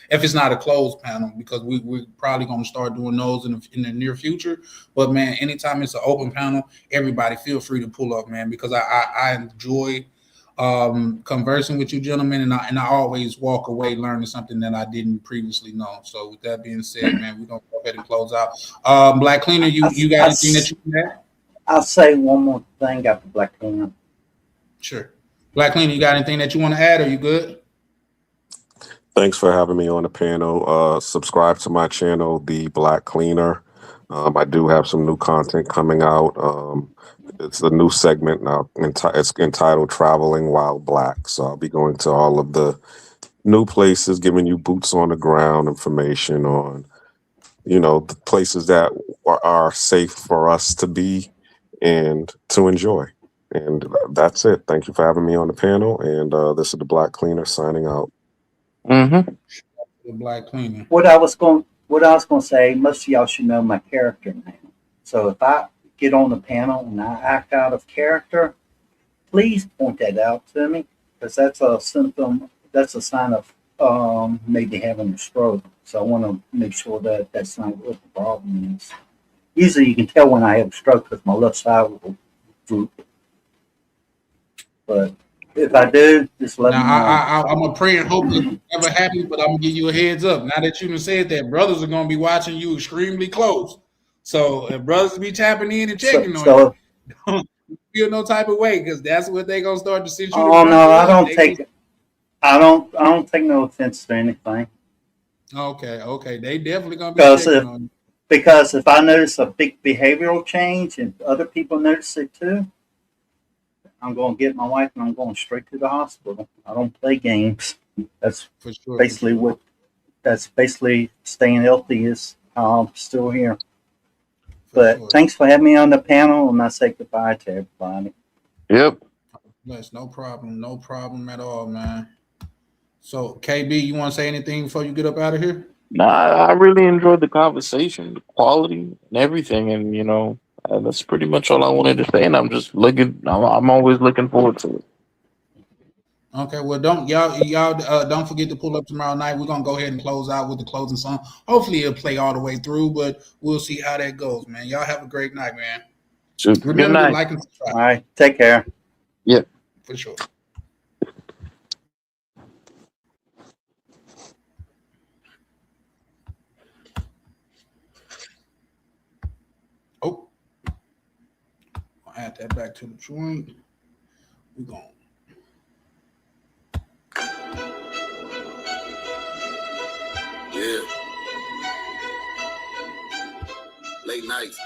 If it's not a closed panel, because we're probably going to start doing those in the near future. But, man, anytime it's an open panel, everybody feel free to pull up, man, because I enjoy conversing with you gentlemen, and I always walk away learning something that I didn't previously know. So with that being said, man, we're going to go ahead and close out. Black Cleaner, you got anything that you can add? I'll say one more thing after Black Cleaner. Sure. Black Cleaner, you got anything that you want to add? Are you good? Thanks for having me on the panel. Subscribe to my channel, The Black Cleaner. I do have some new content coming out. It's a new segment now. It's entitled Traveling While Black. So I'll be going to all of the new places, giving you boots on the ground information on, the places that are safe for us to be and to enjoy. And that's it. Thank you for having me on the panel. And this is the Black Cleaner signing out. Mm-hmm. The Black Cleaner. What I was going to say, most of y'all should know my character now. So if I get on the panel and I act out of character, please point that out to me, because that's a symptom. That's a sign of maybe having a stroke. So I want to make sure that that's not what the problem is. Usually you can tell when I have a stroke because my left side will droop. But if I do, just let me know. I'm a pray and hope it never happens, but I'm going to give you a heads up. Now that you said that, brothers are going to be watching you extremely close. So if brothers be tapping in and checking on you, don't feel no type of way, because that's what they're going to start to send you. Oh, no, I don't take it. I don't take no offense to anything. Okay. They definitely going to be checking on you. Because if I notice a big behavioral change and other people notice it too, I'm going to get my wife and I'm going straight to the hospital. I don't play games. That's for sure, basically that's basically staying healthy is how I'm still here. But thanks for having me on the panel, and I say goodbye to everybody. Yep. Yes, no problem at all, man. So KB, you want to say anything before you get up out of here? Nah, I really enjoyed the conversation, the quality and everything, and that's pretty much all I wanted to say. And I'm always looking forward to it. Okay, well, don't don't forget to pull up tomorrow night. We're gonna go ahead and close out with the closing song. Hopefully, it'll play all the way through, but we'll see how that goes, man. Y'all have a great night, man. Good Remember to night. like and subscribe. All right. Take care. Yeah. For sure. Oh, I'll add that back to the joint. We're going. Yeah. Late nights.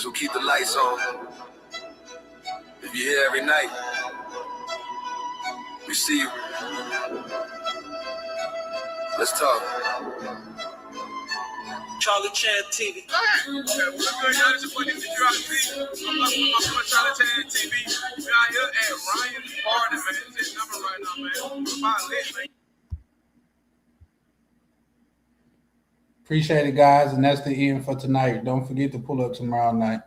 Who keep the lights on. If you're here every night, we see you. Let's talk. Charlie Chan TV. What's good, y'all? It's your boy, DJ Drop B. I'm my Charlie Chan TV. We out here at Ryan's Party, man. It's his number right now, man. My lit, man. Appreciate it, guys, and that's the end for tonight. Don't forget to pull up tomorrow night.